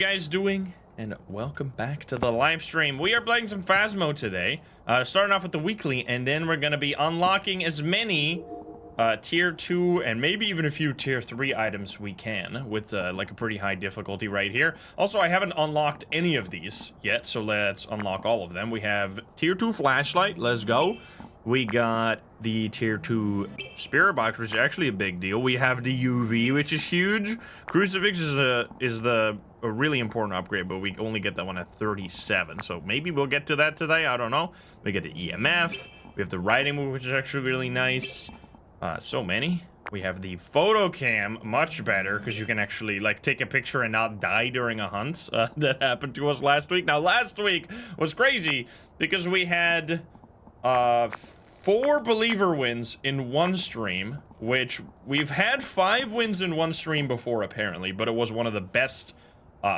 Guys doing, and welcome back to the live stream. We are playing some Phasmo today, starting off with the weekly, and then we're gonna be unlocking as many tier 2 and maybe even a few tier 3 items we can with like a pretty high difficulty right here. Also, I haven't unlocked any of these yet, so let's unlock all of them. We have tier 2 flashlight, let's go. We got the tier 2 spirit box, which is actually a big deal. We have the UV, which is huge. Crucifix is a really important upgrade, but we only get that one at 37. So maybe we'll get to that today. I don't know. We get the EMF. We have the writing move, which is actually really nice. So many. We have the photo cam, much better, because you can actually like take a picture and not die during a hunt. That happened to us last week. Now, last week was crazy because we had 4 believer wins in one stream, which we've had 5 wins in one stream before apparently, but it was one of the best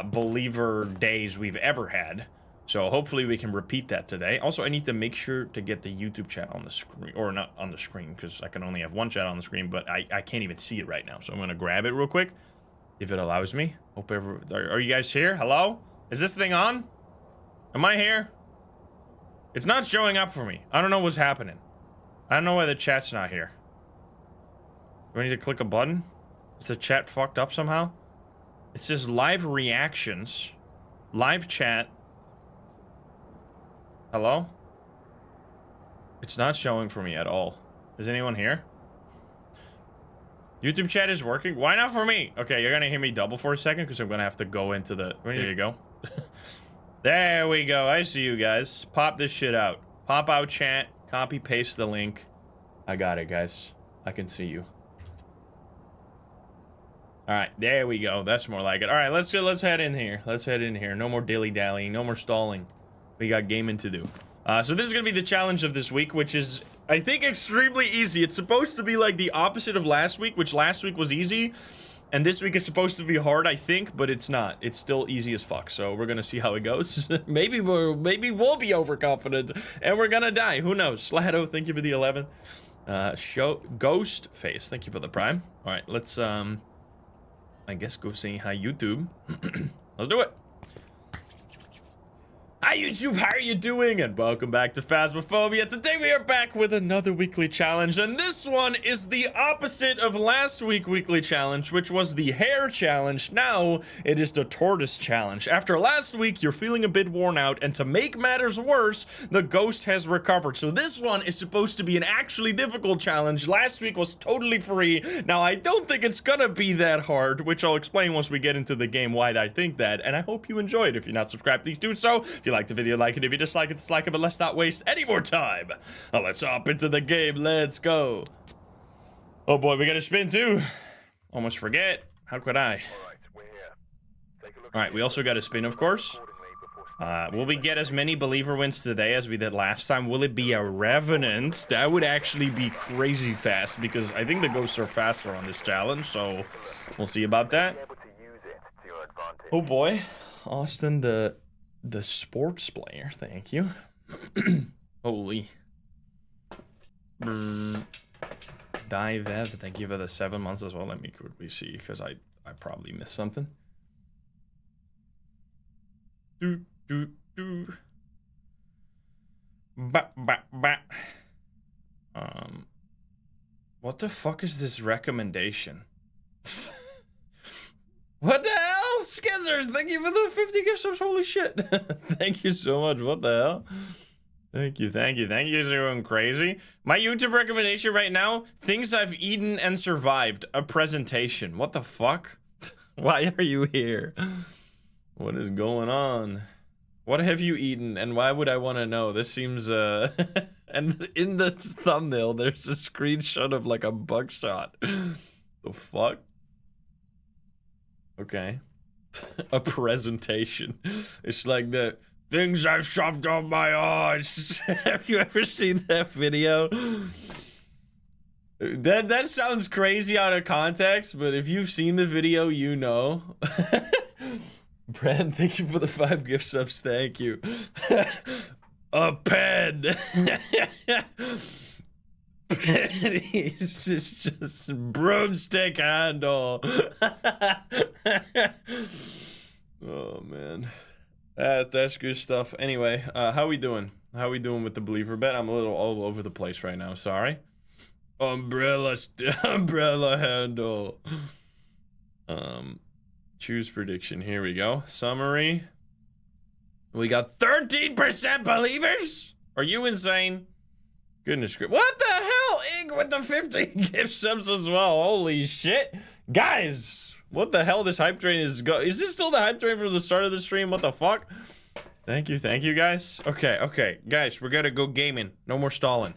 believer days we've ever had. So hopefully we can repeat that today. Also, I need to make sure to get the YouTube chat on the screen, or not on the screen, because I can only have one chat on the screen, but I can't even see it right now. So I'm gonna grab it real quick, if it allows me. Hope are you guys here? Hello? Is this thing on? Am I here? It's not showing up for me. I don't know what's happening. I don't know why the chat's not here. Do I need to click a button? Is the chat fucked up somehow? It says live reactions, live chat. Hello? It's not showing for me at all. Is anyone here? YouTube chat is working? Why not for me? Okay, you're gonna hear me double for a second because I'm gonna have to go into the... There you go. There we go. I see you guys. Pop this shit out. Pop out chat. Copy paste the link. I got it, guys. I can see you. All right, there we go. That's more like it. All right, let's head in here. Let's head in here. No more dilly-dallying. No more stalling. We got gaming to do. So this is gonna be the challenge of this week, which is, I think, extremely easy. It's supposed to be like the opposite of last week, which last week was easy. And this week is supposed to be hard, I think, but it's not. It's still easy as fuck. So we're gonna see how it goes. maybe we'll be overconfident and we're gonna die. Who knows? Slato, thank you for the 11th. Ghost Face, thank you for the prime. All right, let's I guess go say hi YouTube. Let's do it. Hi YouTube, how are you doing? And welcome back to Phasmophobia. Today we are back with another weekly challenge, and this one is the opposite of last week's weekly challenge, which was the hare challenge. Now it is the tortoise challenge. After last week, you're feeling a bit worn out, and to make matters worse, the ghost has recovered. So this one is supposed to be an actually difficult challenge. Last week was totally free. Now I don't think it's gonna be that hard, which I'll explain once we get into the game why I think that, and I hope you enjoyed. If you're not subscribed, please do so. If you like the video, like it. If you dislike it, dislike it, but let's not waste any more time. Let's hop into the game. Let's go. Oh boy, we got a spin too. Almost forget. How could I? Alright, we also got a spin, of course. Will we get as many believer wins today as we did last time? Will it be a revenant? That would actually be crazy fast, because I think the ghosts are faster on this challenge, so we'll see about that. Oh boy. Austin, the sports player, thank you. Holy. Dive Ev, thank you for the 7 months as well. Let me quickly see, because I probably missed something. What the fuck is this recommendation? What the hell? Skizzers, thank you for the 50 gift subs. Holy shit. Thank you so much. What the hell? Thank you. You're going crazy. My YouTube recommendation right now, things I've eaten and survived. A presentation. What the fuck? Why are you here? What is going on? What have you eaten and why would I want to know? This seems, and in the thumbnail, there's a screenshot of like a buckshot. The fuck? Okay. A presentation. It's like the things I've shoved on my eyes. Have you ever seen that video? That sounds crazy out of context, but if you've seen the video, you know. Brad, thank you for the 5 gift subs. Thank you. A pen. It's just broomstick handle. Oh, man. That's good stuff. Anyway, how we doing? How we doing with the believer bet? I'm a little all over the place right now. Sorry. Umbrella handle. Choose prediction. Here we go. Summary. We got 13% believers? Are you insane? Goodness gracious. What the hell? Ig with the 50 gift subs as well. Holy shit. Guys, what the hell? This hype train is Is this still the hype train from the start of the stream? What the fuck? Thank you guys. Okay, guys, we're gonna go gaming. No more stalling.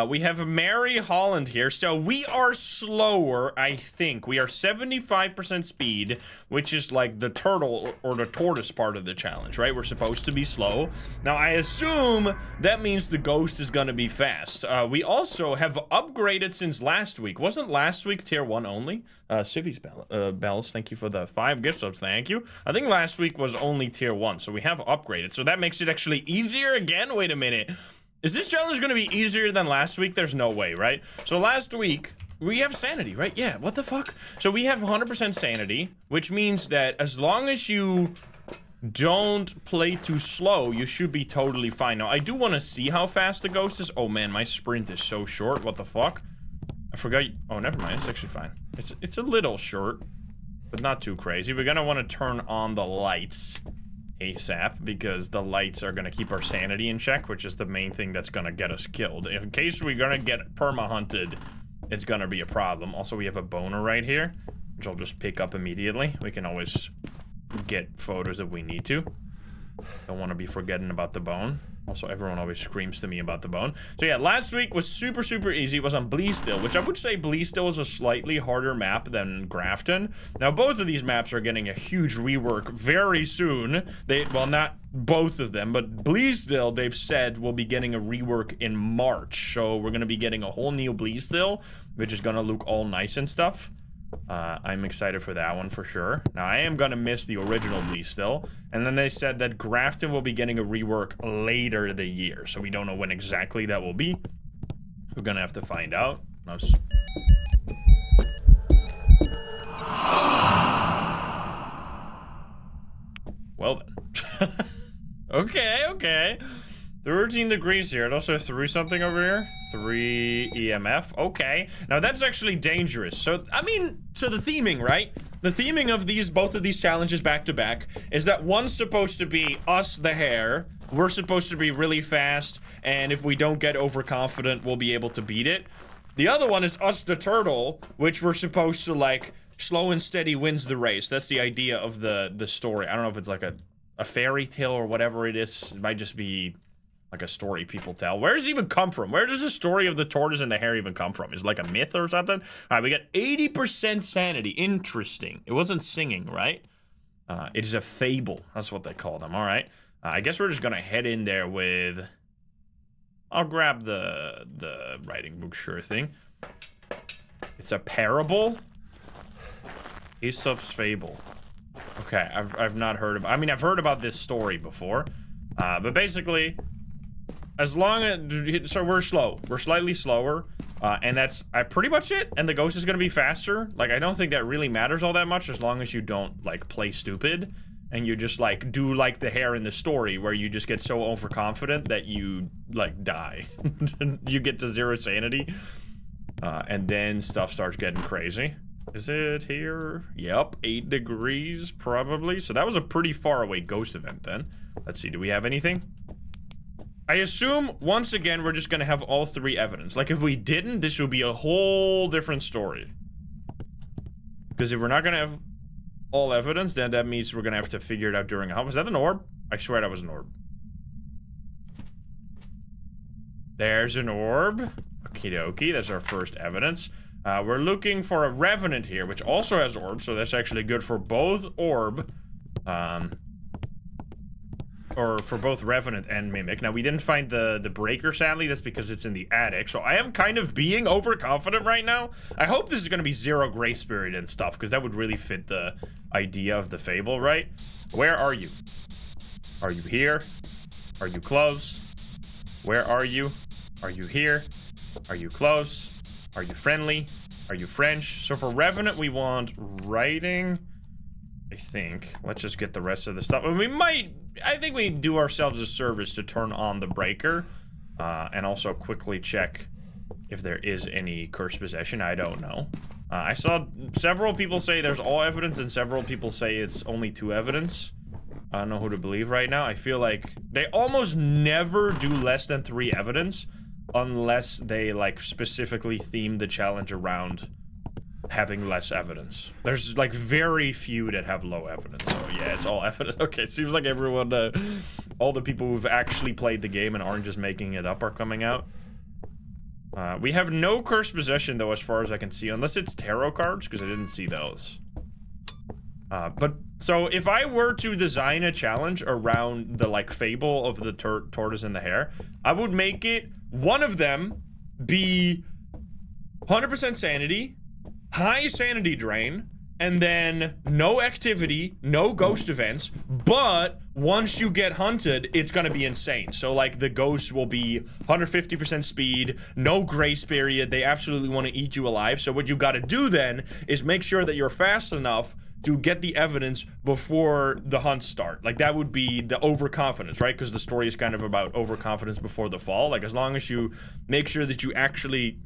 We have Mare Holland here, so we are slower, I think. We are 75% speed, which is like the turtle or the tortoise part of the challenge, right? We're supposed to be slow. Now, I assume that means the ghost is gonna be fast. We also have upgraded since last week. Wasn't last week tier 1 only? Civi's Bells, thank you for the 5 gift subs, thank you. I think last week was only tier 1, so we have upgraded. So that makes it actually easier again? Wait a minute. Is this challenge gonna be easier than last week? There's no way, right? So last week, we have sanity, right? Yeah, what the fuck? So we have 100% sanity, which means that as long as you don't play too slow, you should be totally fine. Now, I do want to see how fast the ghost is. Oh man, my sprint is so short. What the fuck? I forgot. Oh, never mind. It's actually fine. It's a little short, but not too crazy. We're gonna want to turn on the lights ASAP, because the lights are gonna keep our sanity in check, which is the main thing that's gonna get us killed. In case we're gonna get perma-hunted, it's gonna be a problem. Also, we have a boner right here, which I'll just pick up immediately. We can always get photos if we need to. Don't want to be forgetting about the bone. Also, everyone always screams to me about the bone. So yeah, last week was super easy. It was on Bleasdale, which I would say Bleasdale is a slightly harder map than Grafton. Now, both of these maps are getting a huge rework very soon. Well, not both of them, but Bleasdale, they've said, will be getting a rework in March. So we're going to be getting a whole new Bleasdale, which is going to look all nice and stuff. I'm excited for that one for sure. Now, I am gonna miss the original Bleasdale, and then they said that Grafton will be getting a rework later the year, so we don't know when exactly that will be. We're gonna have to find out. Well then. Okay. 13 degrees here. It also threw something over here. 3 EMF. Okay. Now that's actually dangerous. So, I mean, so the theming, right? The theming of both of these challenges back to back is that one's supposed to be us, the hare. We're supposed to be really fast, and if we don't get overconfident, we'll be able to beat it. The other one is us, the turtle, which we're supposed to, like, slow and steady wins the race. That's the idea of the story. I don't know if it's like a fairy tale or whatever it is. It might just be like a story people tell. Where does it even come from? Where does the story of the tortoise and the hare even come from? Is it like a myth or something? All right, we got 80% sanity. Interesting. It wasn't singing, right? It is a fable. That's what they call them. All right. I guess we're just gonna head in there with... I'll grab the writing book, sure thing. It's a parable? Aesop's fable. Okay, I've not heard about... I mean, I've heard about this story before. But basically... As long as, so we're slow. We're slightly slower, and that's pretty much it. And the ghost is gonna be faster. Like, I don't think that really matters all that much as long as you don't, like, play stupid. And you just, like, do like the hare in the story where you just get so overconfident that you, like, die. You get to 0 sanity. And then stuff starts getting crazy. Is it here? Yep, 8 degrees, probably. So that was a pretty far away ghost event then. Let's see, do we have anything? I assume, once again, we're just gonna have all 3 evidence. Like, if we didn't, this would be a whole different story. Because if we're not gonna have all evidence, then that means we're gonna have to figure it out during a hunt. Was that an orb? I swear that was an orb. There's an orb. Okie dokie, that's our first evidence. We're looking for a revenant here, which also has orbs, so that's actually good for both orb. Or for both Revenant and Mimic. Now, we didn't find the breaker, sadly. That's because it's in the attic. So I am kind of being overconfident right now. I hope this is going to be 0 Grey Spirit and stuff, because that would really fit the idea of the fable, right? Where are you? Are you here? Are you close? Where are you? Are you here? Are you close? Are you friendly? Are you French? So for Revenant, we want writing. I think. Let's just get the rest of the stuff. And we might... I think we do ourselves a service to turn on the breaker. And also quickly check if there is any cursed possession. I don't know. I saw several people say there's all evidence and several people say it's only 2 evidence. I don't know who to believe right now. I feel like they almost never do less than 3 evidence unless they like specifically theme the challenge around having less evidence. There's like very few that have low evidence. So yeah, it's all evidence. Okay, it seems like everyone, all the people who've actually played the game and aren't just making it up are coming out. We have no cursed possession though, as far as I can see, unless it's tarot cards, because I didn't see those. But so if I were to design a challenge around the like fable of the tortoise and the hare, I would make it one of them be 100% sanity, high sanity drain, and then no activity, no ghost events, but once you get hunted, it's gonna be insane. So like the ghosts will be 150% speed, no grace period, they absolutely want to eat you alive. So what you gotta do then is make sure that you're fast enough to get the evidence before the hunts start. Like that would be the overconfidence, right? Because the story is kind of about overconfidence before the fall. Like as long as you make sure that you actually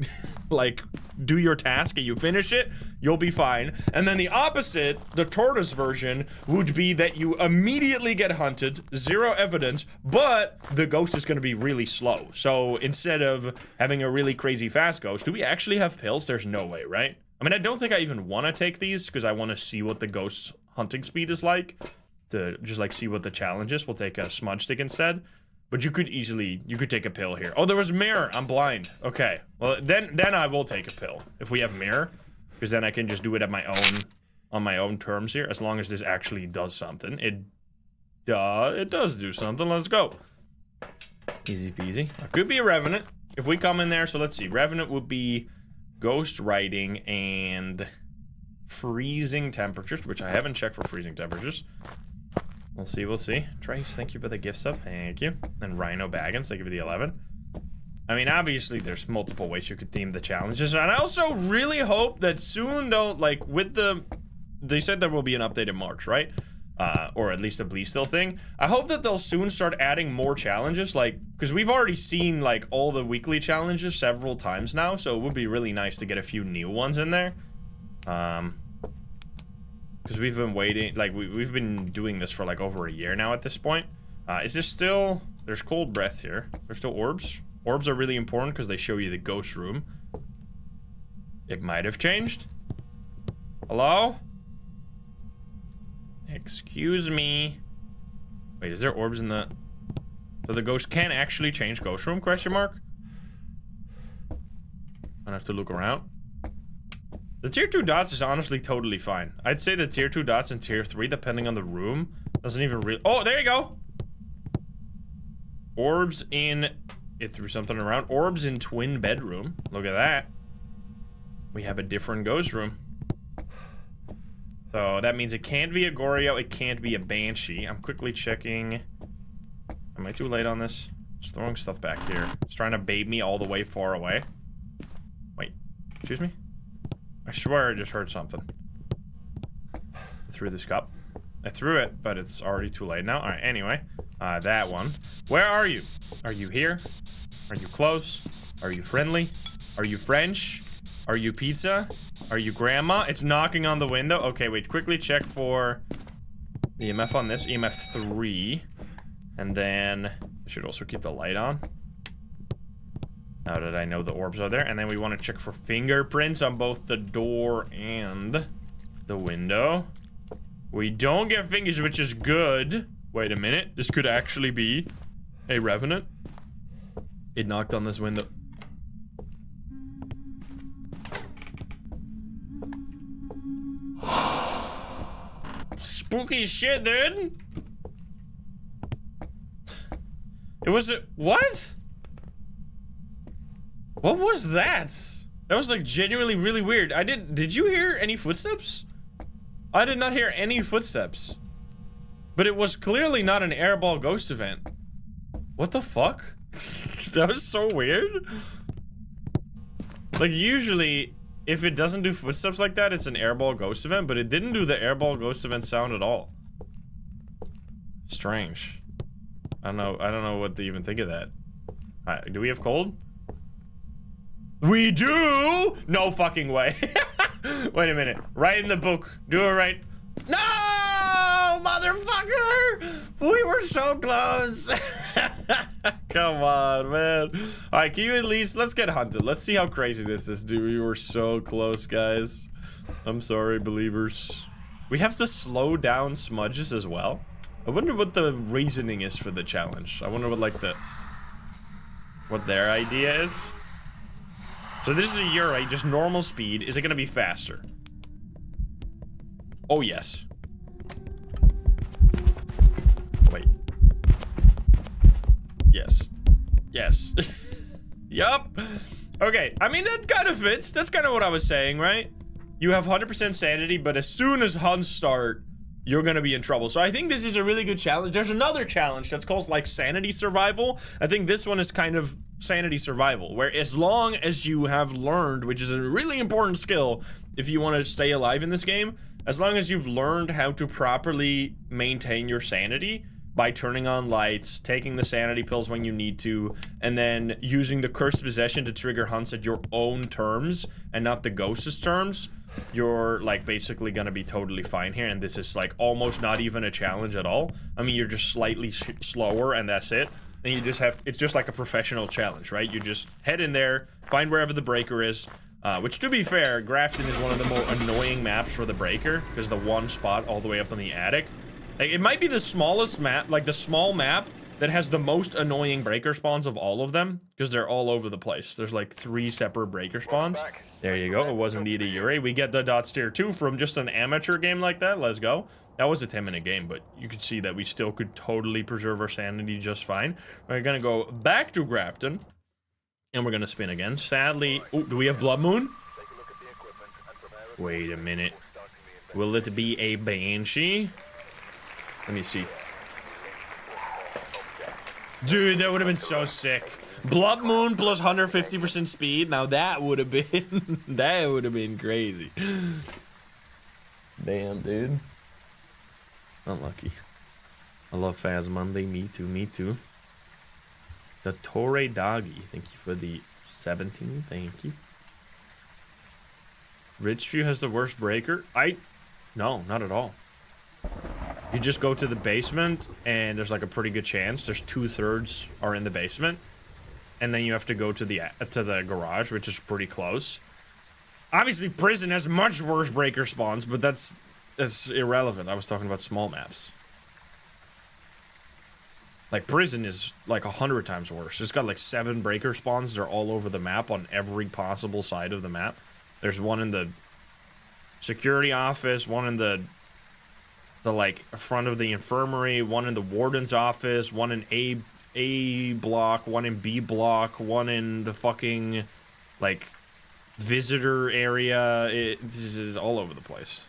like do your task and you finish it, you'll be fine. And then the opposite, the tortoise version, would be that you immediately get hunted, 0 evidence, but the ghost is gonna be really slow. So instead of having a really crazy fast ghost, do we actually have pills? There's no way, right? I mean, I don't think I even want to take these because I want to see what the ghost's hunting speed is like to just like see what the challenge is. We'll take a smudge stick instead, but you could take a pill here. Oh, there was Mare. I'm blind. Okay, well then I will take a pill if we have Mare, because then I can just do it at my own, on my own terms here. As long as this actually does something. It does do something. Let's go. Easy peasy. Could be a revenant if we come in there. So let's see. Revenant would be ghost writing and freezing temperatures, which I haven't checked for freezing temperatures. We'll see, we'll see. Trace, thank you for the gift stuff. Thank you. And Rhino Baggins, thank you for the 11. I mean, obviously, there's multiple ways you could theme the challenges. And I also really hope that soon, don't like, with the... They said there will be an update in March, right? Or at least a Bleasdale thing. I hope that they'll soon start adding more challenges, like, because we've already seen, like, all the weekly challenges several times now, so it would be really nice to get a few new ones in there. Because we've been waiting, like, we've been doing this for, like, over a year now at this point. Is this still... There's cold breath here. There's still orbs. Orbs are really important because they show you the ghost room. It might have changed. Hello? Excuse me. Wait, is there orbs in the... So the ghost can actually change ghost room, question mark? I have to look around. The tier 2 dots is honestly totally fine. I'd say the tier 2 dots and tier 3, depending on the room, doesn't even really... Oh, there you go! Orbs in... It threw something around. Orbs in twin bedroom. Look at that. We have a different ghost room. So that means it can't be a Goryo, it can't be a Banshee. I'm quickly checking. Am I too late on this? Just throwing stuff back here. It's trying to bait me all the way far away. Wait, excuse me? I swear I just heard something. I threw this cup. I threw it, but it's already too late now. Alright, anyway. That one. Where are you? Are you here? Are you close? Are you friendly? Are you French? Are you pizza? Are you grandma? It's knocking on the window. Okay, wait, quickly check for the EMF on this. EMF 3. And then I should also keep the light on. Now that I know the orbs are there. And then we want to check for fingerprints on both the door and the window. We don't get fingers, which is good. Wait a minute. This could actually be a revenant. It knocked on this window. Spooky shit, dude. It was a... What? What was that? That was like genuinely really weird. Did you hear any footsteps? I did not hear any footsteps. But it was clearly not an airball ghost event. What the fuck? That was so weird. Like usually if it doesn't do footsteps like that, it's an airball ghost event, but it didn't do the airball ghost event sound at all. Strange. I don't know what to even think of that. Do we have cold? We do! No fucking way. Wait a minute. Right in the book. Do it right. No! Motherfucker! We were so close. Come on, man. Alright, can you at least... Let's get hunted. Let's see how crazy this is, dude. We were so close, guys. I'm sorry, believers. We have to slow down smudges as well. I wonder what the reasoning is for the challenge. I wonder what, like, what their idea is. So this is a Yurei, just normal speed. Is it gonna be faster? Oh, yes. Wait. Yes. Yes. Yup. Okay, I mean, that kind of fits. That's kind of what I was saying, right? You have 100% sanity, but as soon as hunts start, you're gonna be in trouble. So I think this is a really good challenge. There's another challenge that's called like sanity survival. I think this one is kind of sanity survival, where as long as you have learned, which is a really important skill if you want to stay alive in this game, as long as you've learned how to properly maintain your sanity by turning on lights, taking the sanity pills when you need to, and then using the cursed possession to trigger hunts at your own terms and not the ghost's terms, you're like basically gonna be totally fine here. And this is like almost not even a challenge at all. I mean, you're just slightly slower and that's it. And you just have, it's just like a professional challenge, right? You just head in there, find wherever the breaker is, which to be fair, Grafton is one of the more annoying maps for the breaker because the one spot all the way up in the attic. Like, it might be the smallest map, like the small map that has the most annoying breaker spawns of all of them because they're all over the place. There's like 3 separate breaker spawns. There you go. It was indeed a Yurei. We get the dot steer 2 from just an amateur game like that. Let's go. That was a 10-minute game, but you could see that we still could totally preserve our sanity just fine. We're gonna go back to Grafton, and we're gonna spin again. Sadly, oh, do we have Blood Moon? Wait a minute. Will it be a Banshee? Let me see. Dude, that would have been so sick. Blood Moon plus 150% speed. Now that would have been that would have been crazy. Damn, dude. Unlucky. I love Faz Monday. Me too, me too. The Torre Doggy. Thank you for the 17. Thank you. Ridgeview has the worst breaker. No, not at all. You just go to the basement and there's like a pretty good chance. There's 2/3 are in the basement. And then you have to go to the garage, which is pretty close. Obviously, prison has much worse breaker spawns, but that's irrelevant. I was talking about small maps. Like, prison is like 100 times worse. It's got like 7 breaker spawns. They're all over the map on every possible side of the map. There's one in the security office, one in the like front of the infirmary, one in the warden's office, one in A block, one in B block, one in the fucking like visitor area. This is all over the place.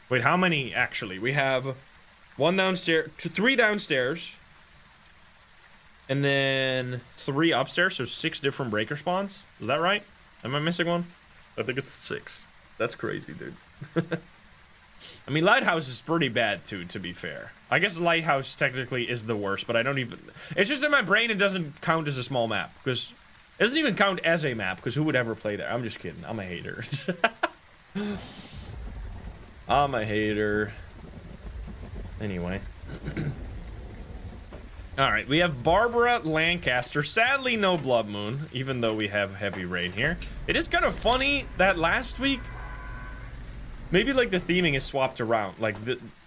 Wait, how many actually? We have 1 downstairs, 3 downstairs, and then 3 upstairs, so 6 different breaker spawns. Is that right? Am I missing one? I think it's 6. That's crazy, dude. I mean, Lighthouse is pretty bad too, to be fair. I guess Lighthouse technically is the worst, but I don't even... It's just in my brain it doesn't count as a small map, because... It doesn't even count as a map, because who would ever play there? I'm just kidding. I'm a hater. I'm a hater. Anyway. Alright, we have Barbara Lancaster. Sadly, no Blood Moon, even though we have Heavy Rain here. It is kind of funny that last week... Maybe, like, the theming is swapped around. Like,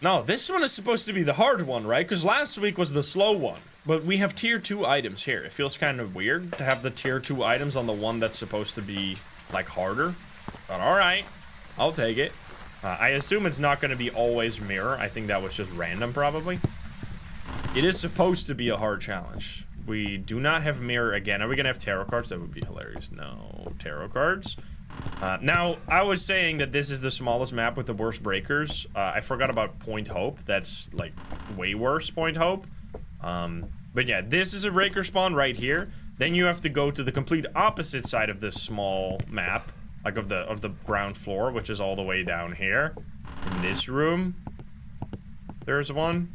no, this one is supposed to be the hard one, right? Because last week was the slow one. But we have tier 2 items here. It feels kind of weird to have the tier 2 items on the one that's supposed to be, like, harder. But alright, I'll take it. I assume it's not going to be always mirror. I think that was just random, probably. It is supposed to be a hard challenge. We do not have mirror again. Are we going to have tarot cards? That would be hilarious. No tarot cards. Now, I was saying that this is the smallest map with the worst breakers. I forgot about Point Hope. That's, like, way worse, Point Hope. But yeah, this is a breaker spawn right here. Then you have to go to the complete opposite side of this small map like of the ground floor, which is all the way down here. In this room, there's one.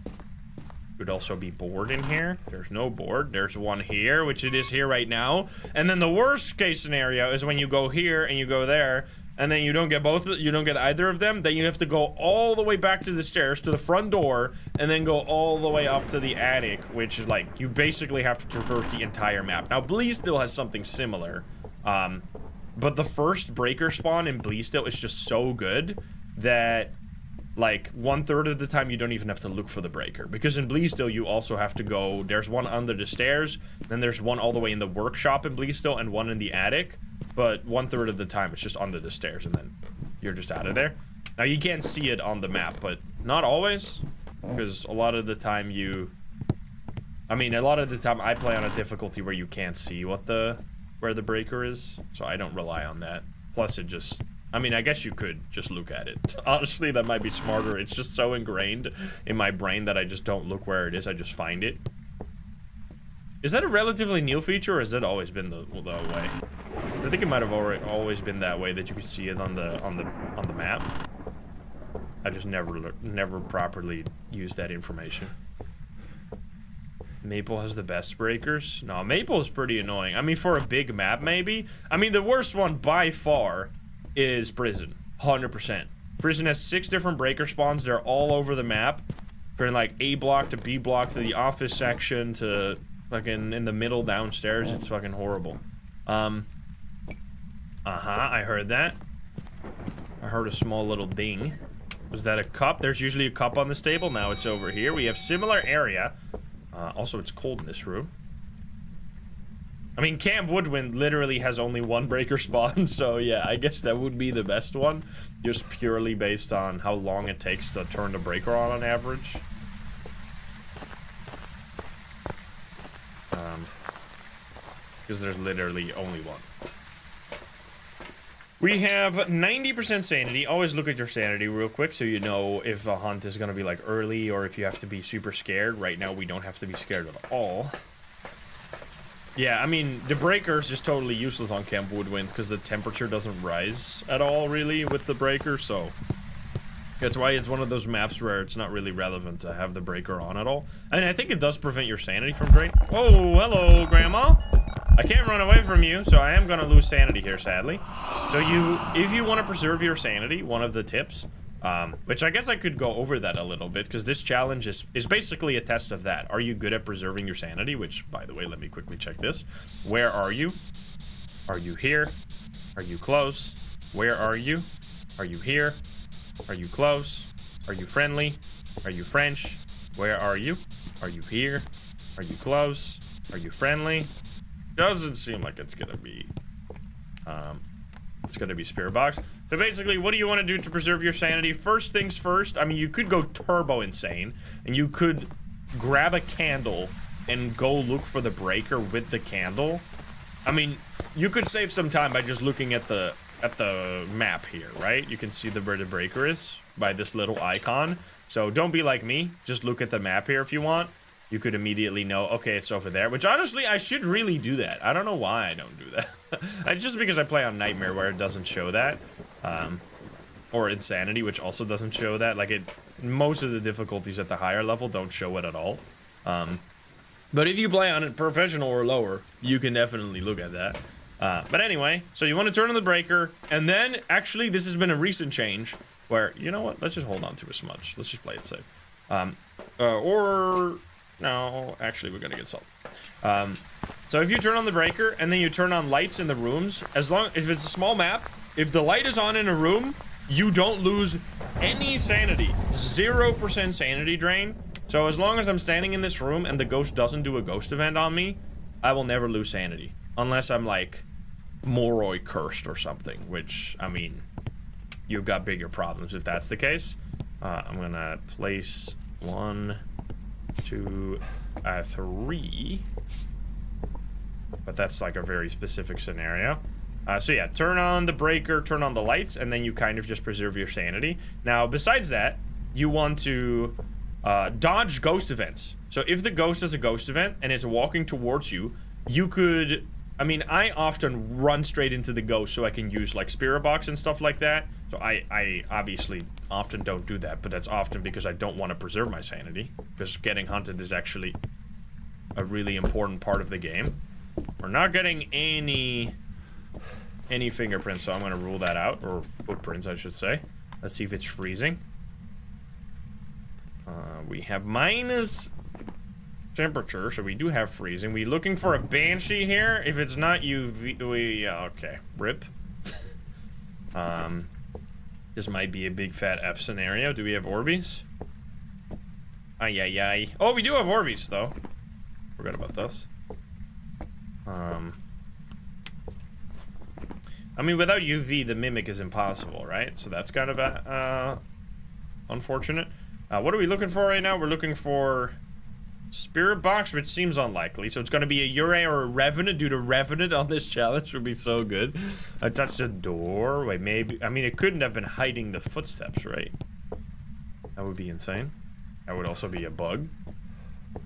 Could also be board in here. There's no board. There's one here, which it is here right now. And then the worst case scenario is when you go here and you go there, and then you don't get you don't get either of them. Then you have to go all the way back to the stairs to the front door, and then go all the way up to the attic, which is like you basically have to traverse the entire map. Now Bleasdale has something similar, but the first breaker spawn in Bleasdale is just so good that, like, 1/3 of the time you don't even have to look for the breaker, because in Bleasdale you also have to go, there's one under the stairs, then there's one all the way in the workshop in Bleasdale and one in the attic, but 1/3 of the time it's just under the stairs and then you're just out of there. Now you can't see it on the map, but not always, because a lot of the time a lot of the time I play on a difficulty where you can't see where the breaker is, so I don't rely on that. Plus it just, I guess you could just look at it. Honestly, that might be smarter. It's just so ingrained in my brain that I just don't look where it is. I just find it. Is that a relatively new feature, or has that always been the way? I think it might have always been that way, that you could see it on the map. I just never properly used that information. Maple has the best breakers. No, Maple is pretty annoying. For a big map, maybe. The worst one by far is Prison, 100%. Prison has 6 different breaker spawns. They're all over the map. From like A block to B block to the office section to fucking in the middle downstairs. It's fucking horrible. I heard that. I heard a small little ding. Was that a cup? There's usually a cup on this table. Now it's over here. We have similar area. Also, it's cold in this room. Camp Woodwind literally has only 1 breaker spawn, so yeah, I guess that would be the best one. Just purely based on how long it takes to turn the breaker on average. Because there's literally only 1. We have 90% sanity. Always look at your sanity real quick so you know if a hunt is going to be like early or if you have to be super scared. Right now, we don't have to be scared at all. Yeah, the breaker is just totally useless on Camp Woodwind because the temperature doesn't rise at all, really, with the breaker, so that's why it's one of those maps where it's not really relevant to have the breaker on at all. I think it does prevent your sanity from drain. Oh, hello, Grandma. I can't run away from you, so I am going to lose sanity here, sadly. So if you want to preserve your sanity, one of the tips, which I guess I could go over that a little bit, because this challenge is basically a test of that. Are you good at preserving your sanity? Which, by the way, let me quickly check this. Where are you? Are you here? Are you close? Where are you? Are you here? Are you close? Are you friendly? Are you French? Where are you? Are you here? Are you close? Are you friendly? Doesn't seem like it's gonna be Spirit Box. So basically, what do you want to do to preserve your sanity? First things first, you could go turbo insane, and you could grab a candle and go look for the breaker with the candle. You could save some time by just looking at the map here, right? You can see where the breaker is by this little icon. So don't be like me. Just look at the map here if you want. You could immediately know, okay, it's over there. Which, honestly, I should really do that. I don't know why I don't do that. It's just because I play on Nightmare where it doesn't show that. Or Insanity, which also doesn't show that. Like, most of the difficulties at the higher level don't show it at all. But if you play on it professional or lower, you can definitely look at that. But anyway, so you want to turn on the breaker. And then, actually, this has been a recent change where, you know what? Let's just hold on to a smudge. Let's just play it safe. No, actually, we're gonna get salt. So if you turn on the breaker and then you turn on lights in the rooms, if it's a small map, if the light is on in a room, you don't lose any sanity. 0% sanity drain. So as long as I'm standing in this room and the ghost doesn't do a ghost event on me, I will never lose sanity. Unless I'm like Moroi cursed or something, which, you've got bigger problems if that's the case. I'm gonna place 1, 2, 3. But that's like a very specific scenario. So yeah, turn on the breaker, turn on the lights, and then you kind of just preserve your sanity. Now, besides that, you want to dodge ghost events. So if the ghost is a ghost event and it's walking towards you, you could I mean, I often run straight into the ghost so I can use like spirit box and stuff like that. So I obviously often don't do that, but that's often because I don't want to preserve my sanity. Because getting hunted is actually a really important part of the game. We're not getting any fingerprints, so I'm gonna rule that out, or footprints, I should say. Let's see if it's freezing. We have minus temperature, so we do have freezing. We looking for a Banshee here. If it's not UV, okay, rip. This might be a big fat F scenario. Do we have Orbeez? Ay, ay, ay. Oh, we do have Orbeez, though. Forgot about this. I mean, without UV, the Mimic is impossible, right? So that's kind of unfortunate. What are we looking for right now? We're looking for Spirit Box, which seems unlikely. So it's going to be a Yurei or a Revenant. Dude, a Revenant on this challenge would be so good. I touched the door. Wait, maybe. I mean, it couldn't have been hiding the footsteps, right? That would be insane. That would also be a bug.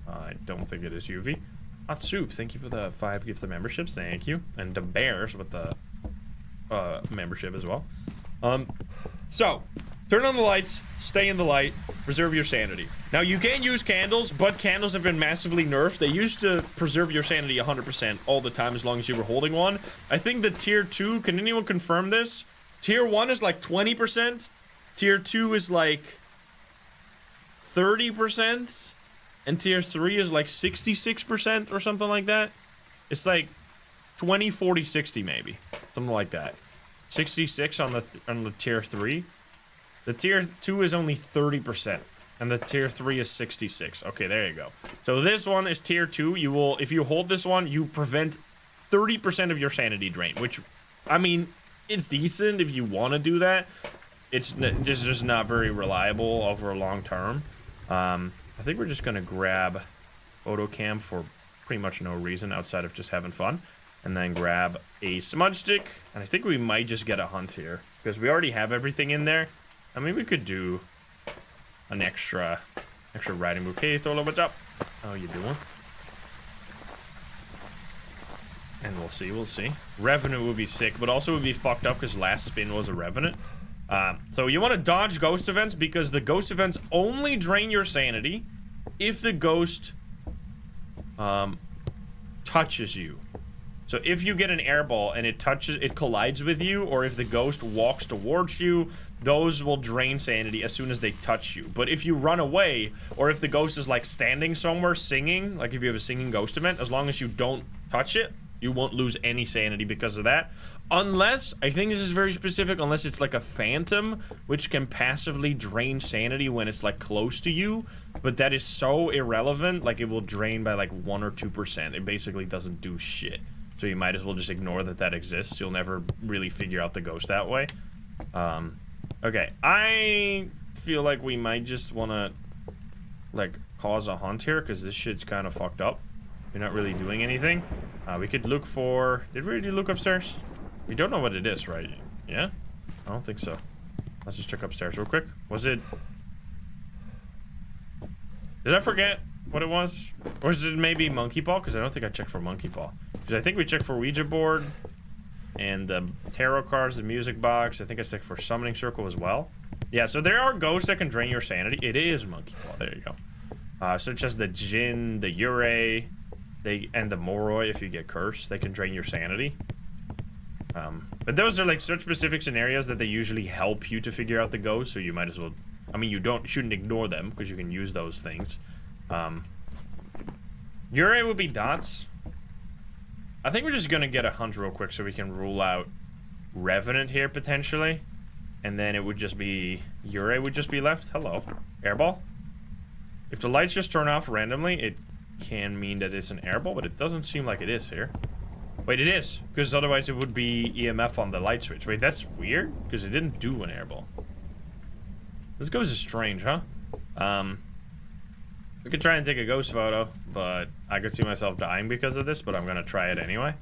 I don't think it is UV. Hot Soup, thank you for the 5 gift of memberships. Thank you. And the Bears with the membership as well. So, turn on the lights, stay in the light, preserve your sanity. Now, you can use candles, but candles have been massively nerfed. They used to preserve your sanity 100% all the time as long as you were holding one. I think the tier 2, can anyone confirm this? Tier 1 is like 20%. Tier 2 is like 30%. And tier 3 is like 66% or something like that. It's like 20, 40, 60 maybe. Something like that. 66 on the tier 3. The tier 2 is only 30%. And the tier 3 is 66. Okay, there you go. So this one is tier 2. You will, if you hold this one, you prevent 30% of your sanity drain. Which, I mean, it's decent if you want to do that. It's just not very reliable over a long term. I think we're just gonna grab photo cam for pretty much no reason outside of just having fun, and then grab a smudge stick, and I think we might just get a hunt here because we already have everything in there. I mean, we could do an extra riding bouquet. Tholo, what's up? How you doing? And we'll see. Revenant would be sick, but also would be fucked up because last spin was a Revenant. So you want to dodge ghost events because the ghost events only drain your sanity if the ghost touches you. So if you get an airball and it collides with you, or if the ghost walks towards you, those will drain sanity as soon as they touch you. But if you run away, or if the ghost is like standing somewhere singing, like if you have a singing ghost event, as long as you don't touch it, you won't lose any sanity because of that. Unless, I think this is very specific, unless it's like a phantom, which can passively drain sanity when it's like close to you. But that is so irrelevant, like it will drain by like 1 or 2%. It basically doesn't do shit. So you might as well just ignore that that exists. You'll never really figure out the ghost that way. Okay, I feel like we might just want to like cause a hunt here because this shit's kind of fucked up. You're not really doing anything. We could look for... Did we already look upstairs? We don't know what it is, right? Yeah? I don't think so. Let's just check upstairs real quick. Was it... Did I forget what it was? Or is it maybe monkey paw? Because I don't think I checked for monkey paw. Because I think we checked for Ouija board and the tarot cards, the music box. I think I checked for summoning circle as well. Yeah, so there are ghosts that can drain your sanity. It is monkey paw. There you go. Such as the Jinn, the Yurei, and the Moroi. If you get cursed, they can drain your sanity. But those are like such specific scenarios that they usually help you to figure out the ghost. So you might as well. I mean, you shouldn't ignore them because you can use those things. Yurei would be dots. I think we're just gonna get a hunt real quick so we can rule out Revenant here potentially, and then it would just be Yurei would just be left. Hello, airball. If the lights just turn off randomly, it can mean that it's an airball, but it doesn't seem like it is here. Wait, it is, because otherwise it would be EMF on the light switch. Wait, that's weird, because it didn't do an airball. This ghost is strange, huh? We could try and take a ghost photo, but I could see myself dying because of this, but I'm gonna try it anyway.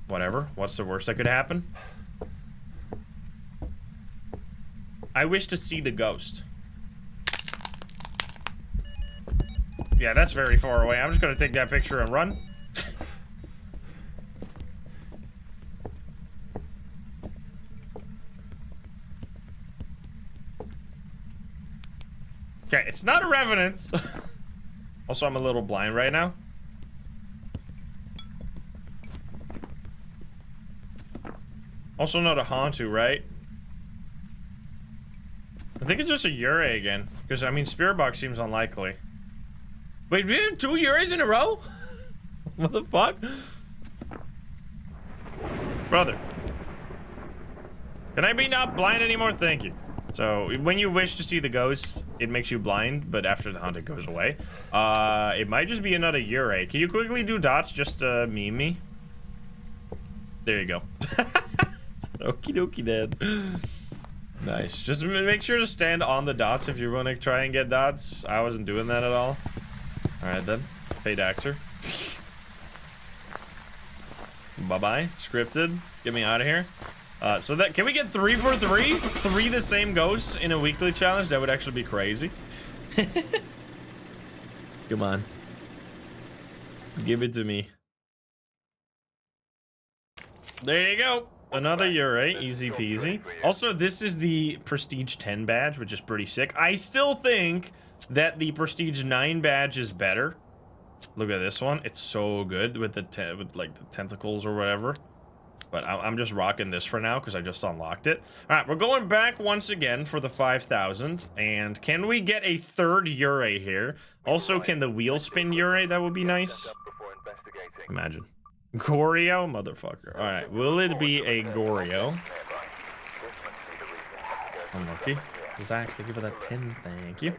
Whatever, what's the worst that could happen? I wish to see the ghost. Yeah, that's very far away. I'm just gonna take that picture and run. Okay, it's not a revenant. Also, I'm a little blind right now. Also not a Hantu, right? I think it's just a Yurei again. Because, I mean, Spirit Box seems unlikely. Wait, we have 2 Yureis in a row? What the fuck? Brother. Can I be not blind anymore? Thank you. So, when you wish to see the ghost, it makes you blind, but after the hunt, it goes away. It might just be another Yurei. Can you quickly do dots just to meme me? There you go. Okie dokie, Dad. Nice. Just make sure to stand on the dots if you want to try and get dots. I wasn't doing that at all. Alright then. Paid actor. Bye-bye. Scripted. Get me out of here. So that, can we get 3 for 3? 3 the same ghosts in a weekly challenge? That would actually be crazy. Come on. Give it to me. There you go. Another Yurei, easy peasy. Also, this is the Prestige 10 badge, which is pretty sick. I still think that the Prestige 9 badge is better. Look at this one. It's so good with the like the tentacles or whatever. But I'm just rocking this for now because I just unlocked it. All right, we're going back once again for the 5,000. And can we get a 3rd Yurei here? Also, can the wheel spin Yurei? That would be nice. Imagine. Goryo, motherfucker. All right, will it be a Goryo? Unlucky. Zach, thank you for that 10. Thank you.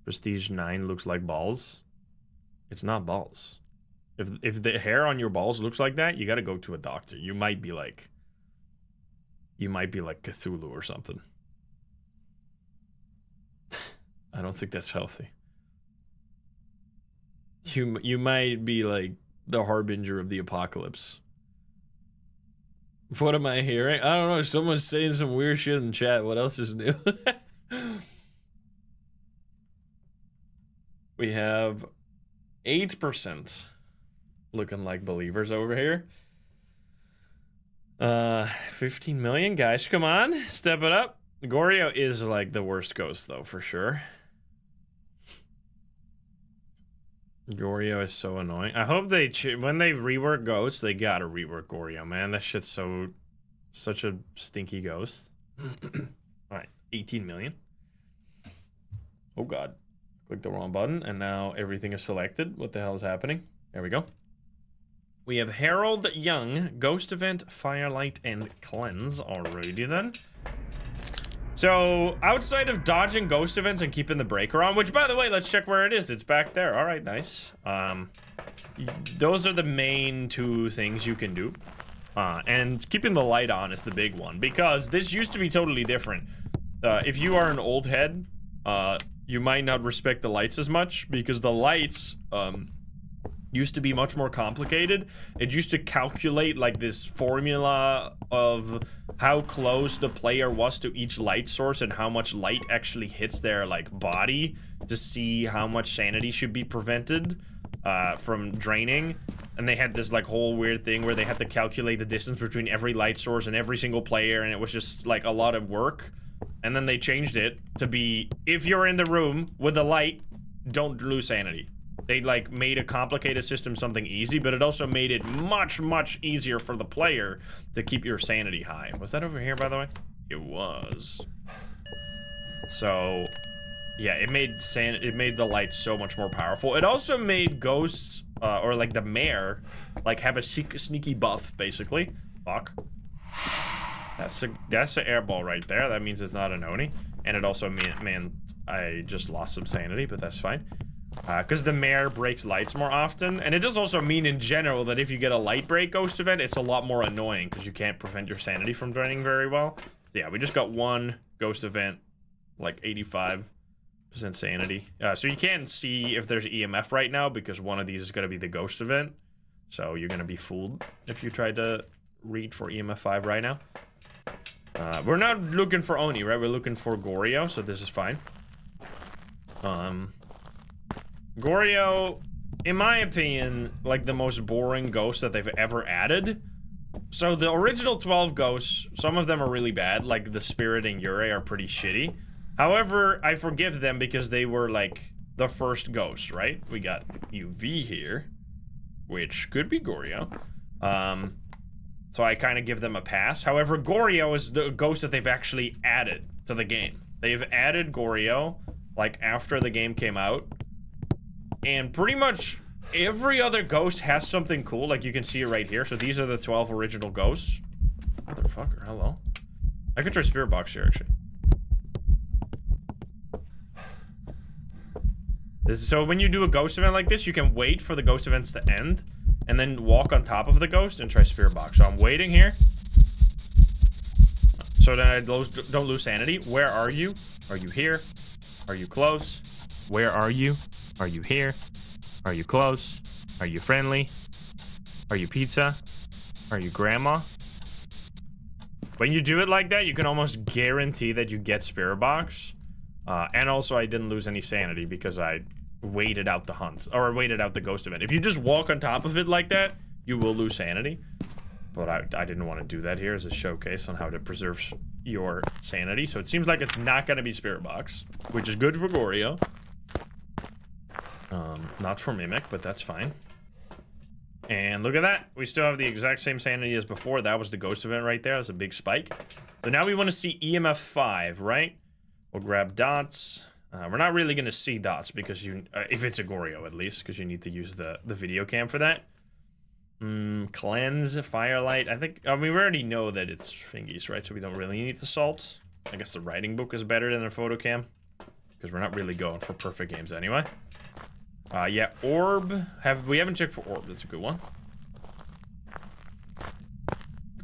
Prestige 9 looks like balls. It's not balls. If the hair on your balls looks like that, you gotta go to a doctor. You might be like Cthulhu or something. I don't think that's healthy. You might be like the harbinger of the apocalypse. What am I hearing? I don't know. Someone's saying some weird shit in chat. What else is new? We have 8% looking like believers over here. 15 million guys. Come on, step it up. Goryo is like the worst ghost though, for sure. Goryo is so annoying. I hope they when they rework ghosts, they gotta rework Goryo, man. That shit's such a stinky ghost. All right, 18 million. Oh god, click the wrong button, and now everything is selected. What the hell is happening? There we go. We have Harold Young, Ghost Event, Firelight, and Cleanse already then. So, outside of dodging ghost events and keeping the breaker on, which, by the way, let's check where it is. It's back there. All right, nice. Those are the main 2 things you can do. And keeping the light on is the big one, because this used to be totally different. If you are an old head, you might not respect the lights as much, because the lights, used to be much more complicated. It used to calculate like this formula of how close the player was to each light source and how much light actually hits their like body to see how much sanity should be prevented from draining. And they had this like whole weird thing where they had to calculate the distance between every light source and every single player, and it was just like a lot of work. And then they changed it to be, if you're in the room with a light, don't lose sanity. They like made a complicated system something easy, but it also made it much, much easier for the player to keep your sanity high. Was that over here, by the way? It was. So, yeah, it made the lights so much more powerful. It also made ghosts, or like the Mare, like have a sneaky buff, basically. Fuck. That's an airball right there. That means it's not an Oni. And it also meant I just lost some sanity, but that's fine. Because the Mare breaks lights more often. And it does also mean in general that if you get a light break ghost event, it's a lot more annoying because you can't prevent your sanity from draining very well. Yeah, we just got one ghost event, like 85% sanity. So you can't see if there's EMF right now because one of these is going to be the ghost event. So you're going to be fooled if you try to read for EMF 5 right now. We're not looking for Oni, right? We're looking for Goryo, so this is fine. Goryo, in my opinion, like the most boring ghost that they've ever added. So the original 12 ghosts, some of them are really bad, like the Spirit and Yurei are pretty shitty. However, I forgive them because they were like the first ghosts, right? We got UV here, which could be Goryo. So I kind of give them a pass. However, Goryo is the ghost that they've actually added to the game. They've added Goryo, like, after the game came out. And pretty much every other ghost has something cool, like you can see it right here. So these are the 12 original ghosts. Motherfucker, hello. I could try Spirit Box here, actually. So when you do a ghost event like this, you can wait for the ghost events to end and then walk on top of the ghost and try Spirit Box. So I'm waiting here. So then I don't lose sanity. Where are you? Are you here? Are you close? Where are you? Are you here? Are you close? Are you friendly? Are you pizza? Are you grandma? When you do it like that, you can almost guarantee that you get Spirit Box. And also I didn't lose any sanity because I waited out the hunt, or waited out the ghost event. If you just walk on top of it like that, you will lose sanity. But I didn't want to do that here as a showcase on how to preserve your sanity. So it seems like it's not going to be Spirit Box, which is good for Goryo. Not for Mimic, but that's fine. And look at that. We still have the exact same sanity as before. That was the ghost event right there. That's a big spike. So now we want to see EMF 5, right? We'll grab dots. We're not really going to see dots because you, if it's a Goryo at least, because you need to use the video cam for that. Cleanse, firelight. I mean, we already know that it's fingies, right? So we don't really need the salt. I guess the writing book is better than the photo cam because we're not really going for perfect games anyway. Yeah, orb. We haven't checked for orb. That's a good one.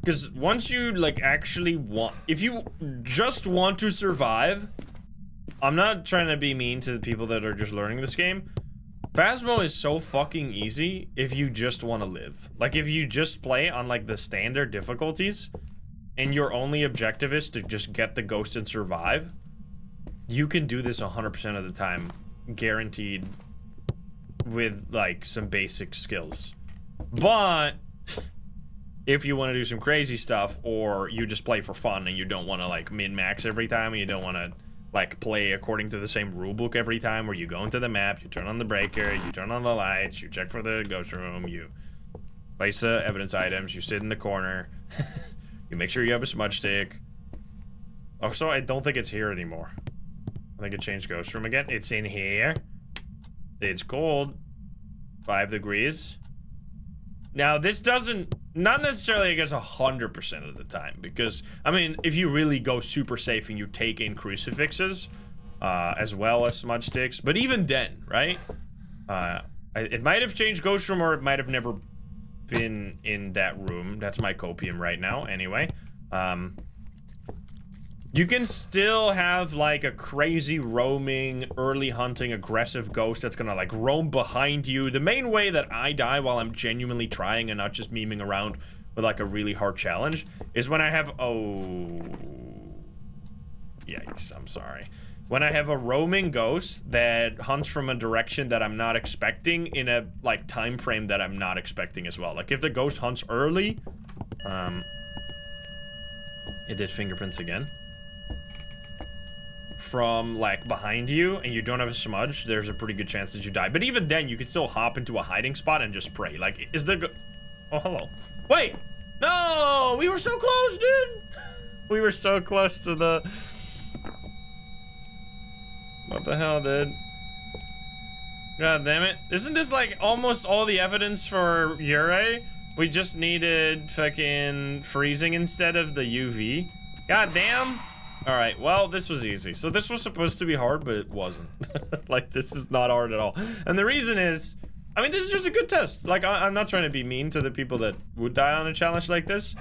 Because once you, like, actually want... If you just want to survive... I'm not trying to be mean to the people that are just learning this game. Phasmo is so fucking easy if you just want to live. Like, if you just play on, like, the standard difficulties, and your only objective is to just get the ghost and survive, you can do this 100% of the time, guaranteed, with, like, some basic skills. But... if you want to do some crazy stuff, or you just play for fun and you don't want to, like, min-max every time, and you don't want to, like, play according to the same rulebook every time, where you go into the map, you turn on the breaker, you turn on the lights, you check for the ghost room, you place the evidence items, you sit in the corner, you make sure you have a smudge stick. Oh, so I don't think it's here anymore. I think it changed ghost room again. It's in here. It's cold. 5 degrees. Now, this doesn't... Not necessarily, I guess, 100% of the time, because, I mean, if you really go super safe and you take in crucifixes, as well as smudge sticks, but even then, right? It might have changed ghost room, or it might have never been in that room. That's my copium right now, anyway. You can still have, like, a crazy roaming, early hunting, aggressive ghost that's gonna, like, roam behind you. The main way that I die while I'm genuinely trying and not just memeing around with, like, a really hard challenge is when I have... Oh... Yikes, I'm sorry. When I have a roaming ghost that hunts from a direction that I'm not expecting in a, like, time frame that I'm not expecting as well. Like, if the ghost hunts early... It did fingerprints again. From, like, behind you, and you don't have a smudge, there's a pretty good chance that you die. But even then, you can still hop into a hiding spot and just pray. Like, is there oh, hello. Wait! No! We were so close, dude! We were so close to the... What the hell, dude? God damn it. Isn't this, like, almost all the evidence for Yurei? We just needed fucking freezing instead of the UV. God damn! Alright, well, this was easy. So this was supposed to be hard, but it wasn't. Like, this is not hard at all. And the reason is, I mean, this is just a good test. Like, I'm not trying to be mean to the people that would die on a challenge like this,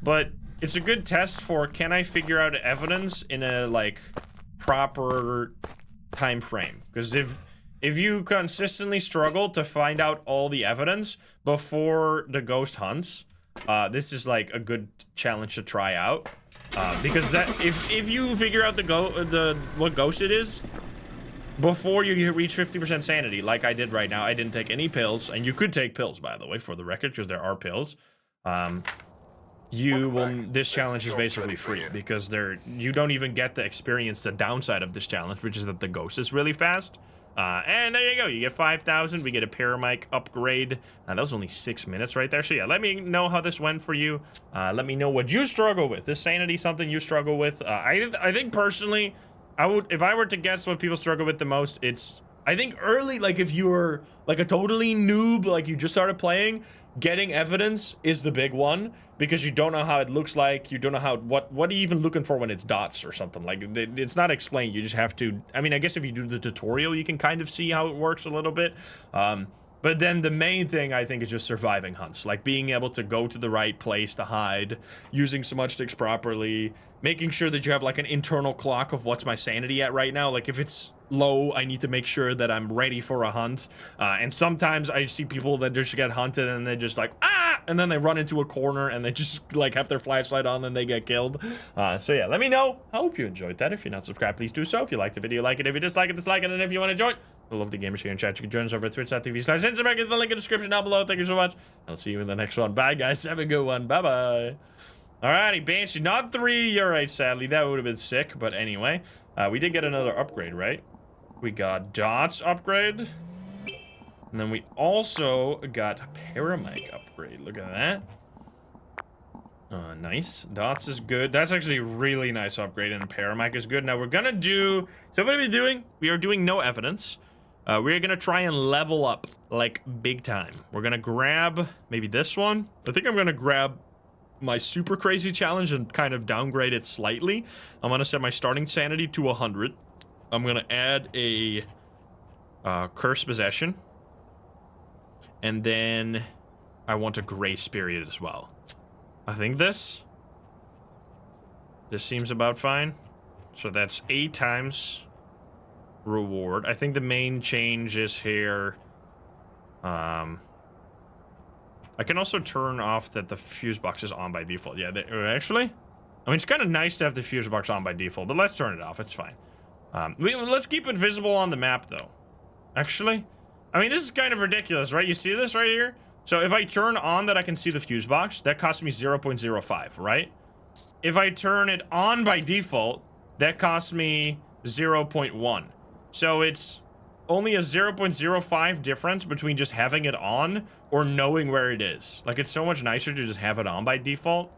but it's a good test for, can I figure out evidence in a, like, proper time frame? Because if you consistently struggle to find out all the evidence before the ghost hunts, this is, like, a good challenge to try out. Because that if you figure out what ghost it is before you reach 50% sanity, like I did right now, I didn't take any pills, and you could take pills, by the way, for the record, because there are pills. this challenge is basically free because you don't even get to experience the downside of this challenge, which is that the ghost is really fast. And there you go, you get 5,000, we get a paramic upgrade. That was only 6 minutes right there. So yeah, let me know how this went for you. Let me know what you struggle with. Is sanity something you struggle with? I think personally, if I were to guess what people struggle with the most, it's, I think early, like if you're like a totally noob, like you just started playing, getting evidence is the big one, because you don't know how it looks like, you don't know how, what are you even looking for when it's dots or something, like it's not explained, you just have to, I mean, I guess if you do the tutorial, you can kind of see how it works a little bit, but then the main thing I think is just surviving hunts, like being able to go to the right place to hide, using smudge sticks properly, making sure that you have like an internal clock of what's my sanity at right now, like if it's low, I need to make sure that I'm ready for a hunt. And sometimes I see people that just get hunted and they just like, ah, and then they run into a corner and they just like have their flashlight on and they get killed. So yeah, let me know. I hope you enjoyed that. If you're not subscribed, please do so. If you liked the video, like it. If you dislike it, dislike it. And if you want to join, I love the gamers here in chat. You can join us over at twitch.tv/Instagram. Get the link in the description down below. Thank you so much. I'll see you in the next one. Bye, guys. Have a good one. Bye-bye. Alrighty, Banshee. Not 3 Yurei, sadly. That would have been sick. But anyway, we did get another upgrade, right? We got Dots upgrade. And then we also got Paramic upgrade. Look at that. Nice. Dots is good. That's actually a really nice upgrade, and Paramic is good. Now we're gonna do... So what are we doing? We are doing no evidence. We're gonna try and level up, like, big time. We're gonna grab maybe this one. I think I'm gonna grab my super crazy challenge and kind of downgrade it slightly. I'm gonna set my starting sanity to 100. I'm gonna add a cursed possession, and then I want a grace period as well. I think this seems about fine. So that's 8 times reward. I think the main change is here. I can also turn off that the fuse box is on by default. Yeah, actually, I mean, it's kind of nice to have the fuse box on by default, but let's turn it off. It's fine. Let's keep it visible on the map, though. Actually, I mean, this is kind of ridiculous, right? You see this right here? So if I turn on that I can see the fuse box, that costs me 0.05, right? If I turn it on by default, that costs me 0.1. So it's only a 0.05 difference between just having it on or knowing where it is. Like, it's so much nicer to just have it on by default.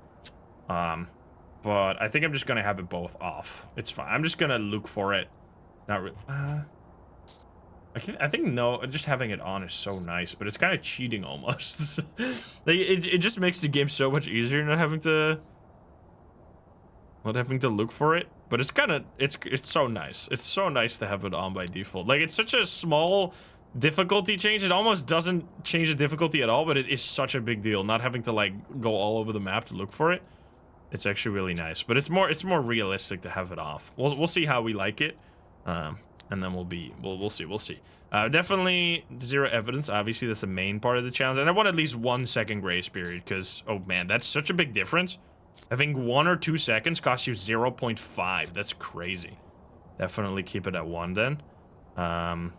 But I think I'm just gonna have it both off. It's fine. I'm just gonna look for it. Not really. I think no, just having it on is so nice, but it's kind of cheating almost. Like, it just makes the game so much easier not having to look for it. But it's kind of it's so nice. It's so nice to have it on by default. Like, it's such a small difficulty change. It almost doesn't change the difficulty at all, but it is such a big deal not having to like go all over the map to look for it. It's actually really nice, but it's more realistic to have it off. We'll see how we like it, and then we'll see. Definitely 0 evidence. Obviously, that's the main part of the challenge, and I want at least 1 second grace period because, oh man, that's such a big difference. I think 1 or 2 seconds costs you 0.5. That's crazy. Definitely keep it at 1 then. And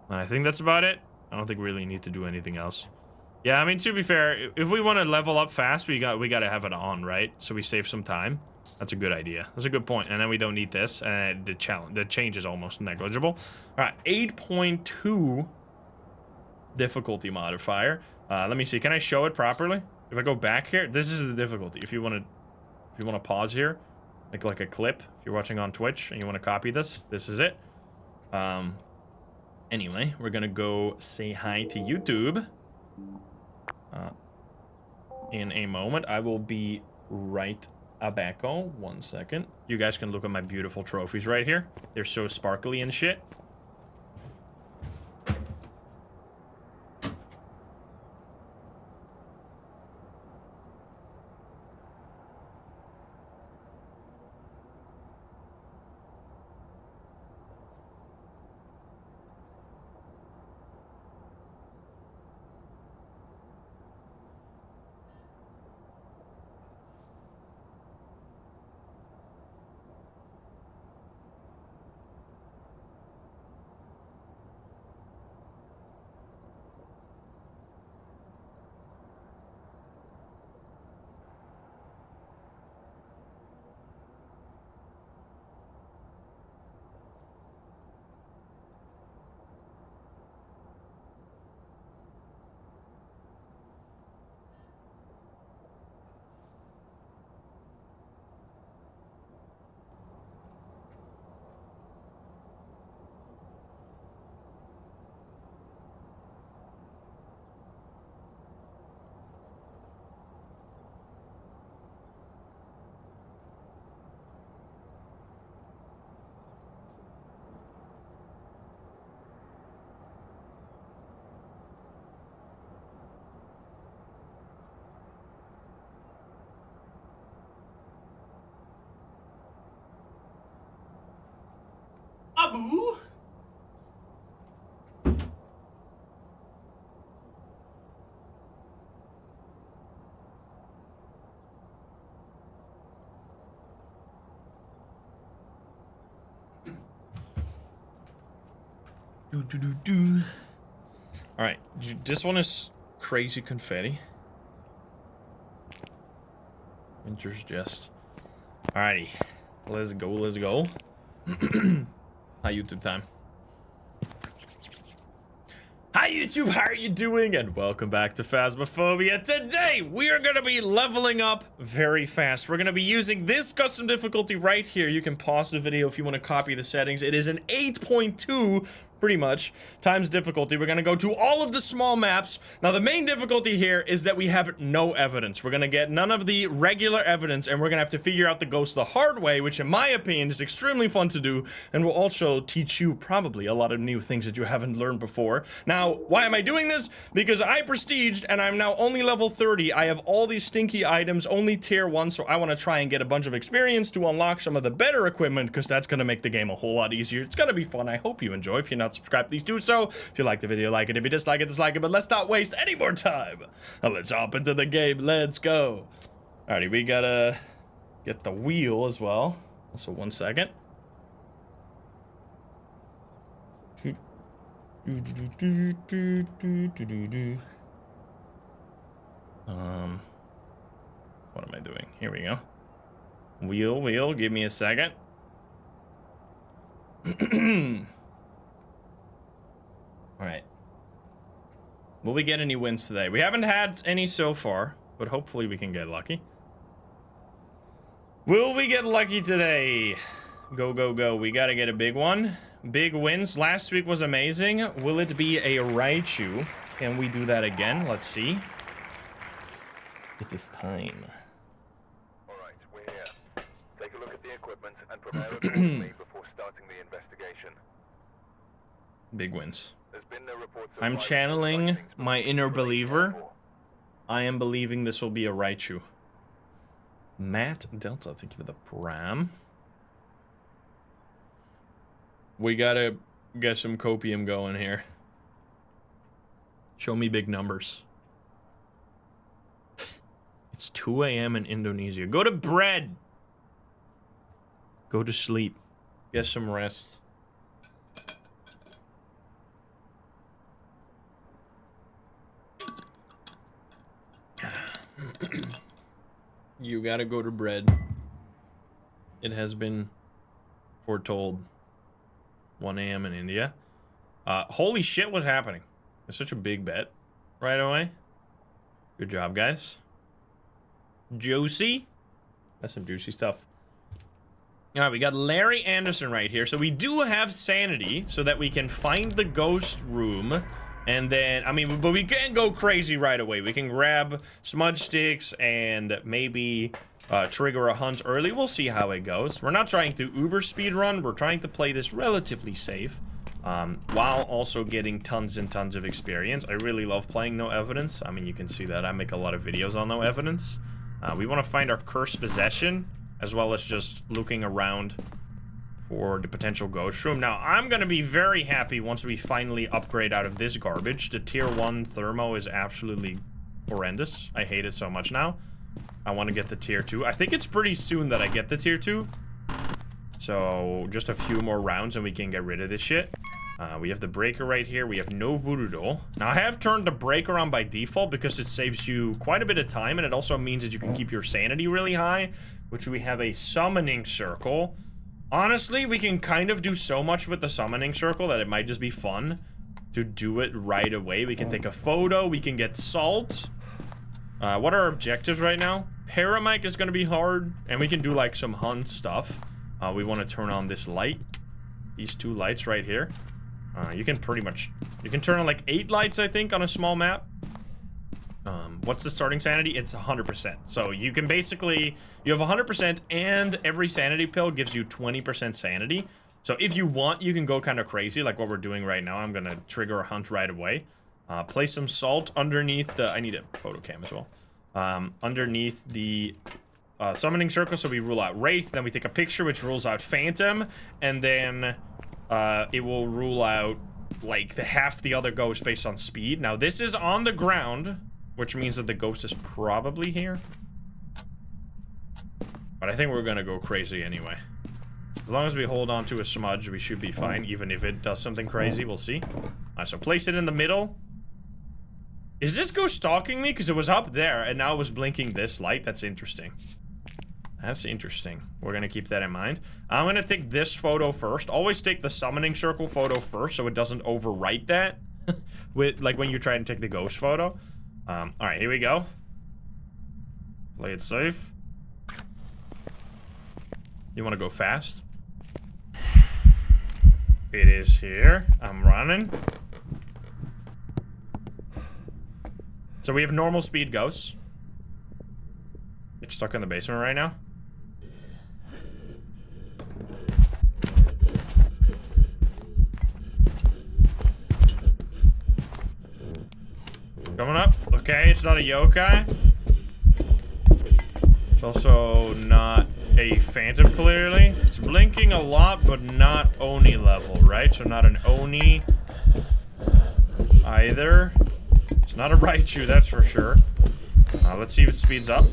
I think that's about it. I don't think we really need to do anything else. Yeah, I mean, to be fair, if we want to level up fast, we got to have it on, right? So we save some time. That's a good idea. That's a good point. And then we don't need this. And the change is almost negligible. All right, 8.2 difficulty modifier. Let me see. Can I show it properly? If I go back here, this is the difficulty. If you want to pause here, like a clip. If you're watching on Twitch and you want to copy this, this is it. Anyway, we're gonna go say hi to YouTube. In a moment. I will be right back on. 1 second. You guys can look at my beautiful trophies right here. They're so sparkly and shit. boo. All right, this one is crazy confetti. Winter's Jest. Alrighty, let's go, let's go. Hi, YouTube time. Hi, YouTube, how are you doing? And welcome back to Phasmophobia. Today, we are gonna be leveling up very fast. We're gonna be using this custom difficulty right here. You can pause the video if you want to copy the settings. It is an 8.2 pretty much times difficulty. We're gonna go to all of the small maps. Now the main difficulty here is that we have no evidence. We're gonna get none of the regular evidence, and we're gonna have to figure out the ghost the hard way, which in my opinion is extremely fun to do, and will also teach you probably a lot of new things that you haven't learned before. Now, why am I doing this? Because I prestiged and I'm now only level 30. I have all these stinky items, only tier 1, so I want to try and get a bunch of experience to unlock some of the better equipment, because that's gonna make the game a whole lot easier. It's gonna be fun. I hope you enjoy. If you're not subscribed, please do so. If you like the video, like it. If you dislike it, dislike it. But let's not waste any more time. Now let's hop into the game. Let's go. Alrighty, we gotta get the wheel as well. Also, 1 second. What am I doing? Here we go. Wheel, give me a second. Alright. Will we get any wins today? We haven't had any so far, but hopefully we can get lucky. Will we get lucky today? Go, go, go. We gotta get a big one. Big wins. Last week was amazing. Will it be a Raiju? Can we do that again? Let's see. It is time. Alright, we're here. Take a look at the equipment and prepare accordingly before starting the investigation. Big wins. There's been no reports of I'm channeling my inner believer. I am believing this will be a Raiju. Matt Delta, thank you for the pram. We gotta get some copium going here. Show me big numbers. It's 2 a.m. in Indonesia. Go to bed. Go to sleep. Get some rest. You gotta go to bed. It has been foretold. 1 a.m. in India. Holy shit, what's happening? It's such a big bet right away. Good job, guys. Juicy. That's some juicy stuff. Alright, we got Larry Anderson right here. So we do have sanity so that we can find the ghost room. And then, I mean, but we can't go crazy right away. We can grab smudge sticks and maybe trigger a hunt early. We'll see how it goes. We're not trying to uber speed run. We're trying to play this relatively safe, while also getting tons and tons of experience. I really love playing no evidence. I mean, you can see that I make a lot of videos on no evidence. We want to find our cursed possession, as well as just looking around for the potential ghost room. Now, I'm gonna be very happy once we finally upgrade out of this garbage. The tier 1 thermo is absolutely horrendous. I hate it so much now. I want to get the tier 2. I think it's pretty soon that I get the tier 2. So, just a few more rounds and we can get rid of this shit. We have the breaker right here. We have no voodoo doll. Now, I have turned the breaker on by default because it saves you quite a bit of time, and it also means that you can keep your sanity really high, which we have a summoning circle. Honestly, we can kind of do so much with the summoning circle that it might just be fun to do it right away. We can take a photo. We can get salt. What are our objectives right now? Paramic is going to be hard, and we can do like some hunt stuff. We want to turn on this light. These 2 lights right here. You can pretty much... You can turn on like 8 lights, I think, on a small map. What's the starting sanity? It's 100%. So you can basically... You have 100% and every sanity pill gives you 20% sanity. So if you want, you can go kind of crazy like what we're doing right now. I'm going to trigger a hunt right away. Place some salt underneath the... I need a photo cam as well. Underneath the summoning circle, so we rule out Wraith. Then we take a picture, which rules out Phantom. And then it will rule out like half the other ghosts based on speed. Now this is on the ground, which means that the ghost is probably here. But I think we're gonna go crazy anyway. As long as we hold on to a smudge, we should be fine. Even if it does something crazy, we'll see. So place it in the middle. Is this ghost stalking me? Because it was up there, and now it was blinking this light. That's interesting. That's interesting. We're gonna keep that in mind. I'm gonna take this photo first. Always take the summoning circle photo first, so it doesn't overwrite that. With like when you try and take the ghost photo. All right, here we go. Play it safe. You want to go fast? It is here. I'm running. So we have normal speed ghosts. It's stuck in the basement right now. Coming up. Okay, it's not a yokai. It's also not a phantom, clearly. It's blinking a lot, but not Oni level, right? So not an Oni either. It's not a Raiju, that's for sure. Let's see if it speeds up.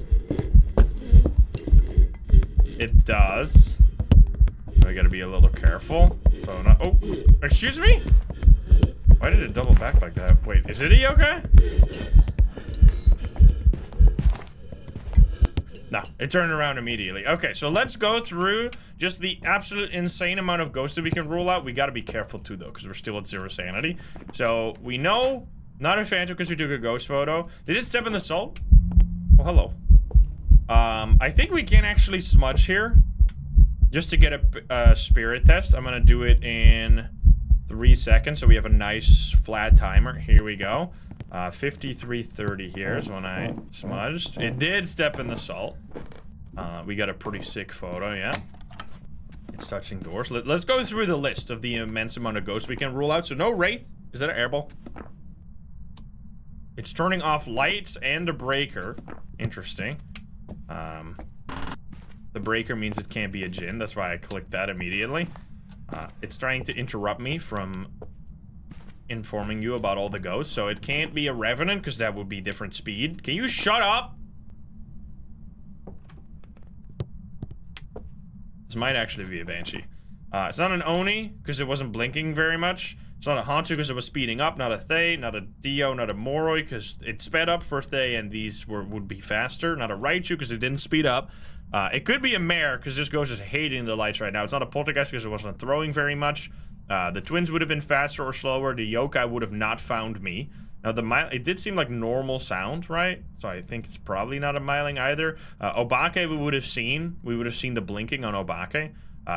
It does. I gotta be a little careful. So not. Oh, excuse me? Why did it double back like that? Wait, is it a yokai? No, it turned around immediately. Okay, so let's go through just the absolute insane amount of ghosts that we can rule out. We gotta be careful too, though, because we're still at 0 sanity. So we know not a phantom because we took a ghost photo. Did it step in the salt? Oh, hello. I think we can actually smudge here just to get a spirit test. I'm gonna do it in 3 seconds, so we have a nice flat timer. Here we go. 53:30 here is when I smudged. It did step in the salt. We got a pretty sick photo, yeah. It's touching doors. Let's go through the list of the immense amount of ghosts we can rule out. So no wraith. Is that an airball? It's turning off lights and a breaker. Interesting. The breaker means it can't be a djinn. That's why I clicked that immediately. It's trying to interrupt me from informing you about all the ghosts, so it can't be a revenant because that would be different speed. Can you shut up? This might actually be a Banshee. It's not an Oni because it wasn't blinking very much. It's not a Hantu because it was speeding up. Not a Thay, not a Dio, not a Moroi because it sped up for Thay and these would be faster. Not a Raiju because it didn't speed up. It could be a Mare because this ghost is hating the lights right now. It's not a Poltergeist because it wasn't throwing very much. The twins would have been faster or slower. The yokai would have not found me. Now, it did seem like normal sound, right? So I think it's probably not a miling either. Obake we would have seen. We would have seen the blinking on Obake.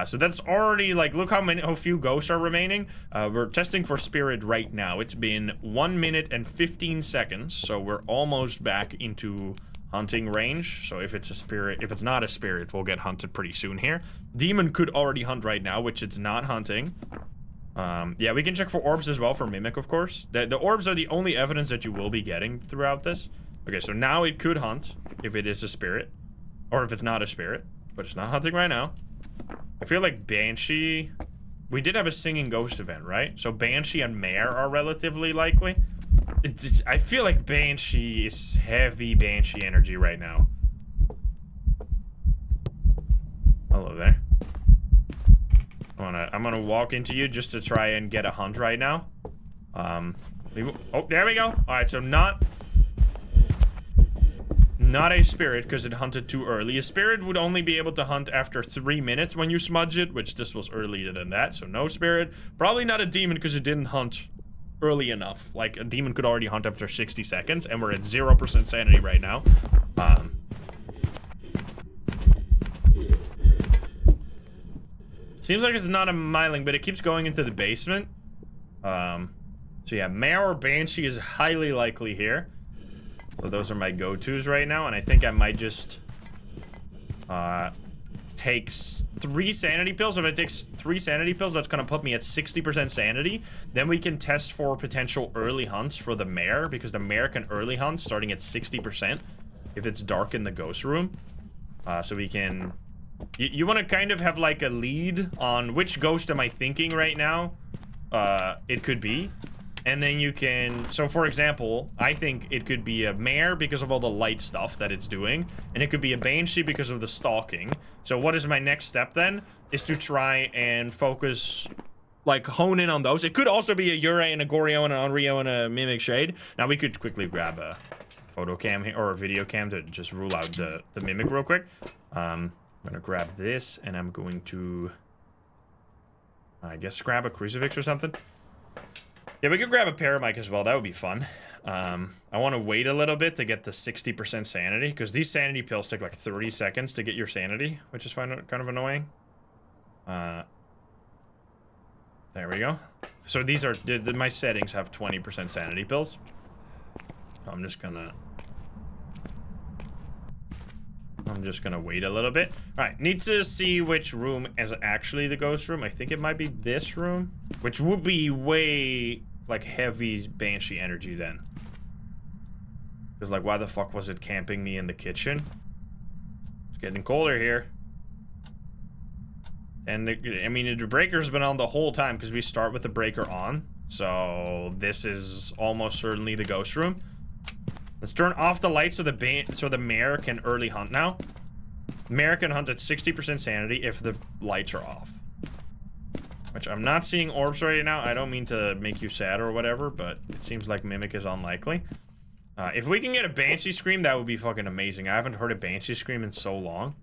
So that's already, like, look how few ghosts are remaining. We're testing for spirit right now. It's been 1 minute and 15 seconds. So we're almost back into hunting range. So if it's a spirit, if it's not a spirit, we'll get hunted pretty soon here. Demon could already hunt right now, which it's not hunting. Yeah, we can check for orbs as well for Mimic, of course. The orbs are the only evidence that you will be getting throughout this. Okay, so now it could hunt if it is a spirit. Or if it's not a spirit. But it's not hunting right now. I feel like Banshee... We did have a singing ghost event, right? So Banshee and Mare are relatively likely. I feel like Banshee is heavy Banshee energy right now. Hello there. I'm gonna walk into you just to try and get a hunt right now. Oh, there we go. Alright, so not a spirit because it hunted too early. A spirit would only be able to hunt after 3 minutes when you smudge it, which this was earlier than that, so no spirit. Probably not a demon because it didn't hunt early enough. Like, a demon could already hunt after 60 seconds, and we're at 0% sanity right now. Seems like it's not a miling, but it keeps going into the basement. So yeah, Mare or Banshee is highly likely here. So those are my go-tos right now, and I think I might just take 3 sanity pills. If it takes 3 sanity pills, that's gonna put me at 60% sanity. Then we can test for potential early hunts for the Mare, because the Mare can early hunt starting at 60% if it's dark in the ghost room. So we can You want to kind of have like a lead on which ghost am I thinking right now it could be. And then you can, so for example, I think it could be a Mare because of all the light stuff that it's doing. And it could be a Banshee because of the stalking. So what is my next step then? Is to try and focus, like hone in on those. It could also be a Yurei and a Goryo and an Onryo and a Mimic Shade. Now we could quickly grab a photo cam here, or a video cam to just rule out the Mimic real quick. I'm gonna grab this and I'm going to, I guess, grab a crucifix or something. Yeah, we could grab a paramike as well. That would be fun. I want to wait a little bit to get the 60% sanity, because these sanity pills take like 30 seconds to get your sanity, which is kind of annoying. There we go. So these are, my settings have 20% sanity pills. I'm just gonna wait a little bit. All right, need to see which room is actually the ghost room. I think it might be this room, which would be way like heavy Banshee energy then. Because like, why the fuck was it camping me in the kitchen? It's getting colder here. And I mean, the breaker's been on the whole time because we start with the breaker on. So this is almost certainly the ghost room. Let's turn off the lights so the Mare can early hunt now. Mare can hunt at 60% sanity if the lights are off. Which I'm not seeing orbs right now. I don't mean to make you sad or whatever, but it seems like Mimic is unlikely. If we can get a Banshee scream, that would be fucking amazing. I haven't heard a Banshee scream in so long.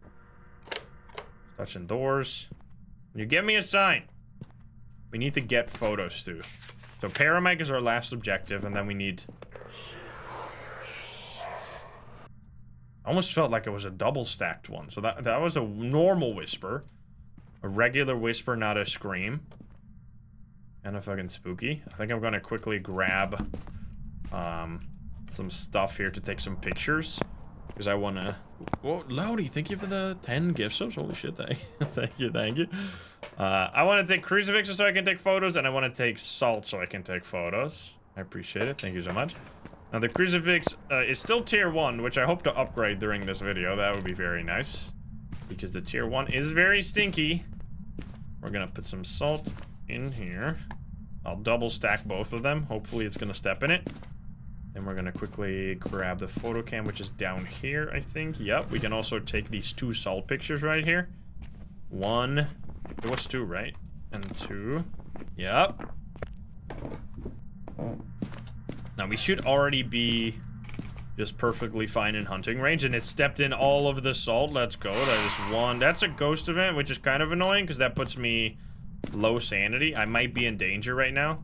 Touching doors. You give me a sign. We need to get photos too. So paramike is our last objective, and then we need... I almost felt like it was a double stacked one. So that was a normal whisper. A regular whisper, not a scream. Kinda fucking spooky. I think I'm gonna quickly grab some stuff here to take some pictures. Because I wanna... Whoa, Loudy, thank you for the 10 gift subs. Holy shit, thank you, thank you. I wanna take crucifixes so I can take photos, and I wanna take salt so I can take photos. I appreciate it, thank you so much. Now the crucifix is still tier 1, which I hope to upgrade during this video. That would be very nice. Because the tier 1 is very stinky. We're gonna put some salt in here. I'll double stack both of them. Hopefully it's gonna step in it. Then we're gonna quickly grab the photo cam, which is down here, I think. Yep, we can also take these 2 salt pictures right here. 1, it was 2, right? And 2, yep. Now we should already be just perfectly fine in hunting range, and it stepped in all of the salt. Let's go. That is 1. That's a ghost event, which is kind of annoying because that puts me low sanity. I might be in danger right now.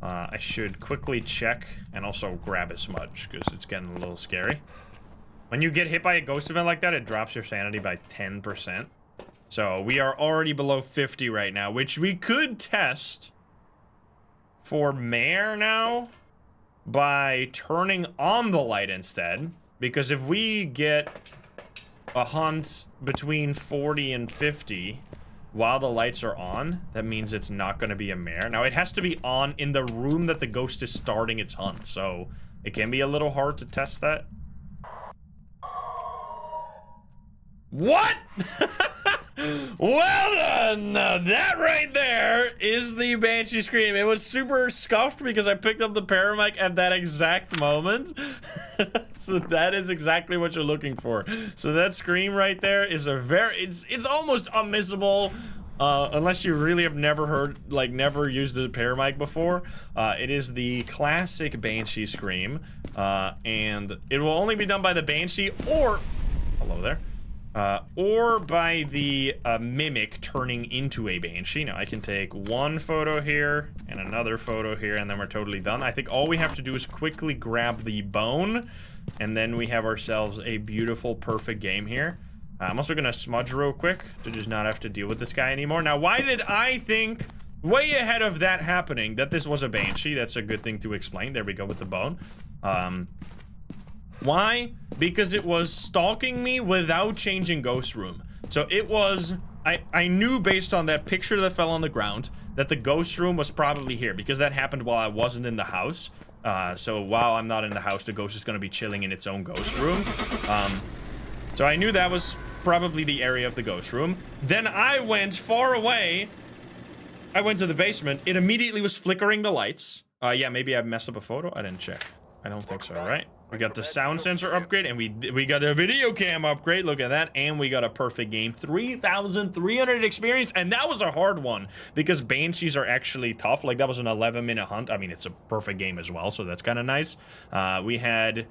I should quickly check and also grab a smudge because it's getting a little scary. When you get hit by a ghost event like that, it drops your sanity by 10%. So we are already below 50 right now, which we could test for Mare now by turning on the light instead. Because if we get a hunt between 40 and 50 while the lights are on, that means it's not going to be a Mare. Now it has to be on in the room that the ghost is starting its hunt, so it can be a little hard to test that. What? Well done! That right there is the Banshee scream. It was super scuffed because I picked up the paramike at that exact moment. So that is exactly what you're looking for. So that scream right there is a very... It's almost unmissable. Unless you really have never heard, like, never used the paramike before. It is the classic Banshee scream. And it will only be done by the Banshee or... Hello there. Or by the Mimic turning into a Banshee. Now I can take 1 photo here and another photo here, and then we're totally done. I think all we have to do is quickly grab the bone, and then we have ourselves a beautiful, perfect game here. I'm also gonna smudge real quick to just not have to deal with this guy anymore. Now, why did I think, way ahead of that happening, that this was a Banshee? That's a good thing to explain. There we go with the bone. Why? Because it was stalking me without changing ghost room. So it was, I knew based on that picture that fell on the ground that the ghost room was probably here because that happened while I wasn't in the house. So while I'm not in the house, the ghost is going to be chilling in its own ghost room. So I knew that was probably the area of the ghost room. Then I went far away. I went to the basement. It immediately was flickering the lights. Yeah, maybe I messed up a photo. I didn't check. I don't think so, right? We got the sound sensor upgrade, and we got a video cam upgrade. Look at that, and we got a perfect game. 3,300 experience, and that was a hard one because Banshees are actually tough. Like, that was an 11-minute hunt. I mean, it's a perfect game as well, so that's kind of nice. We had...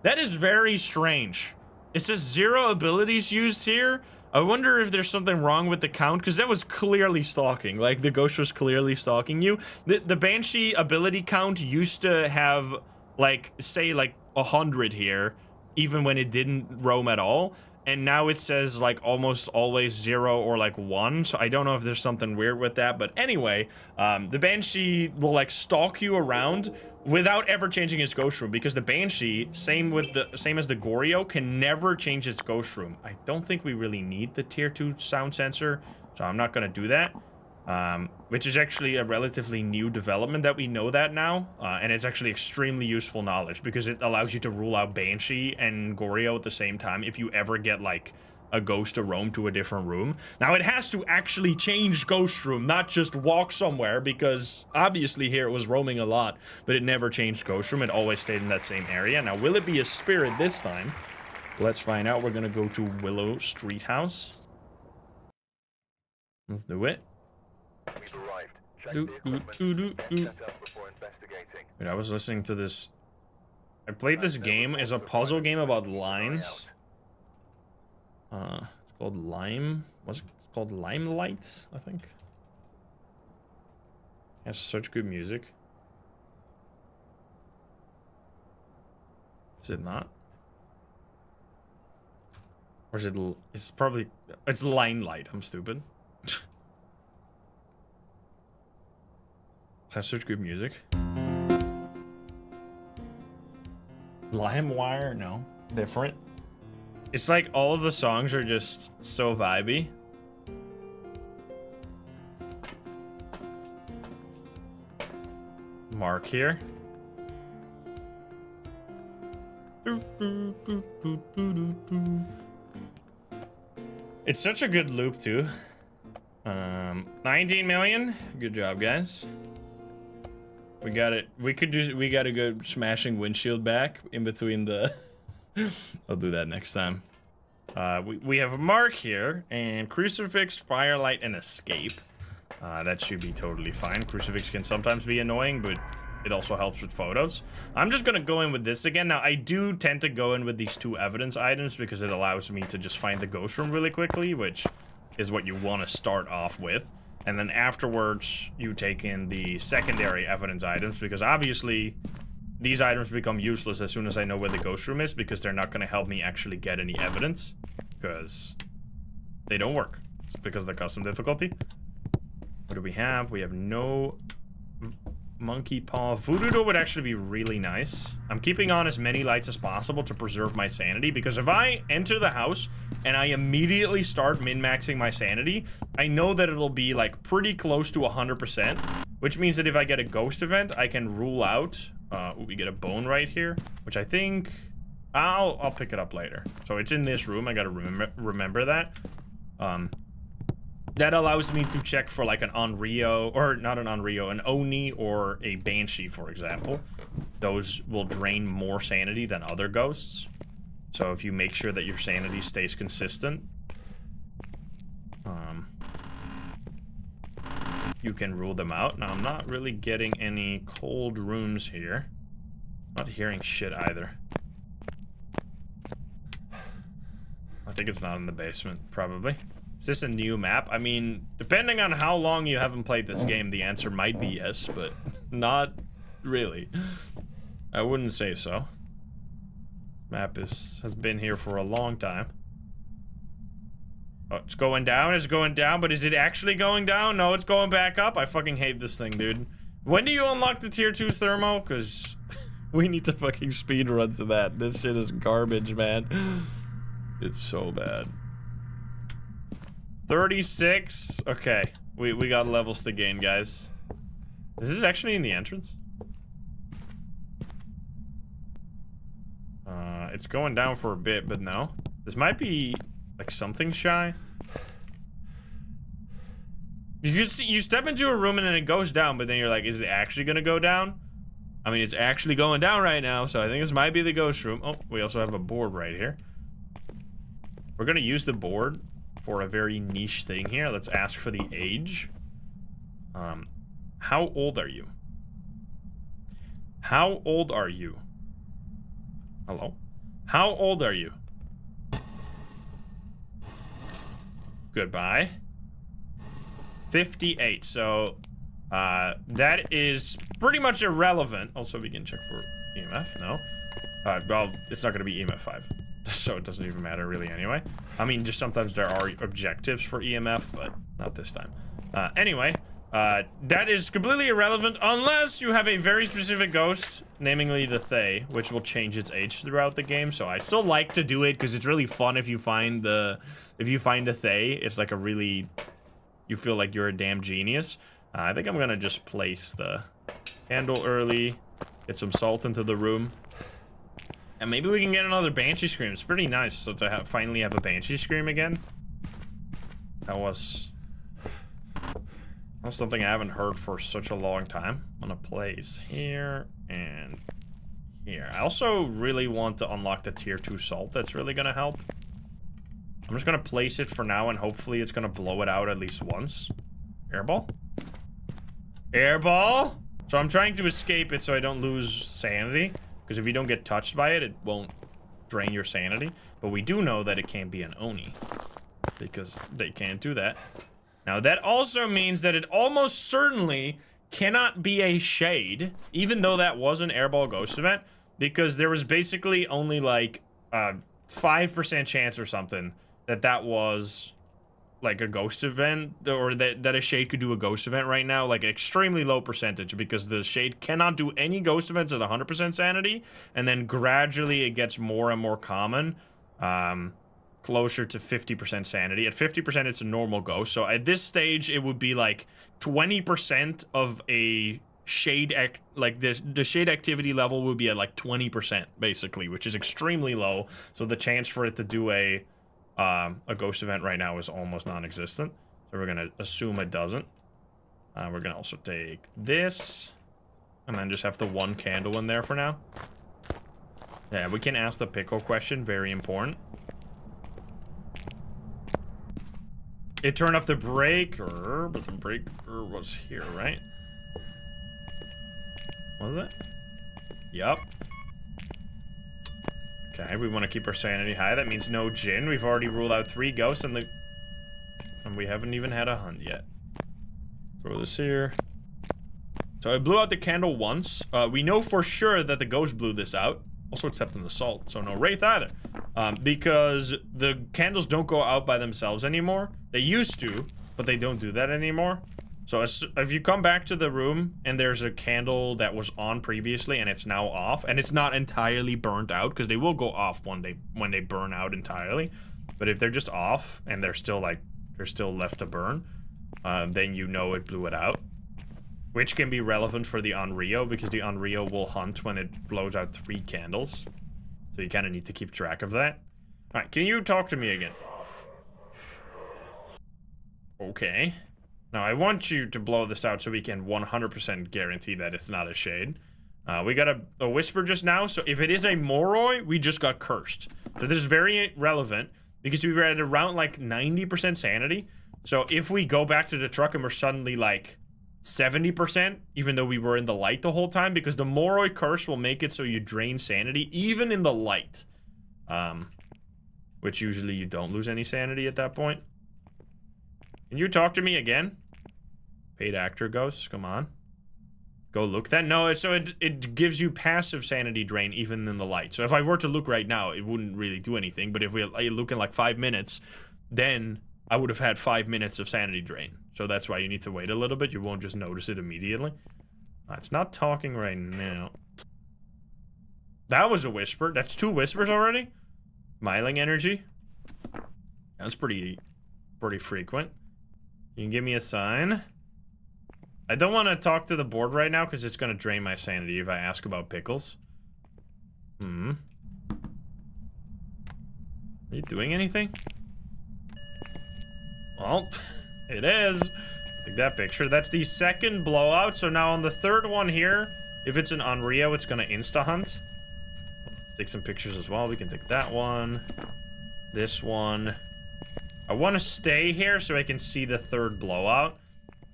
That is very strange. It says 0 abilities used here. I wonder if there's something wrong with the count, because that was clearly stalking. Like, the ghost was clearly stalking you. The Banshee ability count used to have, like, say, like, 100 here, even when it didn't roam at all. And now it says, like, almost always 0 or, like, 1. So I don't know if there's something weird with that. But anyway, the Banshee will, like, stalk you around without ever changing its ghost room, because the Banshee, same as the Goryo, can never change its ghost room. I don't think we really need the tier 2 sound sensor, so I'm not gonna do that. Which is actually a relatively new development that we know that now, and it's actually extremely useful knowledge because it allows you to rule out Banshee and Goryo at the same time if you ever get, like, a ghost to roam to a different room. Now, it has to actually change ghost room, not just walk somewhere, because obviously here it was roaming a lot, but it never changed ghost room. It always stayed in that same area. Now, will it be a spirit this time? Let's find out. We're gonna go to Willow Street House. Let's do it. We've arrived. Check the equipment and set up before investigating. Wait, I was listening to this. I played this game. It's a puzzle game about lines. It's called Lime. What's it called? Limelight, I think. It has such good music. Is it not? Or is it? It's probably. It's Limelight. I'm stupid. It has such good music. LimeWire? No. Different. It's like all of the songs are just so vibey. Mark here. It's such a good loop too. 19 million. Good job, guys. We got it. We got a good smashing windshield back in between the. I'll do that next time. We have a mark here, and crucifix, firelight, and escape. That should be totally fine. Crucifix can sometimes be annoying, but it also helps with photos. I'm just gonna go in with this again. Now, I do tend to go in with these 2 evidence items because it allows me to just find the ghost room really quickly, which is what you want to start off with. And then afterwards, you take in the secondary evidence items, because obviously these items become useless as soon as I know where the ghost room is, because they're not going to help me actually get any evidence, because they don't work. It's because of the custom difficulty. What do we have? We have no monkey paw. Voodoo doll would actually be really nice. I'm keeping on as many lights as possible to preserve my sanity, because if I enter the house and I immediately start min-maxing my sanity, I know that it'll be like pretty close to 100%, which means that if I get a ghost event, I can rule out. We get a bone right here, which I think I'll pick it up later. So it's in this room. I gotta remember that. That allows me to check for like an Onryo, or not an Onryo, an Oni or a Banshee, for example. Those will drain more sanity than other ghosts. So if you make sure that your sanity stays consistent, you can rule them out. Now, I'm not really getting any cold rooms here. Not hearing shit either. I think it's not in the basement, probably. Is this a new map? I mean, depending on how long you haven't played this game, the answer might be yes, but not really. I wouldn't say so. Map has been here for a long time. Oh, it's going down, but is it actually going down? No, it's going back up. I fucking hate this thing, dude. When do you unlock the tier 2 thermo? Because we need to fucking speedrun to that. This shit is garbage, man. It's so bad. 36. Okay, we got levels to gain, guys. Is it actually in the entrance? It's going down for a bit, but no. This might be like something shy. You step into a room and then it goes down, but then you're like, is it actually gonna go down? I mean, it's actually going down right now, so I think this might be the ghost room. Oh, we also have a board right here. We're gonna use the board for a very niche thing here. Let's ask for the age. How old are you? How old are you? Hello? How old are you? Goodbye. 58, so that is pretty much irrelevant. Also, we can check for EMF, no. Well, it's not gonna be EMF 5, so it doesn't even matter really anyway. I mean, just sometimes there are objectives for EMF, but not this time. Anyway, that is completely irrelevant unless you have a very specific ghost, namely the Thay, which will change its age throughout the game. So I still like to do it because it's really fun if you find the Thay. It's like a really, you feel like you're a damn genius. I think I'm gonna just place the candle early, get some salt into the room, and maybe we can get another Banshee scream. It's pretty nice, so to finally have a Banshee scream again. That was something I haven't heard for such a long time. I'm gonna place here and here. I also really want to unlock the tier 2 salt. That's really gonna help. I'm just gonna place it for now, and hopefully it's gonna blow it out at least once. Airball? Airball? So I'm trying to escape it so I don't lose sanity, because if you don't get touched by it, it won't drain your sanity. But we do know that it can't be an Oni, because they can't do that. Now that also means that it almost certainly cannot be a shade, even though that was an airball ghost event, because there was basically only like a 5% chance or something that was like a ghost event, or that a shade could do a ghost event right now, like an extremely low percentage, because the shade cannot do any ghost events at 100% sanity, and then gradually it gets more and more common, closer to 50% sanity. At 50% it's a normal ghost, so at this stage it would be like 20% of a shade like the shade activity level would be at like 20% basically, which is extremely low, so the chance for it to do a ghost event right now is almost non-existent. So we're gonna assume it doesn't. We're gonna also take this and then just have the one candle in there for now. Yeah, we can ask the pickle question, very important. It turned off the breaker, but the breaker was here, right? Was it? Yup. Okay, we want to keep our sanity high. That means no Jinn. We've already ruled out 3 ghosts, and we haven't even had a hunt yet. Throw this here. So I blew out the candle once. We know for sure that the ghost blew this out. Also accepting the salt, so no wraith either. Because the candles don't go out by themselves anymore. They used to, but they don't do that anymore. So if you come back to the room and there's a candle that was on previously and it's now off, and it's not entirely burnt out, because they will go off when they burn out entirely. But if they're just off and they're still left to burn, then you know it blew it out. Which can be relevant for the Onryo, because the Onryo will hunt when it blows out 3 candles. So you kind of need to keep track of that. Alright, can you talk to me again? Okay. Now, I want you to blow this out so we can 100% guarantee that it's not a shade. We got a whisper just now, so if it is a Moroi, we just got cursed. So this is very relevant, because we were at around like 90% sanity. So if we go back to the truck and we're suddenly like 70%, even though we were in the light the whole time, because the Moroi curse will make it so you drain sanity, even in the light. Which usually you don't lose any sanity at that point. Can you talk to me again? Paid actor ghosts, come on. Go look that. No, so it gives you passive sanity drain even in the light. So if I were to look right now, it wouldn't really do anything. But if we look in like 5 minutes, then I would have had 5 minutes of sanity drain. So that's why you need to wait a little bit. You won't just notice it immediately. It's not talking right now. That was a whisper. That's 2 whispers already. Smiling energy. That's pretty frequent. You can give me a sign. I don't want to talk to the board right now because it's going to drain my sanity if I ask about pickles. Are you doing anything? Well, it is. Take that picture. That's the second blowout. So now on the third one here, if it's an Onryo, it's gonna insta-hunt. Let's take some pictures as well. We can take that one. This one. I want to stay here so I can see the third blowout.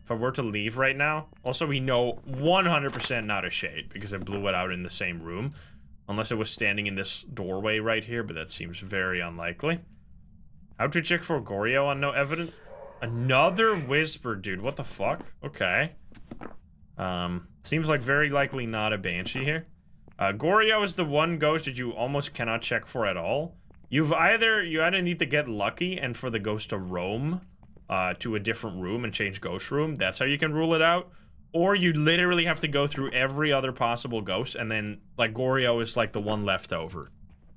If I were to leave right now. Also, we know 100% not a shade because I blew it out in the same room. Unless it was standing in this doorway right here, but that seems very unlikely. How to check for Goryo on no evidence? Another whisper, dude. What the fuck? Okay. Seems like very likely not a Banshee here. Goryo is the one ghost that you almost cannot check for at all. You either need to get lucky and for the ghost to roam to a different room and change ghost room. That's how you can rule it out. Or you literally have to go through every other possible ghost and then like Goryo is like the one left over.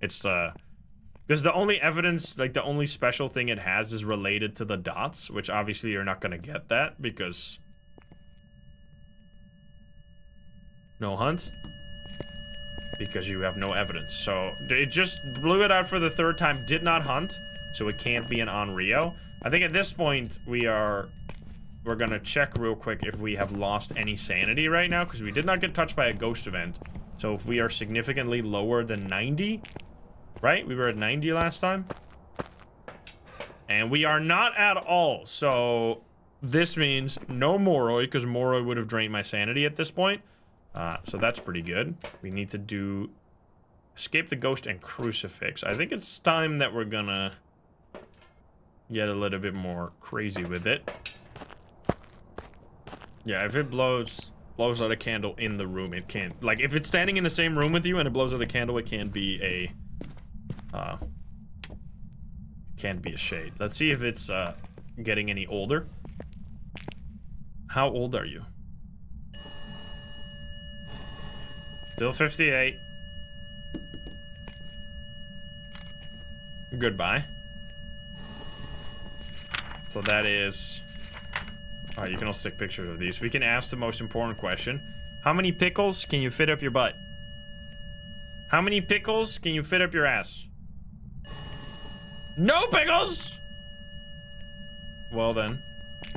It's because the only evidence, like the only special thing it has is related to the dots, which obviously you're not gonna get that because no hunt. Because you have no evidence. So it just blew it out for the third time, did not hunt, so it can't be an Onryo. I think at this point we're gonna check real quick if we have lost any sanity right now, because we did not get touched by a ghost event. So if we are significantly lower than 90, right? We were at 90 last time. And we are not at all. So this means no Moroi, because Moroi would have drained my sanity at this point. So that's pretty good. We need to do escape the ghost and crucifix. I think it's time that we're gonna get a little bit more crazy with it. Yeah, if it blows out a candle in the room, it can't, like if it's standing in the same room with you and it blows out a candle, it can't be a shade. Let's see if it's getting any older. How old are you? Still 58. Goodbye. So that is... Alright, you can also take pictures of these. We can ask the most important question. How many pickles can you fit up your butt? How many pickles can you fit up your ass? No pickles! Well then.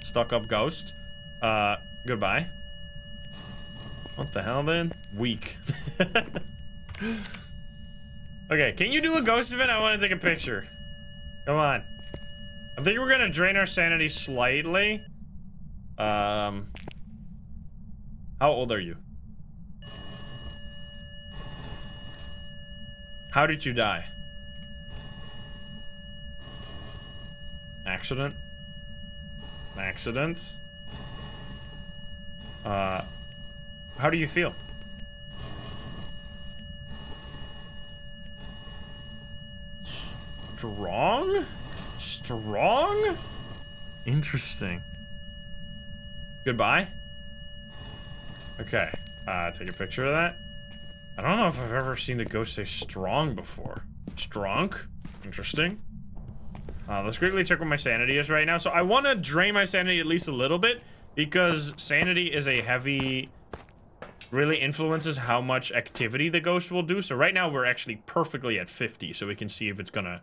Stuck up ghost. Goodbye. What the hell, then? Weak. Okay, can you do a ghost event? I want to take a picture. Come on. I think we're gonna drain our sanity slightly. How old are you? How did you die? Accident? Accident? How do you feel? Strong? Strong? Interesting. Goodbye. Okay. Take a picture of that. I don't know if I've ever seen the ghost say strong before. Strong? Interesting. Let's quickly check what my sanity is right now. So I want to drain my sanity at least a little bit because sanity is a heavy... really influences how much activity the ghost will do. So right now we're actually perfectly at 50, so we can see if it's gonna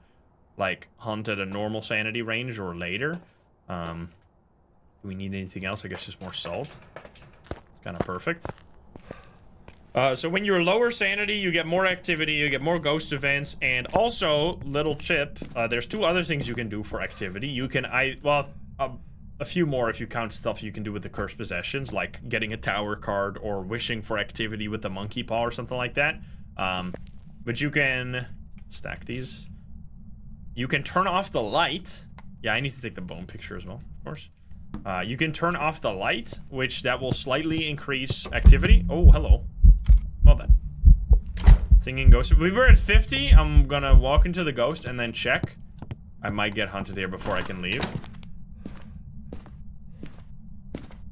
like hunt at a normal sanity range or later. Do we need anything else? I guess just more salt. It's kind of perfect. So when you're lower sanity, you get more activity, you get more ghost events, and also, little chip, there's two other things you can do for activity. You can, a few more if you count stuff you can do with the cursed possessions, like getting a tower card or wishing for activity with the monkey paw or something like that. But you can stack these. You can turn off the light. Yeah, I need to take the bone picture as well, of course. You can turn off the light, which that will slightly increase activity. Oh, hello. Well then. Singing ghost. We were at 50. I'm gonna walk into the ghost and then check. I might get hunted here before I can leave.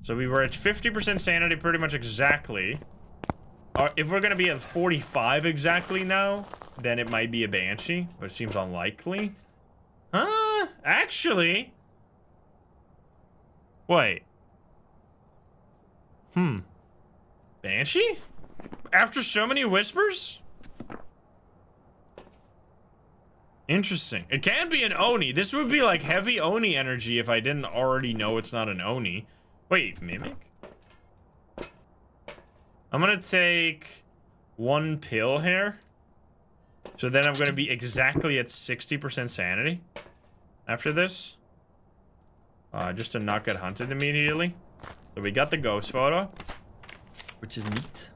So we were at 50% sanity pretty much exactly. If we're gonna be at 45 exactly now, then it might be a Banshee, but it seems unlikely. Actually... Wait. Banshee? After so many whispers? Interesting. It can be an Oni. This would be like heavy Oni energy if I didn't already know it's not an Oni. Wait, Mimic? I'm gonna take 1 pill here. So then I'm gonna be exactly at 60% sanity after this. Just to not get hunted immediately. So we got the ghost photo, which is neat.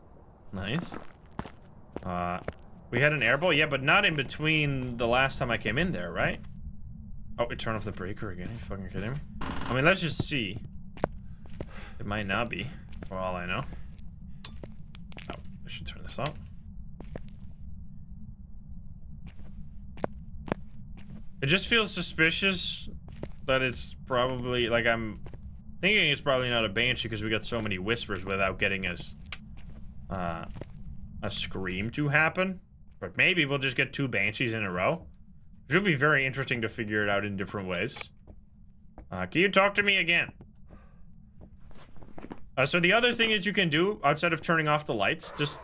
Nice. We had an airball, yeah, but not in between the last time I came in there, right? Oh, it turned off the breaker again. Are you fucking kidding me? I mean, let's just see. It might not be, for all I know. Oh, I should turn this off. It just feels suspicious that it's probably, like, I'm thinking it's probably not a Banshee because we got so many whispers without getting a scream to happen. But maybe we'll just get 2 Banshees in a row. Which would be very interesting to figure it out in different ways. Can you talk to me again? So the other thing that you can do, outside of turning off the lights, just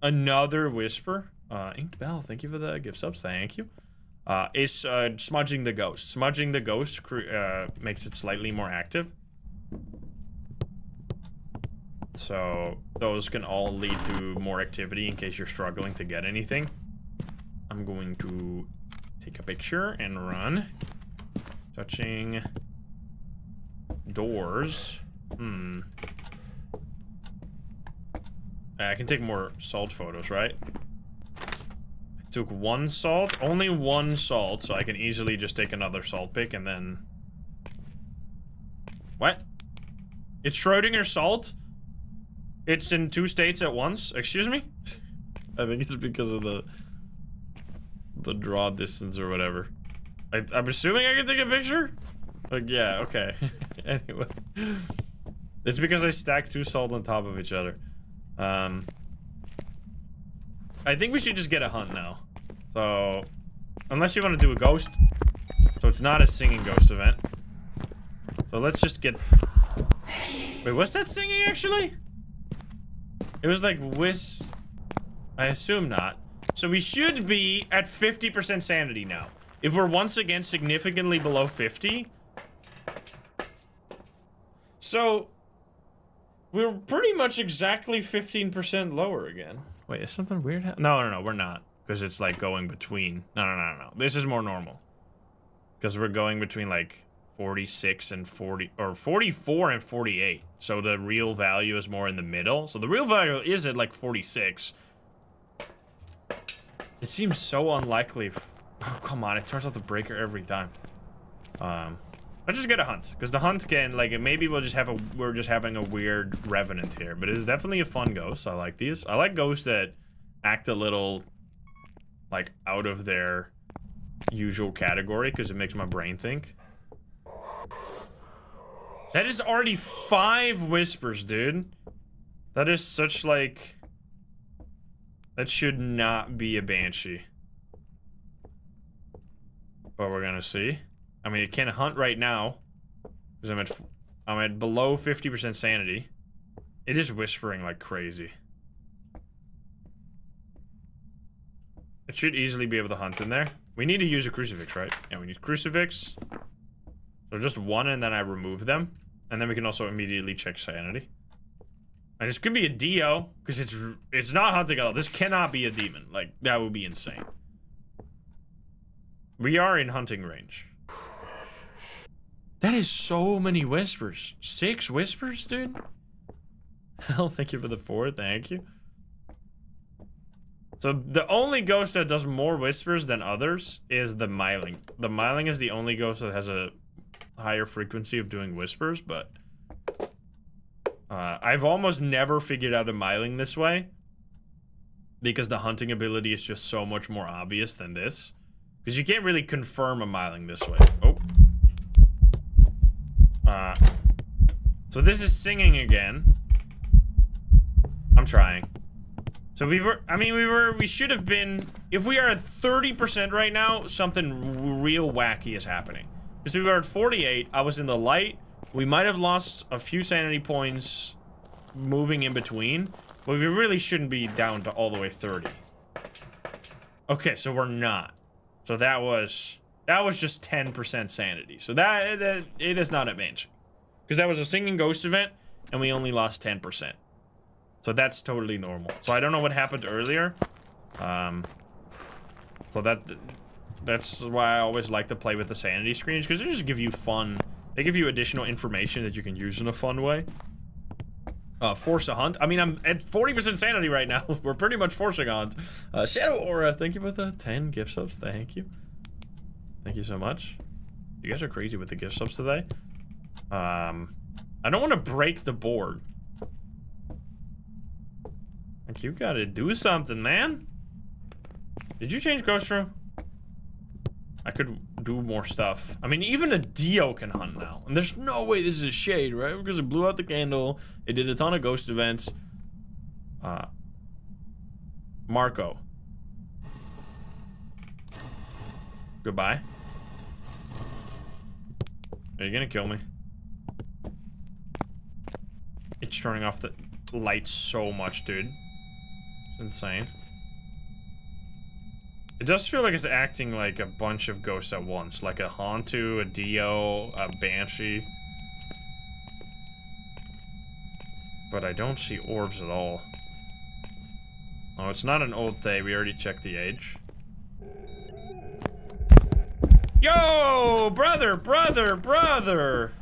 another whisper. Inked Bell, thank you for the gift subs, thank you. Is smudging the ghost. Smudging the ghost makes it slightly more active. So those can all lead to more activity in case you're struggling to get anything. I'm going to take a picture and run. Touching doors. I can take more salt photos, right? I took 1 salt, only 1 salt, so I can easily just take another salt pick and then... What? It's Schrödinger salt? It's in 2 states at once? Excuse me? I think it's because of the draw distance or whatever. I'm assuming I can take a picture? Like, yeah, okay. Anyway. It's because I stacked 2 salt on top of each other. I think we should just get a hunt now. So, unless you want to do a ghost. So it's not a singing ghost event. So let's just get... Wait, was that singing actually? It was like I assume not. So we should be at 50% sanity now. If we're once again significantly below 50. So we're pretty much exactly 15% lower again. Wait, is something weird No, we're not. Because it's like going between. No. This is more normal. Because we're going between like 46 and 40, or 44 and 48. So the real value is more in the middle. So the real value is at like 46. It seems so unlikely. Oh, come on, it turns off the breaker every time. Let's just get a hunt, because the hunt can, like, maybe we're just having a weird revenant here, but it's definitely a fun ghost. I like these. I like ghosts that act a little, like, out of their usual category, because it makes my brain think. That is already 5 whispers, dude. That is such, like... That should not be a Banshee. But we're gonna see. I mean, it can't hunt right now. Because I'm at below 50% sanity. It is whispering like crazy. It should easily be able to hunt in there. We need to use a crucifix, right? Yeah, we need crucifix. So just 1 and then I remove them. And then we can also immediately check sanity. And this could be a Dio, because it's not hunting at all. This cannot be a demon. Like, that would be insane. We are in hunting range. That is so many whispers. 6 whispers, dude? Hell, thank you for the 4, thank you. So the only ghost that does more whispers than others is the Myling. The Myling is the only ghost that has a higher frequency of doing whispers, but... I've almost never figured out a Myling this way. Because the hunting ability is just so much more obvious than this. Because you can't really confirm a Myling this way. Oh. So this is singing again. I'm trying. So we should have been... If we are at 30% right now, something real wacky is happening. Because we were at 48, I was in the light. We might have lost a few sanity points moving in between, but we really shouldn't be down to all the way 30. Okay, so we're not. So that was just 10% sanity. So that it is not a Banshee. Because that was a singing ghost event, and we only lost 10%. So that's totally normal. So I don't know what happened earlier. So that's why I always like to play with the sanity screens, because they just give you fun. They give you additional information that you can use in a fun way. Force a hunt. I mean, I'm at 40% sanity right now. We're pretty much forcing a hunt. Shadow Aura, thank you for the 10 gift subs. Thank you. Thank you so much. You guys are crazy with the gift subs today. I don't want to break the board. Like, you gotta do something, man. Did you change Ghost Room? I could do more stuff. I mean, even a Dio can hunt now. And there's no way this is a shade, right? Because it blew out the candle. It did a ton of ghost events. Marco. Goodbye. Are you gonna kill me? It's turning off the lights so much, dude. It's insane. It does feel like it's acting like a bunch of ghosts at once. Like a Hantu, a Dio, a Banshee. But I don't see orbs at all. Oh, it's not an old Thay. We already checked the age. Yo! Brother, brother, brother!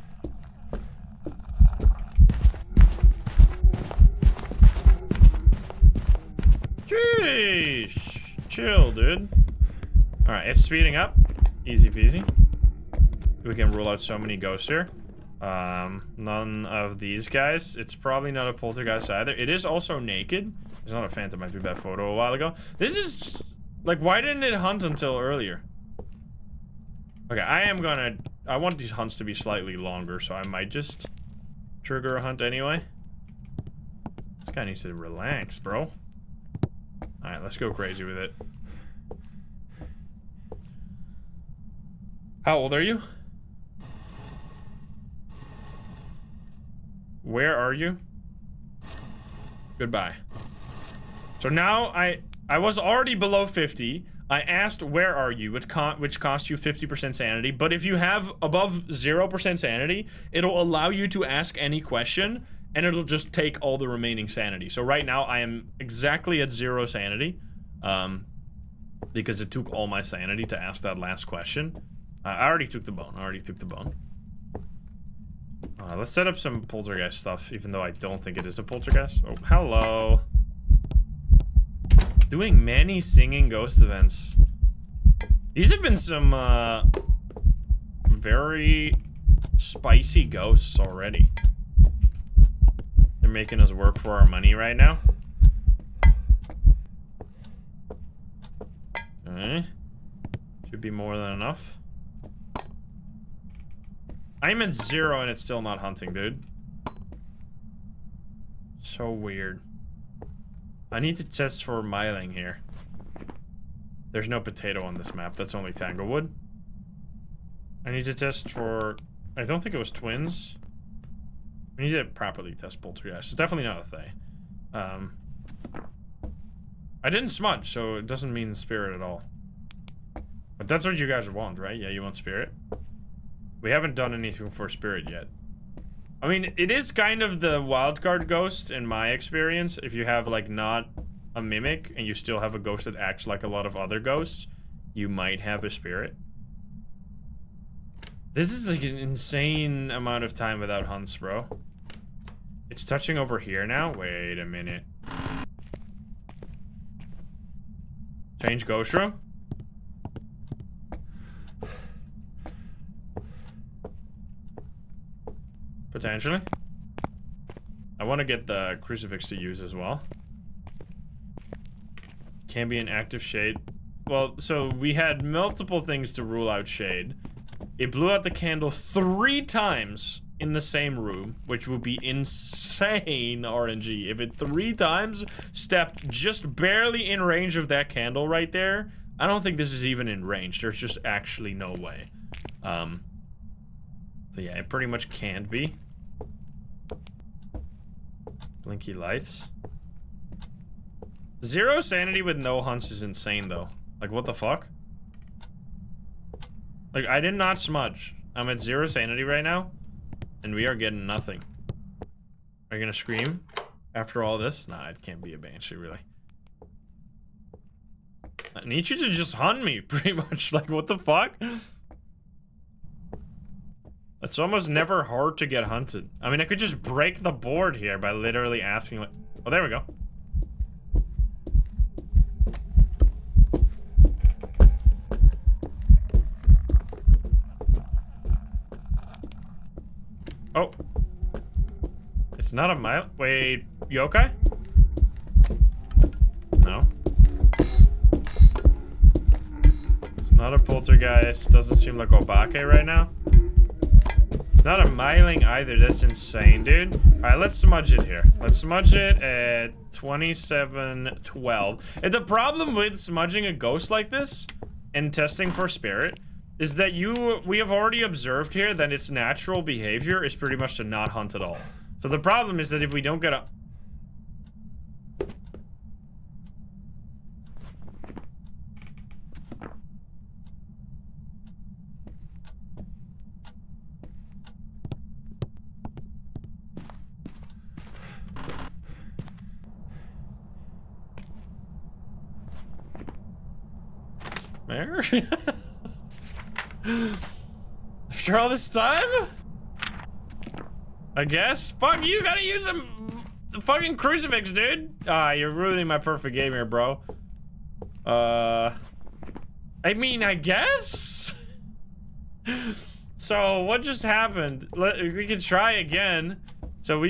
Jeez! Chill, dude. Alright, it's speeding up. Easy peasy. We can rule out so many ghosts here. None of these guys. It's probably not a poltergeist either. It is also naked. It's not a phantom. I took that photo a while ago. This is... Like, why didn't it hunt until earlier? Okay, I want these hunts to be slightly longer, so I might just trigger a hunt anyway. This guy needs to relax, bro. Alright, let's go crazy with it. How old are you? Where are you? Goodbye. So now I was already below 50. I asked where are you, which costs you 50% sanity, but if you have above 0% sanity, it'll allow you to ask any question, and it'll just take all the remaining sanity. So right now, I am exactly at 0 sanity, because it took all my sanity to ask that last question. I already took the bone. Let's set up some poltergeist stuff, even though I don't think it is a poltergeist. Oh, hello. Doing many singing ghost events. These have been some, very spicy ghosts already. They're making us work for our money right now. Okay. Should be more than enough. I'm at 0 and it's still not hunting, dude. So weird. I need to test for miling here. There's no potato on this map. That's only Tanglewood. I need to test for... I don't think it was twins. We need to properly test poltergeist. It's definitely not a Thay. I didn't smudge, so it doesn't mean spirit at all. But that's what you guys want, right? Yeah, you want spirit? We haven't done anything for spirit yet. I mean, it is kind of the wildcard ghost in my experience. If you have, like, not a mimic and you still have a ghost that acts like a lot of other ghosts, you might have a spirit. This is like an insane amount of time without hunts, bro. It's touching over here now? Wait a minute. Change ghost room? Potentially. I want to get the crucifix to use as well. Can be an active shade. Well, so we had multiple things to rule out shade. It blew out the candle 3 times in the same room, which would be insane RNG. If it 3 times stepped just barely in range of that candle right there, I don't think this is even in range. There's just actually no way. So yeah, it pretty much can't be. Blinky lights. 0 sanity with no hunts is insane, though. Like, what the fuck? Like, I did not smudge. I'm at 0 sanity right now, and we are getting nothing. Are you gonna scream after all this? Nah, it can't be a Banshee, really. I need you to just hunt me, pretty much. Like, what the fuck? It's almost never hard to get hunted. I mean, I could just break the board here by literally asking, like... Oh, there we go. Oh. It's not a mile. Wait, Yokai? No. It's not a poltergeist. Doesn't seem like Obake right now. It's not a miling either. That's insane, dude. Alright, let's smudge it here. Let's smudge it at 2712. And the problem with smudging a ghost like this and testing for spirit is that we have already observed here that its natural behavior is pretty much to not hunt at all. So the problem is that if we don't get a... Mare? After all this time? I guess? Fuck, you gotta use the fucking crucifix, dude. Ah, you're ruining my perfect game here, bro. I mean, I guess? So, what just happened? We can try again. So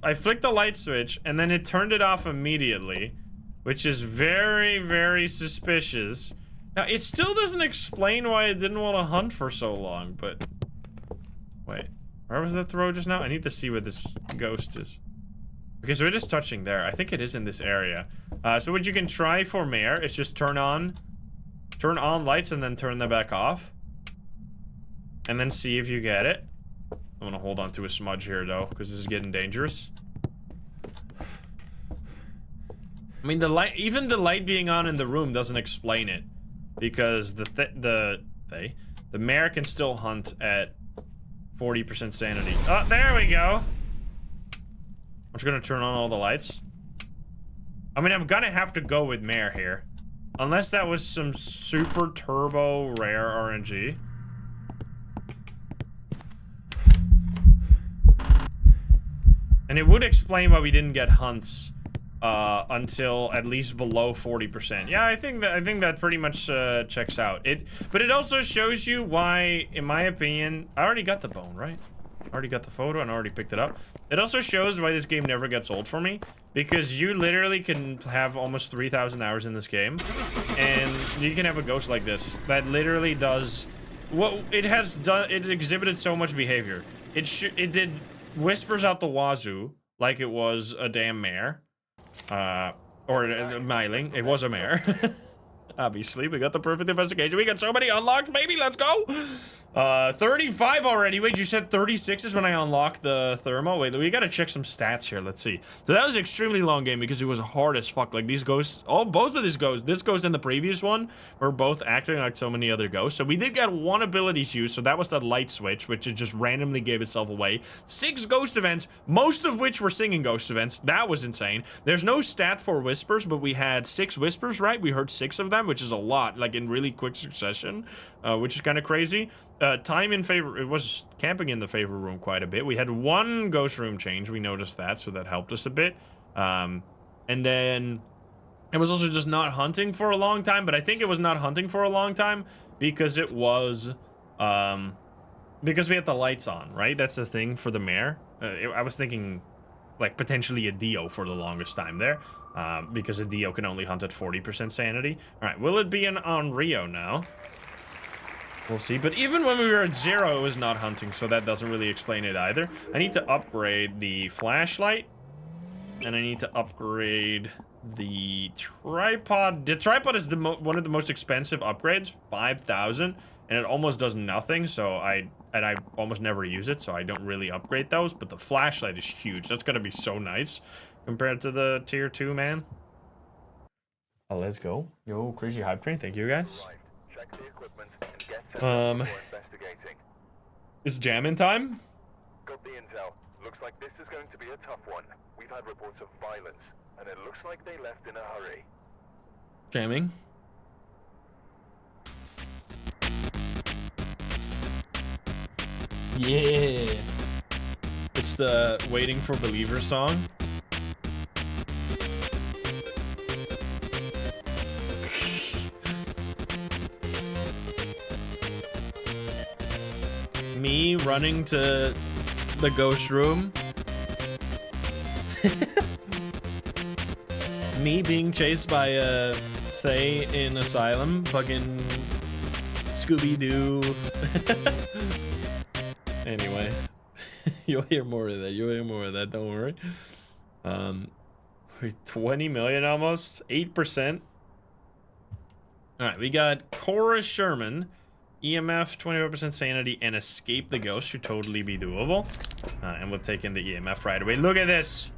I flicked the light switch, and then it turned it off immediately, which is very, very suspicious. Now, it still doesn't explain why it didn't want to hunt for so long, but... Wait, where was that throw just now? I need to see where this ghost is. Okay, so it is touching there. I think it is in this area. So what you can try for Mare is just turn on lights and then turn them back off. And then see if you get it. I'm gonna hold on to a smudge here, though, because this is getting dangerous. I mean, even the light being on in the room doesn't explain it. Because the Mare can still hunt at 40% sanity. Oh, there we go. I'm just gonna turn on all the lights. I mean, I'm gonna have to go with Mare here. Unless that was some super turbo rare RNG. And it would explain why we didn't get hunts until at least below 40%. Yeah, I think that pretty much checks out. But it also shows you why, in my opinion, I already got the bone, right? I already got the photo and already picked it up. It also shows why this game never gets old for me, because you literally can have almost 3,000 hours in this game, and you can have a ghost like this that literally does what it has done. It exhibited so much behavior. It did whispers out the wazoo like it was a damn mare. Or a miling. It was a mare. Obviously, we got the perfect investigation. We got so many unlocked, baby. Let's go. 35 already. Wait, you said 36 is when I unlocked the thermo? Wait, we gotta check some stats here. Let's see. So that was an extremely long game because it was hard as fuck. Like, these ghosts, both of these ghosts, this ghost and the previous one, were both acting like so many other ghosts. So we did get one abilities used, so that was that light switch, which it just randomly gave itself away. 6 ghost events, most of which were singing ghost events. That was insane. There's no stat for whispers, but we had 6 whispers, right? We heard 6 of them, which is a lot, like in really quick succession, which is kind of crazy. Time in favor, it was camping in the favor room quite a bit. We had 1 ghost room change, we noticed that, so that helped us a bit. And then it was also just not hunting for a long time, but I think it was not hunting for a long time because it was, because we had the lights on, right? That's the thing for the mare. I was thinking, like, potentially a Dio for the longest time there, because a Dio can only hunt at 40% sanity. All right, will it be an Onryo now? We'll see, but even when we were at 0, it was not hunting, so that doesn't really explain it either. I need to upgrade the flashlight, and I need to upgrade the tripod. The tripod is one of the most expensive upgrades, 5,000, and it almost does nothing, so I almost never use it, so I don't really upgrade those, but the flashlight is huge. That's gonna be so nice compared to the tier 2, man. Oh, let's go. Yo, crazy hype train, thank you guys. Check the equipment and get set up before investigating. It's jamming time? Got the intel. Looks like this is going to be a tough one. We've had reports of violence, and it looks like they left in a hurry. Jamming. Yeah. It's the Waiting for Believer song. Me running to the ghost room. Me being chased by a Thay in asylum. Fucking Scooby-Doo. Anyway. You'll hear more of that. You'll hear more of that. Don't worry. 20 million almost. 8%. Alright, we got Cora Sherman. EMF, 25% sanity, and escape the ghost should totally be doable. And we'll take in the EMF right away. Look at this.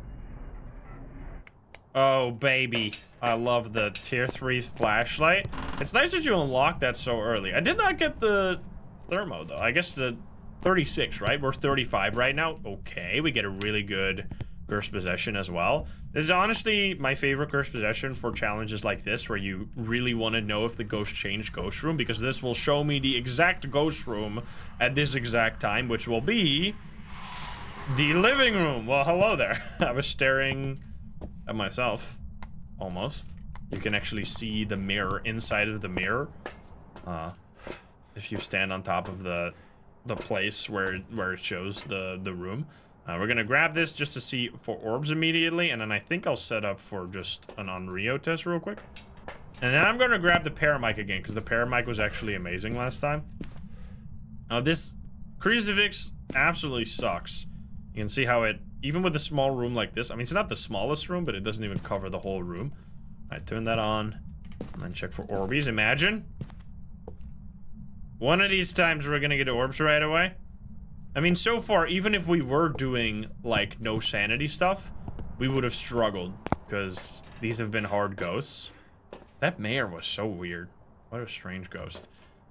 Oh, baby. I love the tier 3 flashlight. It's nice that you unlock that so early. I did not get the thermo, though. I guess the 36, right? We're 35 right now. Okay, we get a really good Cursed Possession as well. This is honestly my favorite Cursed Possession for challenges like this, where you really want to know if the ghost changed ghost room, because this will show me the exact ghost room at this exact time, which will be the living room. Well, hello there. I was staring at myself, almost. You can actually see the mirror inside of the mirror. If you stand on top of the place where it shows the room. We're gonna grab this just to see for orbs immediately, and then I think I'll set up for just an Onryo test real quick. And then I'm gonna grab the paramic again, because the paramic was actually amazing last time. This crucifix absolutely sucks. You can see how it, even with a small room like this, I mean, it's not the smallest room, but it doesn't even cover the whole room. I turn that on, and then check for orbies. Imagine one of these times we're gonna get orbs right away. I mean, so far, even if we were doing, like, no sanity stuff, we would have struggled, because these have been hard ghosts. That Mare was so weird. What a strange ghost.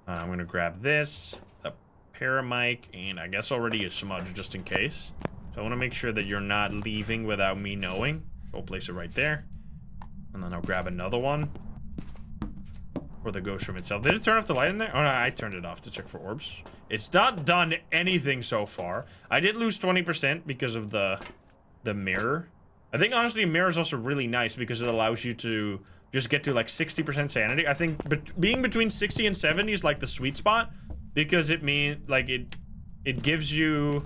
I'm gonna grab this, the paramic, and I guess already a smudge, just in case. So I want to make sure that you're not leaving without me knowing. So I'll place it right there. And then I'll grab another one for the ghost room itself. Did it turn off the light in there? Oh, no, I turned it off to check for orbs. It's not done anything so far. I did lose 20% because of the mirror. I think, honestly, mirror is also really nice because it allows you to just get to, like, 60% sanity. I think being between 60 and 70 is, like, the sweet spot, because it means, like, it gives you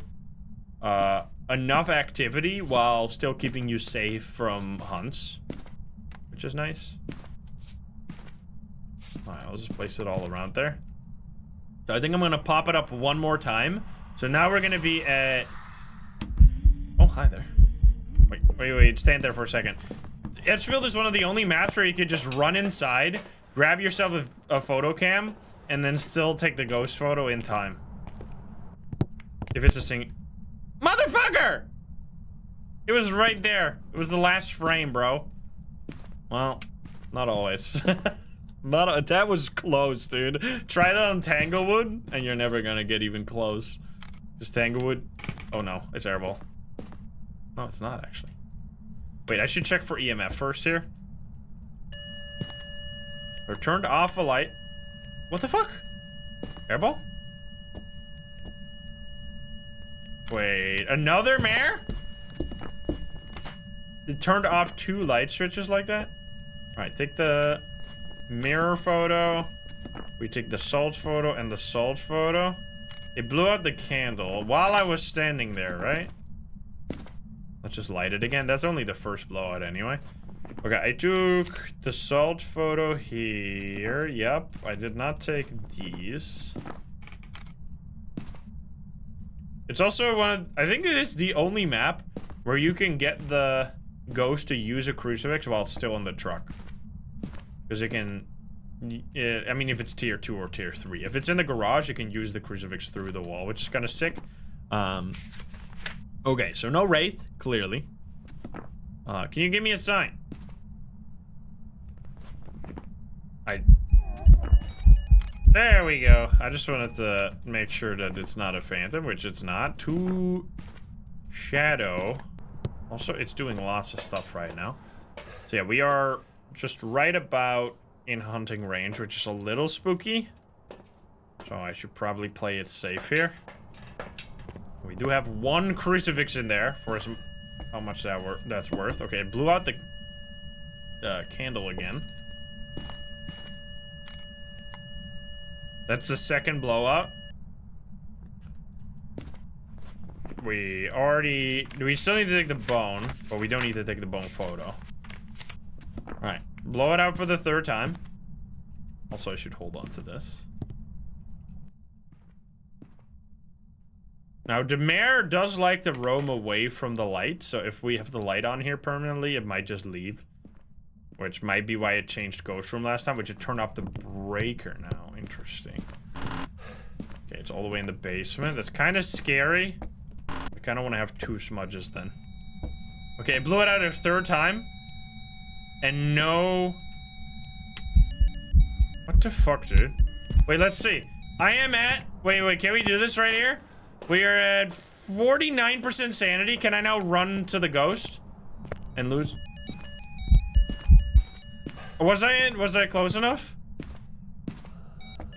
enough activity while still keeping you safe from hunts, which is nice. Alright, I'll just place it all around there. So I think I'm gonna pop it up one more time. So now we're gonna be at... Oh, hi there. Wait, stand there for a second. Edgefield is one of the only maps where you could just run inside, grab yourself a photo cam, and then still take the ghost photo in time. If it's a Motherfucker! It was right there. It was the last frame, bro. Well, not always. That was close, dude. Try that on Tanglewood, and you're never gonna get even close. Just Tanglewood. Oh no, it's airball. No, it's not actually. Wait, I should check for EMF first here. Or turned off a light. What the fuck? Airball? Wait, another Mare? It turned off 2 light switches like that? Alright, take the mirror photo. We take the salt photo and the salt photo. It blew out the candle while I was standing there, right? Let's just light it again. That's only the first blowout anyway. Okay, I took the salt photo here. Yep, I did not take these. It's also I think it is the only map where you can get the ghost to use a crucifix while it's still in the truck. Because it can, I mean, if it's tier 2 or tier 3. If it's in the garage, you can use the crucifix through the wall, which is kind of sick. Okay, so no Wraith, clearly. Can you give me a sign? There we go. I just wanted to make sure that it's not a phantom, which it's not. 2 shadow. Also, it's doing lots of stuff right now. So yeah, we are just right about in hunting range, which is a little spooky. So I should probably play it safe here. We do have 1 crucifix in there for some, how much that's worth. Okay, it blew out the candle again. That's the second blowout. We still need to take the bone, but we don't need to take the bone photo. Alright, blow it out for the 3rd time. Also, I should hold on to this. Now, the Mare does like to roam away from the light, so if we have the light on here permanently, it might just leave. Which might be why it changed Ghost Room last time, which it turned off the breaker now. Interesting. Okay, it's all the way in the basement. That's kind of scary. I kind of want to have 2 smudges then. Okay, I blew it out a 3rd time. And no... What the fuck, dude? Wait, let's see. I am at... Wait, can we do this right here? We are at 49% sanity. Can I now run to the ghost? And lose? Was I close enough?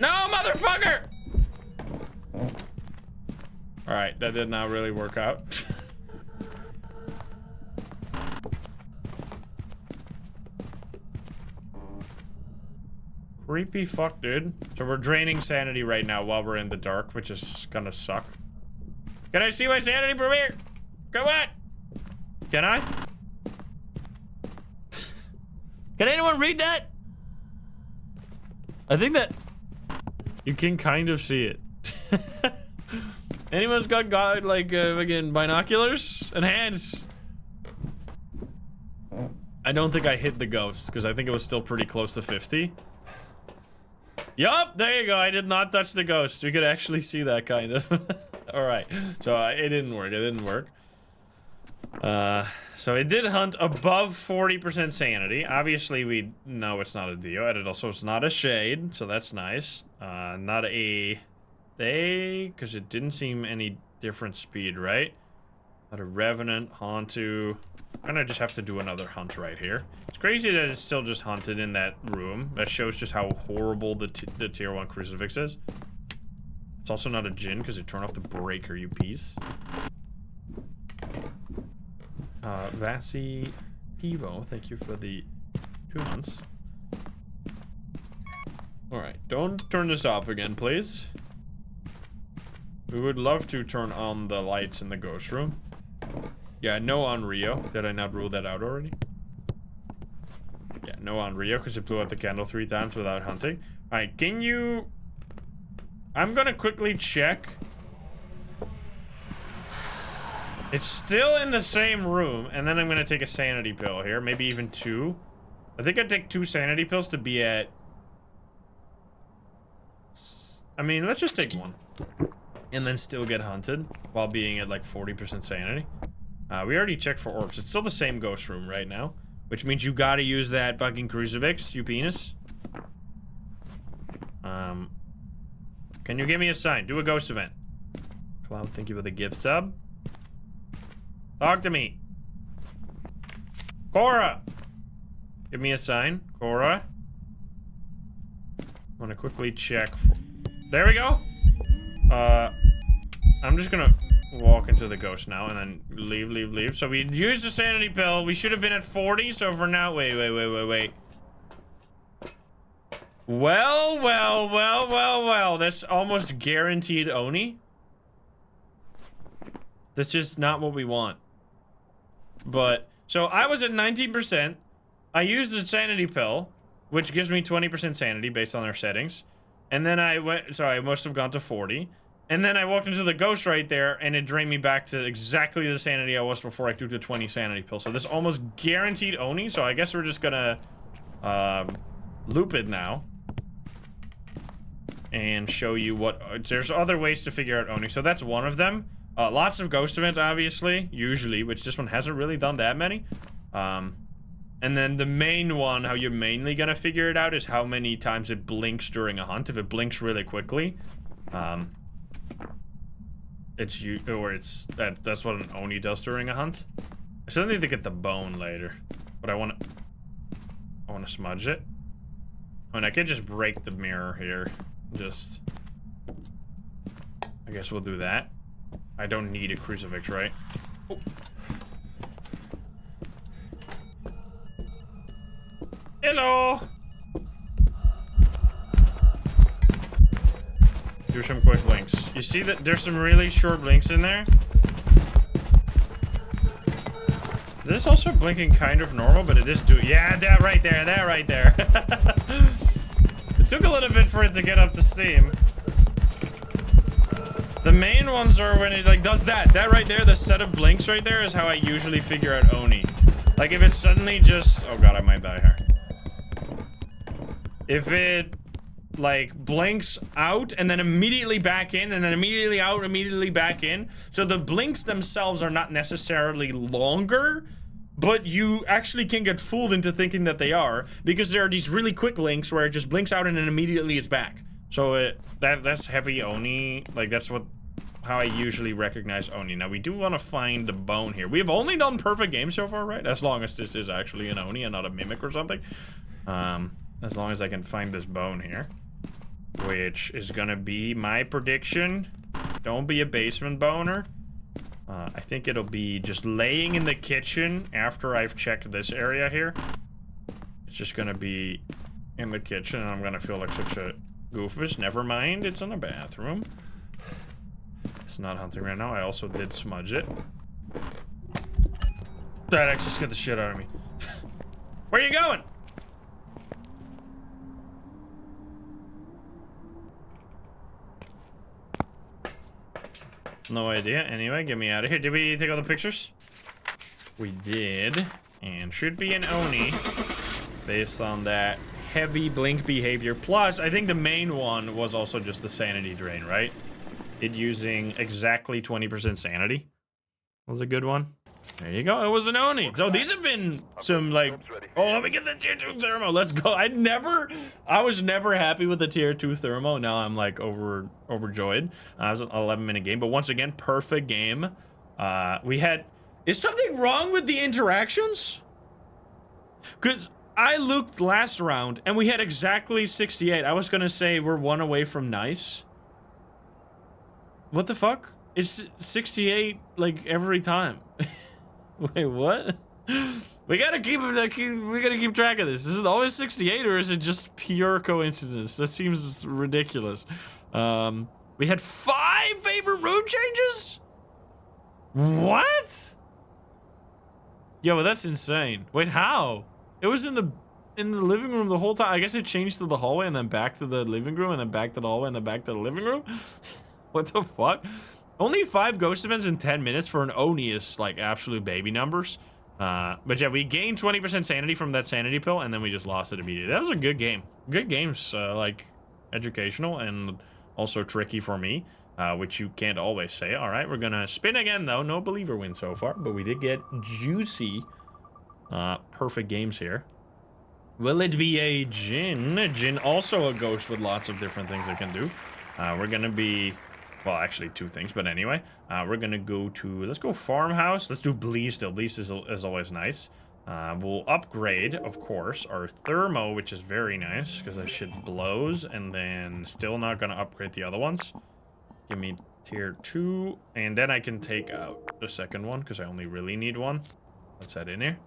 No, motherfucker! Alright, that did not really work out. Creepy fuck, dude. So we're draining sanity right now while we're in the dark, which is gonna suck. Can I see my sanity from here? Come on! Can I? Can anyone read that? I think that... You can kind of see it. Anyone's got like, again, binoculars and hands? I don't think I hit the ghost, because I think it was still pretty close to 50. Yup, there you go. I did not touch the ghost. We could actually see that, kind of. Alright, so it didn't work. It didn't work. So it did hunt above 40% sanity. Obviously, we know it's not a Dio. And also, it's not a shade, so that's nice. Not a... because it didn't seem any different speed, right? Not a Revenant, Hantu. I'm gonna just have to do another hunt right here. It's crazy that it's still just hunted in that room. That shows just how horrible the tier 1 crucifix is. It's also not a Djinn because it turned off the breaker, you piece. Vasi Pivo, thank you for the 2 months. Alright, don't turn this off again, please. We would love to turn on the lights in the ghost room. Yeah, no Onryo. Did I not rule that out already? Yeah, no Onryo, because it blew out the candle 3 times without hunting. Alright, can you... I'm gonna quickly check. It's still in the same room, and then I'm gonna take a sanity pill here. Maybe even 2. I think I'd take 2 sanity pills to be at... I mean, let's just take 1. And then still get hunted while being at like 40% sanity. We already checked for orbs. It's still the same ghost room right now. Which means you gotta use that fucking crucifix, you penis. Can you give me a sign? Do a ghost event. Cloud, thank you for the gift sub. Talk to me. Cora! Give me a sign. Cora. I want to quickly check for... There we go! I'm just gonna walk into the ghost now and then leave. So we used the sanity pill. We should have been at 40, so for now... Wait. Well. That's almost guaranteed Oni. That's just not what we want. But, so I was at 19%. I used the sanity pill, which gives me 20% sanity based on our settings. And then I went, so I must have gone to 40. And then I walked into the ghost right there, and it drained me back to exactly the sanity I was before I took the 20 sanity pill. So this almost guaranteed Oni, so I guess we're just gonna loop it now. And show you what, there's other ways to figure out Oni. So that's one of them. Lots of ghost events, obviously, usually, which this one hasn't really done that many. And then the main one, how you're mainly gonna figure it out, is how many times it blinks during a hunt. If it blinks really quickly, that's what an Oni does during a hunt. I still need to get the bone later, but I wanna smudge it. I mean, I could just break the mirror here. I guess we'll do that. I don't need a crucifix, right? Oh. Hello! Do some quick blinks. You see that there's some really short blinks in there? This is also blinking kind of normal, but it is yeah, that right there, that right there. It took a little bit for it to get up to steam. The main ones are when it like does that right there, the set of blinks right there is how I usually figure out Oni. Like if it suddenly just, oh god, I might die here. If it like blinks out and then immediately back in and then immediately out, immediately back in. So the blinks themselves are not necessarily longer, but you actually can get fooled into thinking that they are because there are these really quick blinks where it just blinks out and then immediately it's back. So that's heavy Oni. Like that's how I usually recognize Oni. Now we do want to find the bone here. We have only done perfect games so far, right? As long as this is actually an Oni and not a mimic or something. As long as I can find this bone here, which is gonna be my prediction. Don't be a basement boner. I think it'll be just laying in the kitchen after I've checked this area here. It's just gonna be in the kitchen and I'm gonna feel like such a goofus. Never mind, it's in the bathroom. It's not hunting right now. I also did smudge it. That actually scared the shit out of me. Where are you going? No idea. Anyway, get me out of here. Did we take all the pictures? We did. And should be an Oni based on that heavy blink behavior. Plus, I think the main one was also just the sanity drain, right? It using exactly 20% sanity was a good one. There you go. It was an Oni. So these have been some like, oh, let me get the tier 2 thermo. Let's go. I was never happy with the tier 2 thermo. Now I'm like overjoyed. It was an 11-minute game, but once again, perfect game. Is something wrong with the interactions? Because I looked last round and we had exactly 68. I was gonna say we're one away from nice. What the fuck? It's 68 like every time. Wait, what? We gotta keep track of this. Is it always 68 or is it just pure coincidence? That seems ridiculous. We had 5 favorite room changes? What? Yo, well, that's insane. Wait, how? It was in the living room the whole time. I guess it changed to the hallway and then back to the living room and then back to the hallway and then back to the living room? What the fuck? Only 5 ghost events in 10 minutes for an Oni is like absolute baby numbers. But yeah, we gained 20% sanity from that sanity pill and then we just lost it immediately. That was a good game. Good games, like educational and also tricky for me, which you can't always say. All right, we're gonna spin again though. No believer win so far, but we did get juicy, perfect games here. Will it be a Jinn? Jinn also a ghost with lots of different things it can do. We're gonna be, well, actually 2 things, but anyway, we're gonna go to, let's go farmhouse. Let's do Bleasdale. Bleasdale is always nice. We'll upgrade, of course, our thermo, which is very nice because that shit blows, and then still not gonna upgrade the other ones. Give me tier 2, and then I can take out the second one because I only really need one. Let's head in here.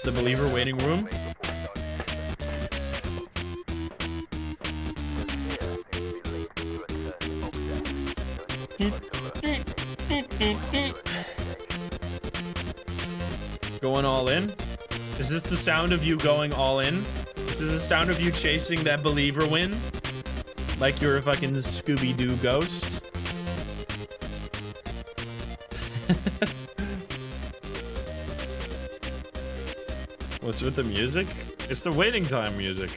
The believer waiting room. Going all in? Is this the sound of you going all in? This is the sound of you chasing that believer win? Like you're a fucking Scooby-Doo ghost? What's with the music? It's the waiting time music.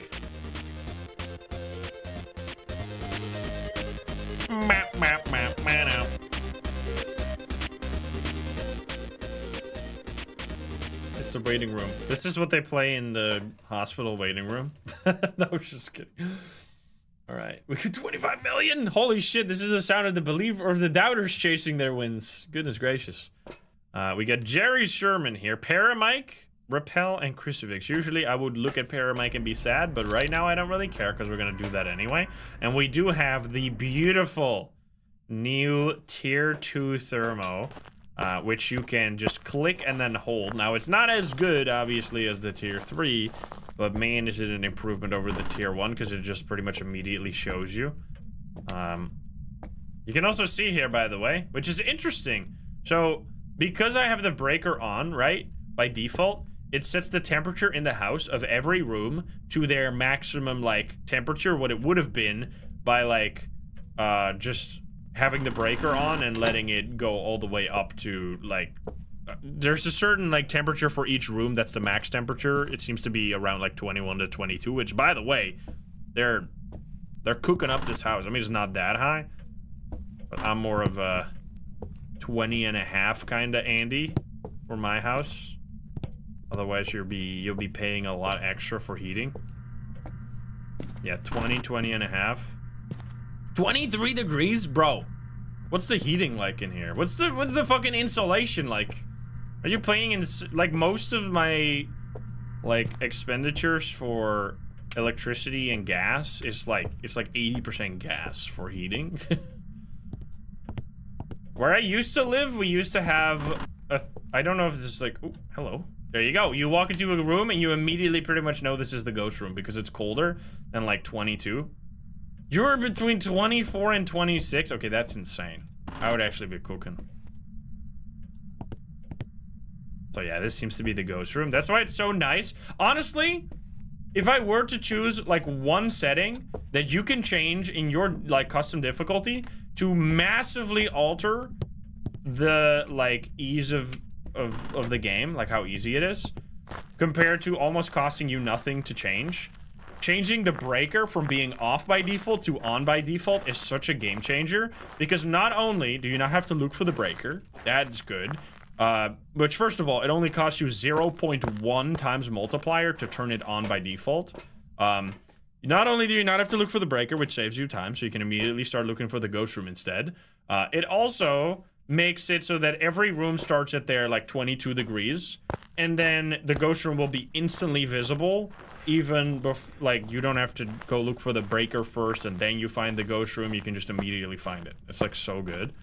the waiting room. This is what they play in the hospital waiting room. No, I'm just kidding. All right, we got 25 million. Holy shit! This is the sound of the believer or the doubters chasing their wins. Goodness gracious. We got Jerry Sherman here. Paramike, Repel, and Crucifix. Usually I would look at Paramike and be sad, but right now I don't really care because we're gonna do that anyway. And we do have the beautiful new tier 2 thermo, which you can just click and then hold. Now it's not as good obviously as the tier 3, but man, is it an improvement over the tier 1 because it just pretty much immediately shows you. You can also see here, by the way, which is interesting. So because I have the breaker on, right, by default, it sets the temperature in the house of every room to their maximum like temperature, what it would have been by like just having the breaker on and letting it go all the way up to like there's a certain like temperature for each room that's the max temperature. It seems to be around like 21 to 22, which by the way, they're cooking up this house. I mean, it's not that high, but I'm more of a 20 and a half kind of Andy for my house. Otherwise you'll be paying a lot extra for heating. Yeah, 20 and a half. 23 degrees, bro. What's the heating like in here? What's the fucking insulation like? Are you playing in like most of my like expenditures for electricity and gas is like it's like 80% gas for heating. Where I used to live, we used to have a I don't know if this is like oh, hello. There you go. You walk into a room and you immediately pretty much know this is the ghost room because it's colder than like 22. You're between 24 and 26. Okay, that's insane. I would actually be cooking. So yeah, this seems to be the ghost room. That's why it's so nice. Honestly, if I were to choose like one setting that you can change in your like custom difficulty to massively alter the like ease of the game, like how easy it is, compared to almost costing you nothing to change. Changing the breaker from being off by default to on by default is such a game changer because not only do you not have to look for the breaker, that's good, which first of all, it only costs you 0.1 times multiplier to turn it on by default. Not only do you not have to look for the breaker, which saves you time, so you can immediately start looking for the ghost room instead, it also makes it so that every room starts at their like 22 degrees, and then the ghost room will be instantly visible, even like you don't have to go look for the breaker first and then you find the ghost room. You can just immediately find it. It's like so good.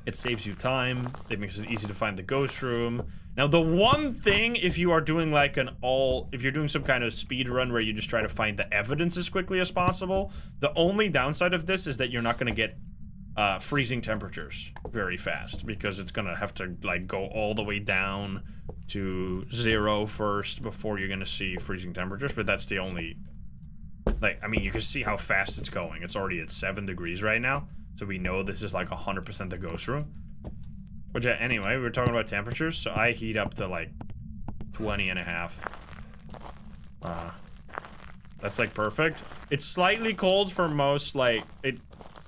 It saves you time. It makes it easy to find the ghost room. Now the one thing, if you are doing like if you're doing some kind of speed run where you just try to find the evidence as quickly as possible, the only downside of this is that you're not going to get freezing temperatures very fast because it's gonna have to like go all the way down to 0 first before you're gonna see freezing temperatures. But that's the only, like, I mean, you can see how fast it's going. It's already at 7 degrees right now, so we know this is like 100% the ghost room. But yeah, anyway, we were talking about temperatures, so I heat up to like 20 and a half. That's like perfect. It's slightly cold for most, like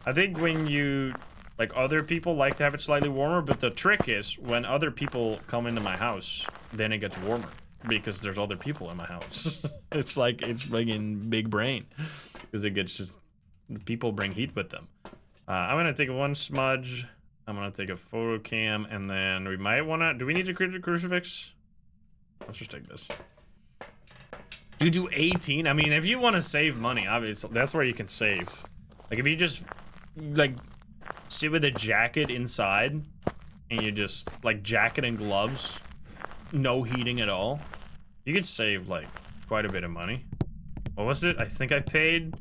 I think when you, like, other people like to have it slightly warmer, but the trick is when other people come into my house, then it gets warmer because there's other people in my house. It's like, it's friggin' big brain because it gets just, people bring heat with them. I'm gonna take one smudge. I'm gonna take a photo cam, and then we might wanna, do we need to create a crucifix? Let's just take this. Do you do 18? I mean, if you want to save money, obviously, that's where you can save. Like, if you just like sit with a jacket inside and you just like jacket and gloves, no heating at all, you could save like quite a bit of money. What was it? I think I paid,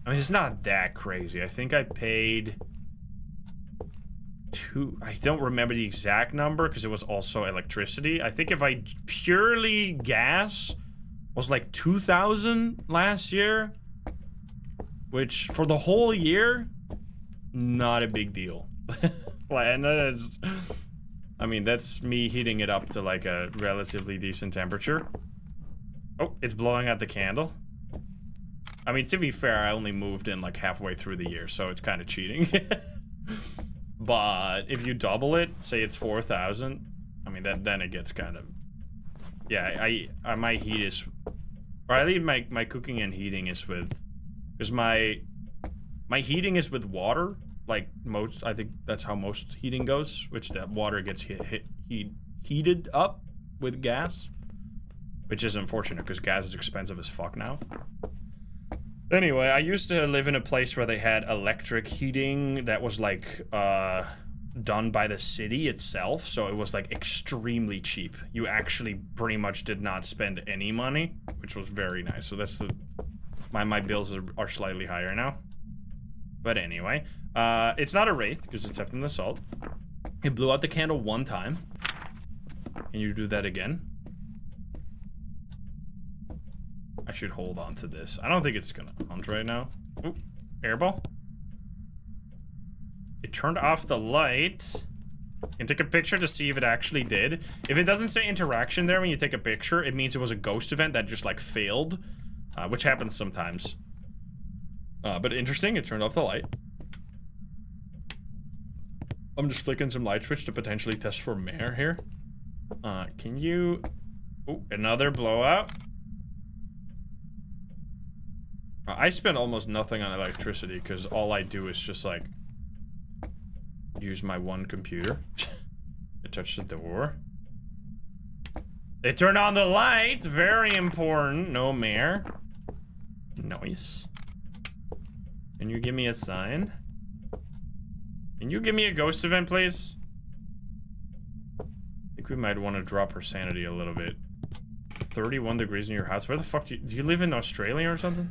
I mean, it's not that crazy. I think I paid I don't remember the exact number because it was also electricity. I think if I purely gas was like 2,000 last year, which for the whole year, not a big deal. And that's, I mean, that's me heating it up to like a relatively decent temperature. Oh, it's blowing out the candle. I mean, to be fair, I only moved in like halfway through the year, so it's kind of cheating. But if you double it, say it's 4,000, I mean, then it gets kind of... Yeah, my heat is... Or I leave my cooking and heating is with... Because my heating is with water. Like most, I think that's how most heating goes. Which that water gets heated up with gas. Which is unfortunate because gas is expensive as fuck now. Anyway, I used to live in a place where they had electric heating that was like, done by the city itself, so it was like extremely cheap. You actually pretty much did not spend any money, which was very nice. So that's the my bills are slightly higher now. But anyway, it's not a wraith because it's up in the salt. It blew out the candle one time. Can you do that again? I should hold on to this. I don't think it's gonna hunt right now. Ooh, airball. It turned off the light. And take a picture to see if it actually did. If it doesn't say interaction there when you take a picture, it means it was a ghost event that just like failed. Which happens sometimes. But interesting, it turned off the light. I'm just flicking some light switch to potentially test for Mare here. Can you... Ooh, another blowout. I spend almost nothing on electricity because all I do is just like use my one computer. It touched the door. It turned on the light. Very important. No Mare. Nice. Can you give me a sign? Can you give me a ghost event, please? I think we might want to drop her sanity a little bit. 31 degrees in your house. Where the fuck do you live in Australia or something?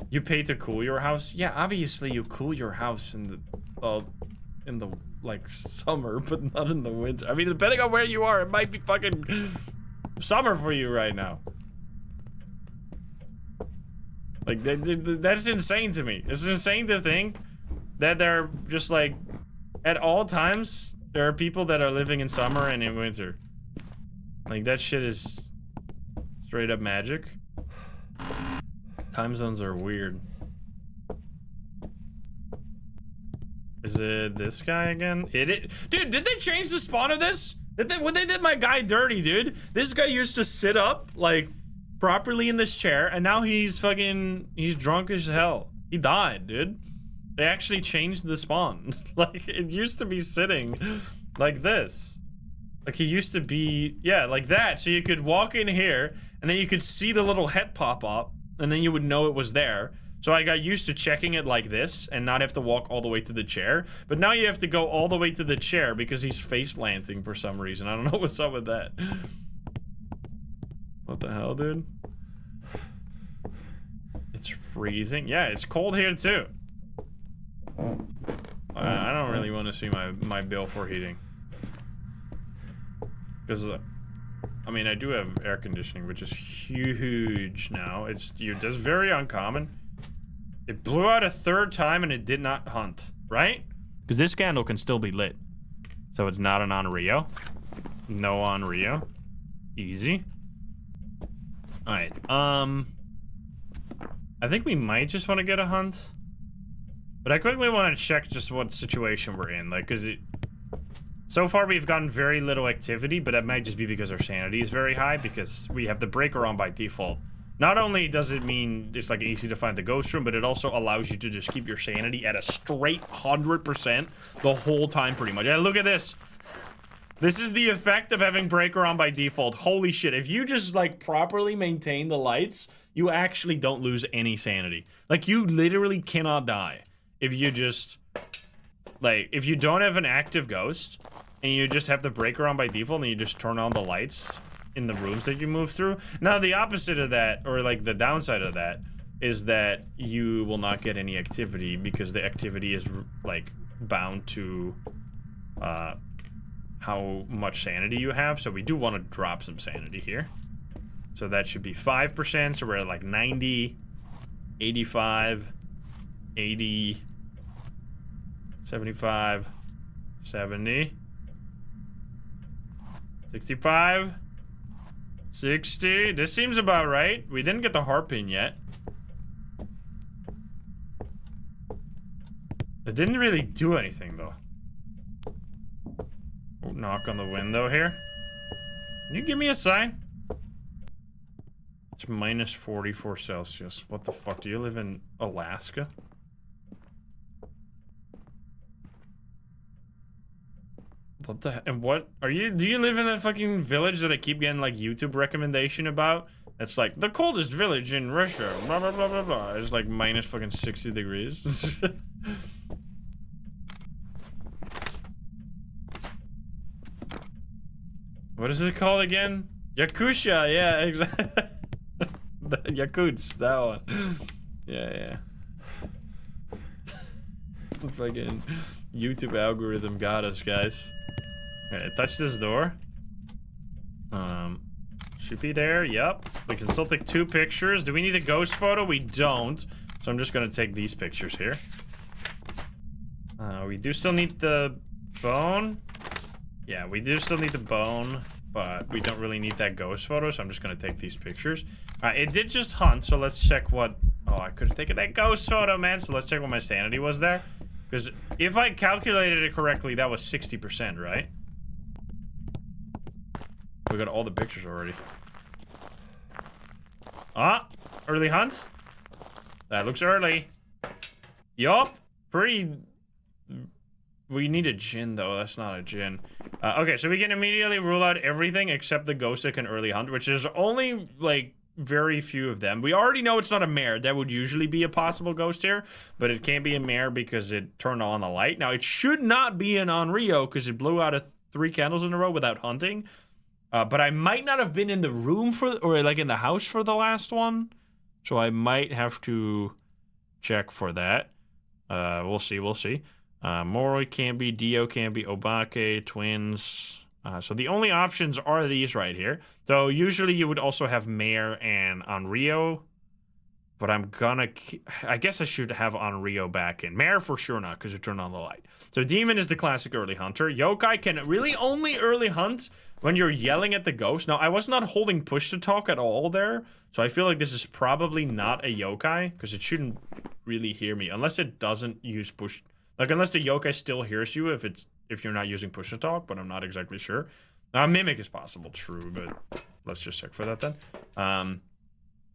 You pay to cool your house? Yeah, obviously you cool your house in the like summer, but not in the winter. I mean, depending on where you are, it might be fucking summer for you right now. Like that's insane to me. It's insane to think that they're just like at all times there are people that are living in summer and in winter. Like that shit is straight up magic. Time zones are weird. Is it this guy again? Dude, did they change the spawn of this? When they did my guy dirty, dude. This guy used to sit up, like, properly in this chair, and now he's drunk as hell. He died, dude. They actually changed the spawn. Like, it used to be sitting like this. Like, he used to be, yeah, like that. So you could walk in here, and then you could see the little head pop up, and then you would know it was there. So I got used to checking it like this and not have to walk all the way to the chair. But now you have to go all the way to the chair because he's face planting for some reason. I don't know what's up with that. What the hell, dude? It's freezing. Yeah, it's cold here too. I don't really want to see my bill for heating. Because... I mean, I do have air conditioning, which is huge now. It's very uncommon. It blew out a third time and it did not hunt, right? Because this candle can still be lit. So it's not an Onryo. No Onryo. Easy. Alright, I think we might just want to get a hunt. But I quickly want to check just what situation we're in. Like, because so far we've gotten very little activity, but that might just be because our sanity is very high because we have the breaker on by default. Not only does it mean it's like easy to find the ghost room, but it also allows you to just keep your sanity at a straight 100% the whole time pretty much. Yeah, look at this. This is the effect of having breaker on by default. Holy shit. If you just like properly maintain the lights, you actually don't lose any sanity. Like you literally cannot die if you just like, if you don't have an active ghost and you just have the breaker on by default and you just turn on the lights in the rooms that you move through. Now the opposite of that, or like the downside of that, is that you will not get any activity because the activity is like bound to how much sanity you have. So we do want to drop some sanity here. So that should be 5%, so we're at like 90, 85, 80, 75, 70, 65, 60. This seems about right. We didn't get the harping yet. It didn't really do anything though. knock on the window here. Can you give me a sign? It's minus 44 Celsius. What the fuck? Do you live in Alaska? What the and what are you? Do you live in that fucking village that I keep getting like YouTube recommendation about? It's like the coldest village in Russia. Blah blah blah blah blah. It's like minus fucking 60 degrees. What is it called again? Yakutia, yeah, exactly. Yakuts, that one. Yeah. Fucking YouTube algorithm got us, guys. Okay, touch this door. Should be there, yep. We can still take 2 pictures. Do we need a ghost photo? We don't. So I'm just gonna take these pictures here. We do still need the bone. Yeah, we do still need the bone, but we don't really need that ghost photo, so I'm just gonna take these pictures. It did just hunt, so let's check what... Oh, I could have taken that ghost photo, man, so let's check what my sanity was there. Because if I calculated it correctly, that was 60%, right? We got all the pictures already. Ah, early hunt? That looks early. Yup, pretty... We need a gin, though. That's not a gin. Okay, so we can immediately rule out everything except the ghost that can early hunt, which is only, like, very few of them. We already know it's not a mare. That would usually be a possible ghost here, but it can't be a mare because it turned on the light. Now, it should not be an Onryo because it blew out 3 candles in a row without hunting. But I might not have been in the room for, or, like, in the house for the last one. So I might have to check for that. We'll see, we'll see. Moroi can't be, Dio can't be, Obake, twins. So the only options are these right here. So usually you would also have Mare and Onryo. But I'm gonna... I guess I should have Onryo back in. Mare for sure not, because it turned on the light. So Demon is the classic early hunter. Yokai can really only early hunt when you're yelling at the ghost. Now, I was not holding push to talk at all there. So I feel like this is probably not a Yokai, because it shouldn't really hear me. Unless it doesn't use push... Like, unless the Yokai still hears you if you're not using push to talk, but I'm not exactly sure. Mimic is possible, true, but let's just check for that then.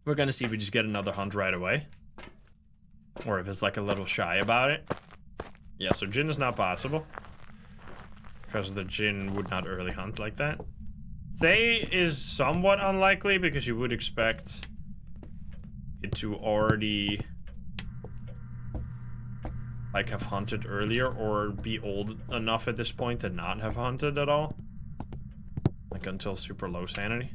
We're gonna see if we just get another hunt right away. Or if it's like a little shy about it. Yeah, so Jin is not possible. Because the Jin would not early hunt like that. They is somewhat unlikely because you would expect it to already... like have hunted earlier or be old enough at this point to not have hunted at all. Like until super low sanity.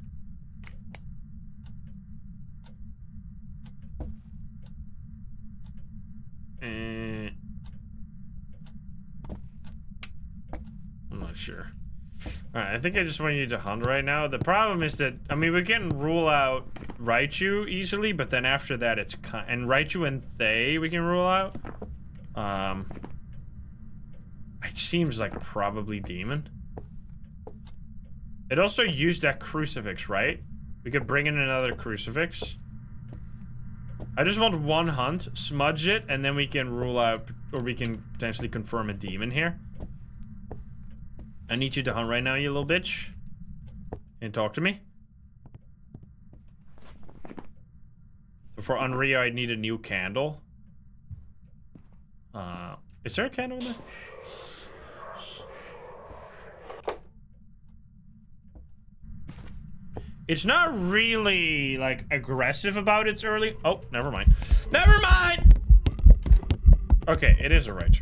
I'm not sure. Alright, I think I just want you to hunt right now. The problem is that, I mean, we can rule out Raiju easily, but then after that it's and Raiju and Thay we can rule out. It seems like probably demon. It also used that crucifix, right? We could bring in another crucifix. I just want 1 hunt, smudge it, and then we can rule out, or we can potentially confirm a demon here. I need you to hunt right now, you little bitch. And talk to me. So for Onryo, I need a new candle. Is there a candle in there? It's not really, like, aggressive about its early... Oh, never mind. Never mind! Okay, it is a Raiju.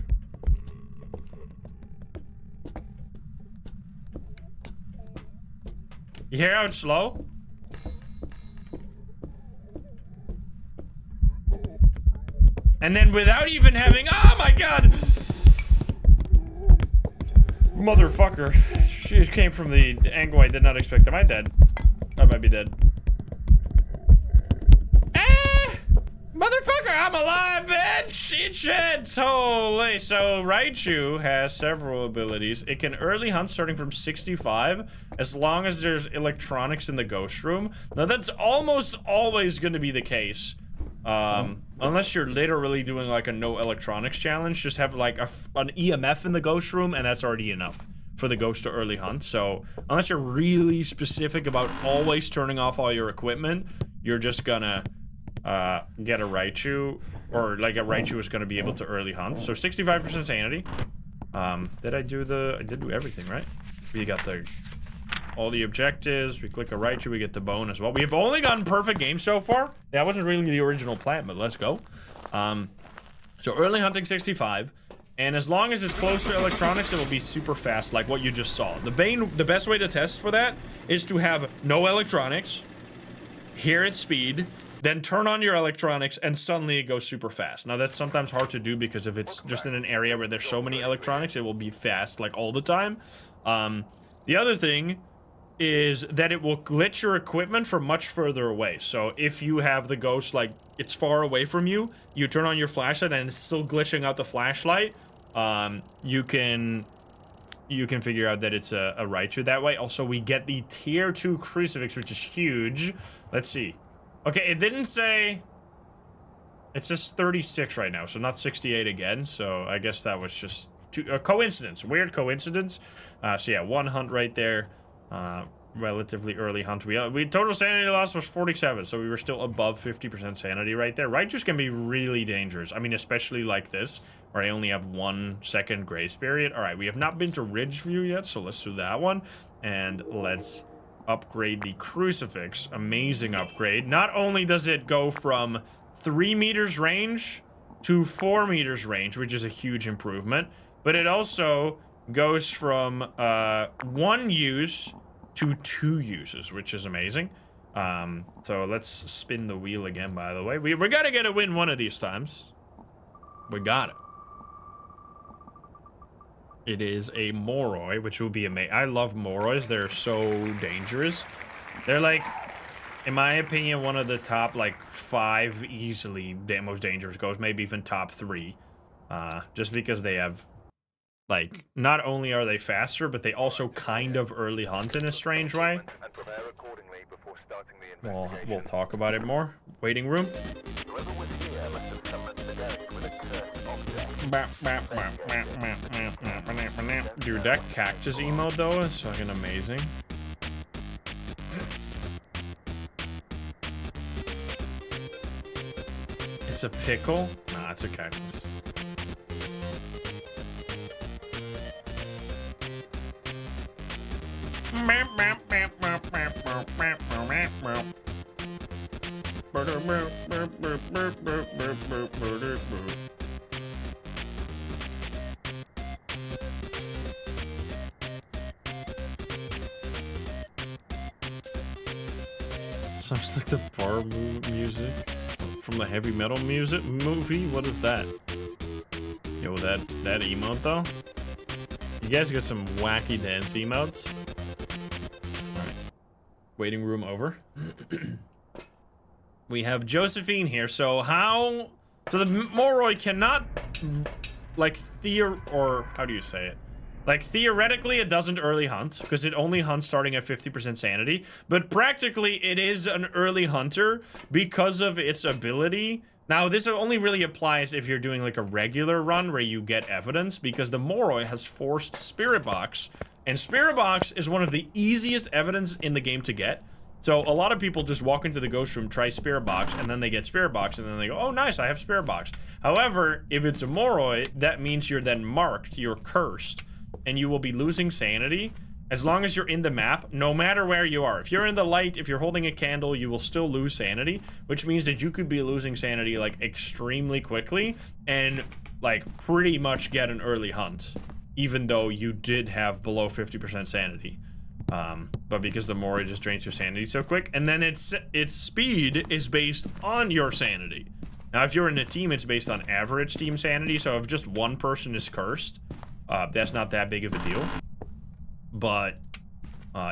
You hear how it's slow? And then without even having... Oh my god! Motherfucker. She came from the angle I did not expect. Am I dead? I might be dead. Ah! Motherfucker, I'm alive, bitch! Shit! Holy. So, Raiju has several abilities. It can early hunt starting from 65, as long as there's electronics in the ghost room. Now, that's almost always going to be the case. Unless you're literally doing like a no electronics challenge, just have like an EMF in the ghost room and that's already enough for the ghost to early hunt. So unless you're really specific about always turning off all your equipment, you're just gonna get a Raiju, or like a Raiju is gonna be able to early hunt. So 65% sanity. I did do everything, right? We got all the objectives. We click a Raiju, we get the bone as well. We have only gotten perfect games so far. That wasn't really the original plan, but let's go. So early hunting 65, and as long as it's close to electronics, it'll be super fast, like what you just saw. The best way to test for that is to have no electronics, hear its speed, then turn on your electronics, and suddenly it goes super fast. Now that's sometimes hard to do because if it's just in an area where there's so many electronics, it will be fast like all the time. The other thing is that it will glitch your equipment from much further away. So if you have the ghost, like, it's far away from you, you turn on your flashlight and it's still glitching out the flashlight, you can figure out that it's a Raiju that way. Also, we get the tier 2 crucifix, which is huge. Let's see. Okay, it didn't say... It says 36 right now, so not 68 again. So I guess that was just a coincidence. Weird coincidence. So yeah, 1 hunt right there. Relatively early hunt. We total sanity loss was 47, so we were still above 50% sanity right there. Raijus can be really dangerous. I mean, especially like this, where I only have 1 second grace period. All right, we have not been to Ridgeview yet, so let's do that one. And let's upgrade the crucifix. Amazing upgrade. Not only does it go from 3 meters range to 4 meters range, which is a huge improvement, but it also goes from 1 use to 2 uses, which is amazing. So let's spin the wheel again, by the way. We gotta get a win one of these times. We got it. It is a Moroi, which will be amazing. I love Morois. They're so dangerous. They're like, in my opinion, one of the top, like, 5 easily most dangerous ghosts, maybe even top 3. Just because they have... Like, not only are they faster, but they also kind of early hunt in a strange way. We'll talk about it more. Waiting room. Dude, that cactus emote, though, is fucking amazing. It's a pickle? Nah, it's a cactus. Sounds like the bar music from the heavy metal music movie. What is that? Yo, that emote though. You guys got some wacky dance emotes. Alright. Waiting room over. We have Josephine here. So the Moroi cannot, like, how do you say it? Like, theoretically, it doesn't early hunt, because it only hunts starting at 50% sanity. But practically, it is an early hunter because of its ability. Now, this only really applies if you're doing, like, a regular run where you get evidence, because the Moroi has forced Spirit Box. And Spirit Box is one of the easiest evidence in the game to get. So, a lot of people just walk into the ghost room, try Spirit Box, and then they get Spirit Box, and then they go, oh, nice, I have Spirit Box. However, if it's a Moroi, that means you're then marked, you're cursed. And you will be losing sanity as long as you're in the map, no matter where you are. If you're in the light, if you're holding a candle, you will still lose sanity, which means that you could be losing sanity, like, extremely quickly and, like, pretty much get an early hunt, even though you did have below 50% sanity. But because the Moroi just drains your sanity so quick, and then its speed is based on your sanity. Now, if you're in a team, it's based on average team sanity, so if just one person is cursed, that's not that big of a deal. But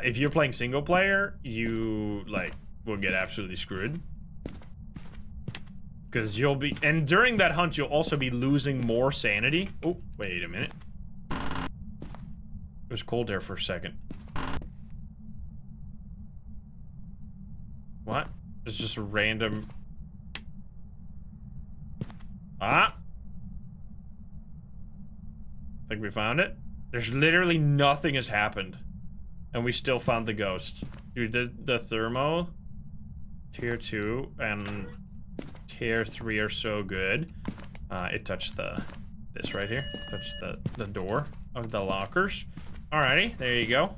if you're playing single player, you, like, will get absolutely screwed. Because you'll be... And during that hunt, you'll also be losing more sanity. Oh, wait a minute. It was cold there for a second. What? It's just a random... Ah! I think we found it. There's literally nothing has happened. And we still found the ghost. Dude, the thermo, tier 2 and tier 3 are so good. It touched this right here. Touched the door of the lockers. Alrighty, there you go.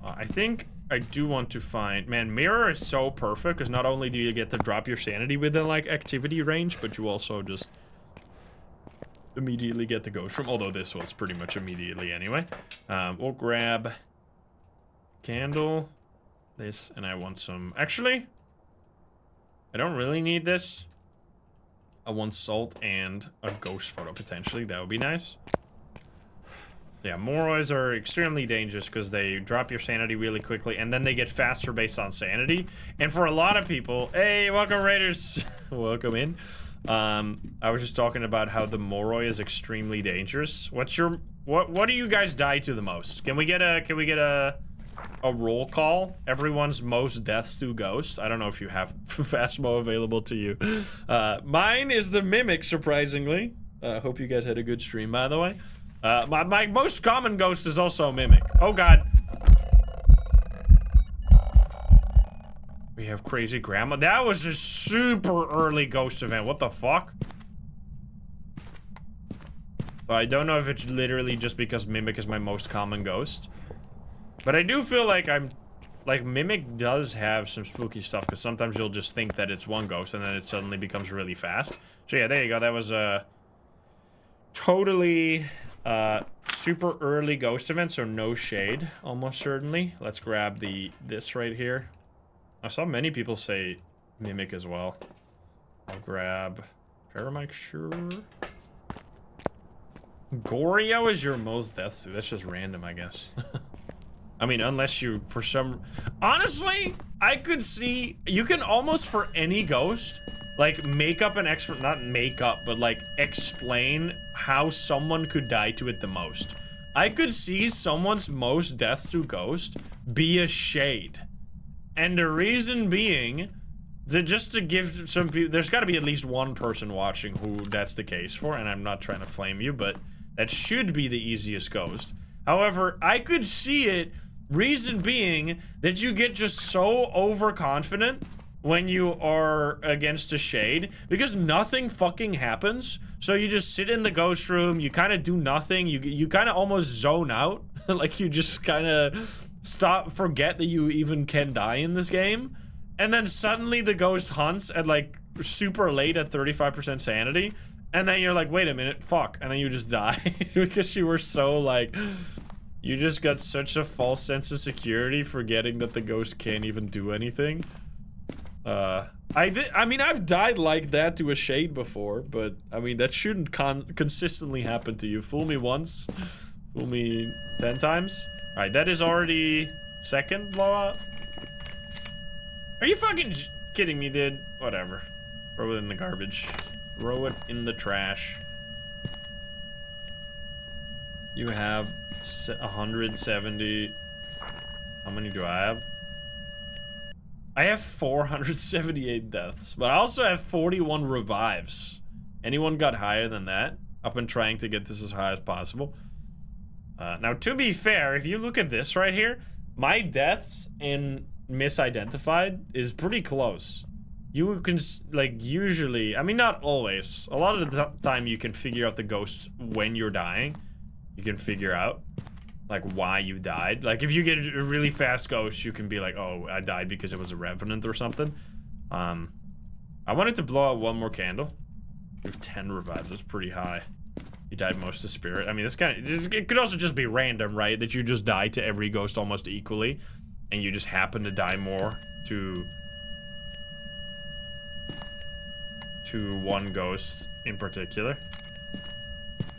I think I do want to find, man, mirror is so perfect because not only do you get to drop your sanity within like activity range, but you also just immediately get the ghost room, although this was pretty much immediately anyway. We'll grab candle, this, and I want some, actually, I don't really need this. I want salt and a ghost photo potentially, that would be nice. Yeah, Morois are extremely dangerous because they drop your sanity really quickly and then they get faster based on sanity. And for a lot of people, hey, welcome Raiders, welcome in. I was just talking about how the Moroi is extremely dangerous. What do you guys die to the most? Can we get a roll call? Everyone's most deaths to ghost. I don't know if you have Phasmo available to you. Mine is the Mimic, surprisingly. Hope you guys had a good stream, by the way. My most common ghost is also a Mimic. Oh god. We have crazy grandma. That was a super early ghost event. What the fuck? But I don't know if it's literally just because Mimic is my most common ghost. But I do feel like Mimic does have some spooky stuff because sometimes you'll just think that it's one ghost and then it suddenly becomes really fast. So yeah, there you go. That was a totally super early ghost event, so no shade, almost certainly. Let's grab this right here. I saw many people say Mimic as well. I'll grab Paramike, sure. Goryo is your most deaths to. That's just random, I guess. I mean, unless you, for some... Honestly, I could see... You can almost, for any ghost, like, make up an expert... Not make up, but, like, explain how someone could die to it the most. I could see someone's most deaths to ghost be a shade. And the reason being... just to give some people... There's got to be at least one person watching who that's the case for, and I'm not trying to flame you, but that should be the easiest ghost. However, I could see it... Reason being that you get just so overconfident when you are against a shade because nothing fucking happens. So you just sit in the ghost room, you kind of do nothing, you kind of almost zone out. Like you just kind of forget that you even can die in this game. And then suddenly the ghost hunts at like super late at 35% sanity. And then you're like, wait a minute, fuck. And then you just die because you were so like... You just got such a false sense of security, forgetting that the ghost can't even do anything. I mean, I've died like that to a shade before, but I mean, that shouldn't consistently happen to you. Fool me once, fool me 10 times. All right, that is already second blowout. Are you fucking kidding me, dude? Whatever. Throw it in the garbage. Throw it in the trash. You have 170. How many do I have? I have 478 deaths, but I also have 41 revives. Anyone got higher than that? I've been trying to get this as high as possible. Now, to be fair, if you look at this right here, my deaths in misidentified is pretty close. You can, like, usually, I mean, not always. A lot of the time you can figure out the ghosts when you're dying. You can figure out, like, why you died. Like, if you get a really fast ghost, you can be like, oh, I died because it was a revenant or something. I wanted to blow out one more candle. You have 10 revives. That's pretty high. You died most of spirit. I mean, it could also just be random, right? That you just die to every ghost almost equally, and you just happen to die more to one ghost in particular.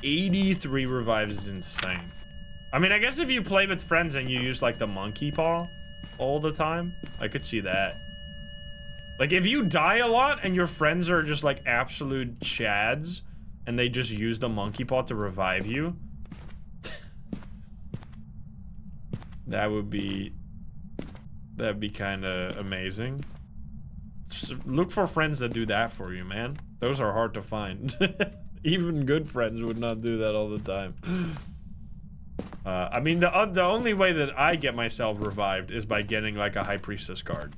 83 revives is insane. I mean, I guess if you play with friends and you use, like, the monkey paw all the time, I could see that. Like, if you die a lot and your friends are just, like, absolute chads and they just use the monkey paw to revive you, that'd be kind of amazing. Just look for friends that do that for you, man. Those are hard to find. Even good friends would not do that all the time. I mean, the only way that I get myself revived is by getting like a High Priestess card.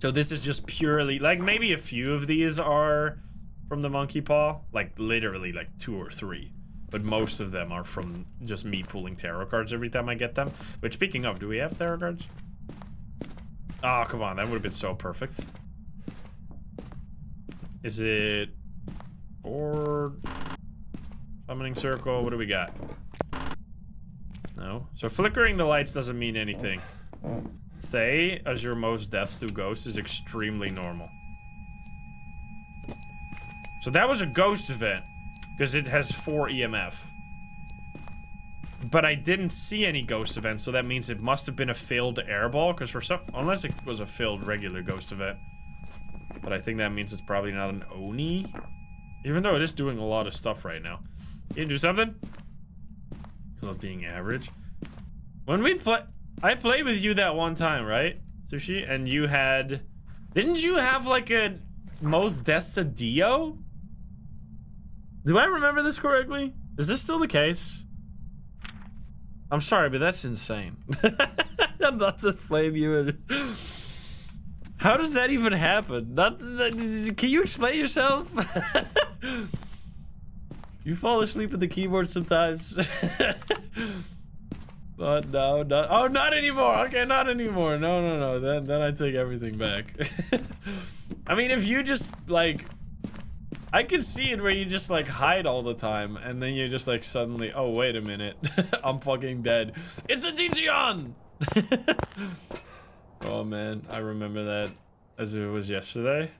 So this is just purely, like maybe a few of these are from the Monkey Paw, like literally like 2 or 3. But most of them are from just me pulling tarot cards every time I get them. Which, speaking of, do we have tarot cards? Oh, come on, that would have been so perfect. Is it board? Summoning circle, what do we got? No. So flickering the lights doesn't mean anything. Thay, as your most deaths through ghosts, is extremely normal. So that was a ghost event, because it has 4 EMF. But I didn't see any ghost events, so that means it must have been a failed airball, because for some, unless it was a failed regular ghost event. But I think that means it's probably not an Oni. Even though it is doing a lot of stuff right now. Can you do something? I love being average. When we play, I played with you that one time, right, Sushi? And you had, didn't you have like a most deaths to Dio? Do I remember this correctly? Is this still the case? I'm sorry, but that's insane. Not to flame you. How does that even happen? Can you explain yourself? You fall asleep at the keyboard sometimes. But no, not, oh, not anymore. Okay, not anymore. No. Then I take everything back. I mean, if you just like, I can see it where you just like hide all the time, and then you just like suddenly, oh wait a minute, I'm fucking dead. It's a Digion. Oh man, I remember that as if it was yesterday.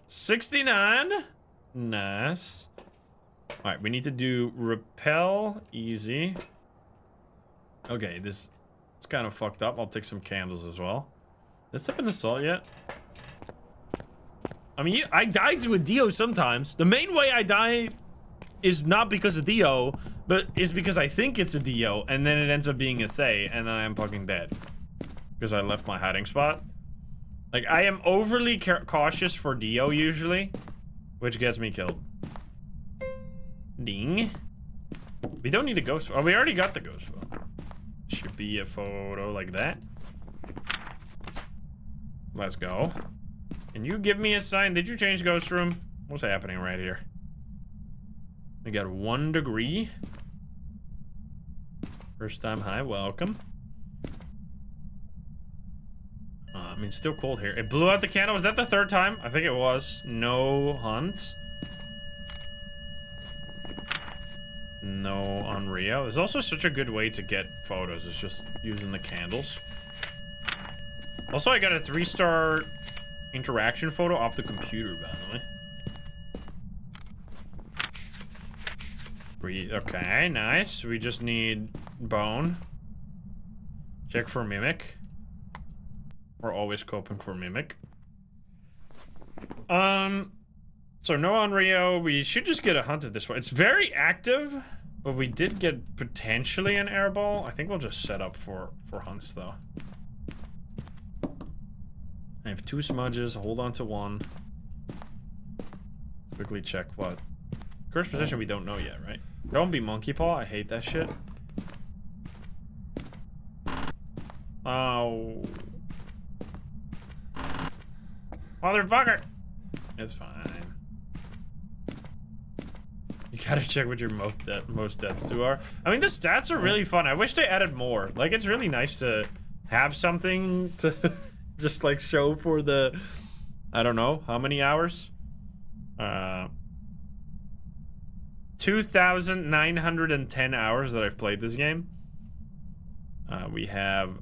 69. Nice. All right, we need to do repel easy. Okay, this it's kind of fucked up. I'll take some candles as well. Has that been assault yet? I mean, I die to a Dio sometimes. The main way I die is not because of Dio, but is because I think it's a Dio, and then it ends up being a Thay, and then I'm fucking dead. Because I left my hiding spot. Like, I am overly cautious for Dio usually, which gets me killed. Ding. We don't need a ghost. Oh, we already got the ghost photo. Should be a photo like that. Let's go. Can you give me a sign? Did you change ghost room? What's happening right here? We got 1 degree. First time high, welcome. I mean, still cold here. It blew out the candle. Was that the 3rd time? I think it was. No hunt. No Onryo. There's also such a good way to get photos. It's just using the candles. Also, I got a 3-star interaction photo off the computer, by the way. Okay, nice. We just need bone. Check for mimic. We're always coping for mimic. So no Onryo. We should just get a hunted this way. It's very active, but we did get potentially an airball. I think we'll just set up for hunts though. I have 2 smudges. Hold on to 1. Let's quickly check what. Cursed position we don't know yet, right? Don't be monkey paw. I hate that shit. Oh. Motherfucker! It's fine. You gotta check what your most deaths to are. I mean, the stats are really fun. I wish they added more. Like, it's really nice to have something to just, like, show for the, I don't know, how many hours? 2,910 hours that I've played this game. We have...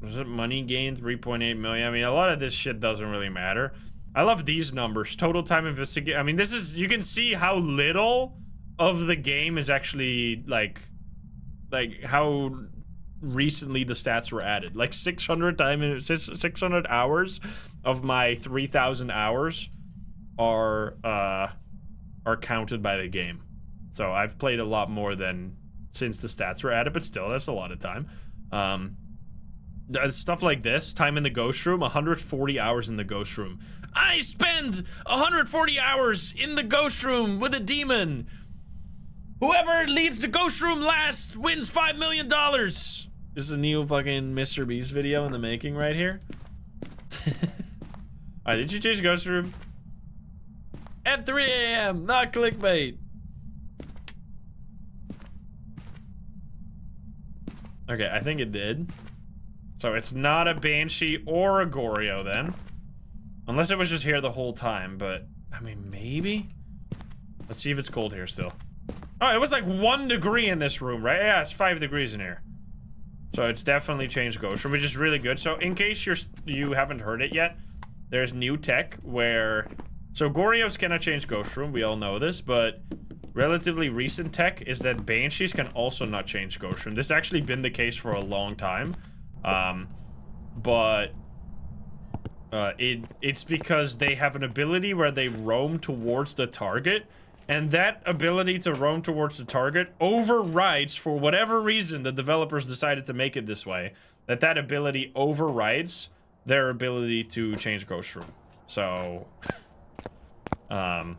Was it money gained? 3.8 million. I mean, a lot of this shit doesn't really matter. I love these numbers. Total time investigate. I mean, this is, you can see how little of the game is actually like how recently the stats were added. Like 600 hours of my 3,000 hours are counted by the game. So I've played a lot more than since the stats were added, but still, that's a lot of time. Stuff like this, time in the ghost room, 140 hours in the ghost room. I spend 140 hours in the ghost room with a demon. Whoever leaves the ghost room last wins $5 million. This is a new fucking Mr. Beast video in the making right here. Alright, did you change the ghost room? At 3 a.m., not clickbait. Okay, I think it did. So it's not a Banshee or a Goryo then. Unless it was just here the whole time, but I mean, maybe? Let's see if it's cold here still. Oh, it was like 1 degree in this room, right? Yeah, it's 5 degrees in here. So it's definitely changed ghost room, which is really good. So in case you haven't heard it yet, there's new tech where... So Goryos cannot change ghost room, we all know this, but relatively recent tech is that Banshees can also not change ghost room. This has actually been the case for a long time. It's because they have an ability where they roam towards the target, and that ability to roam towards the target overrides, for whatever reason the developers decided to make it this way, that ability overrides their ability to change ghost room. So that's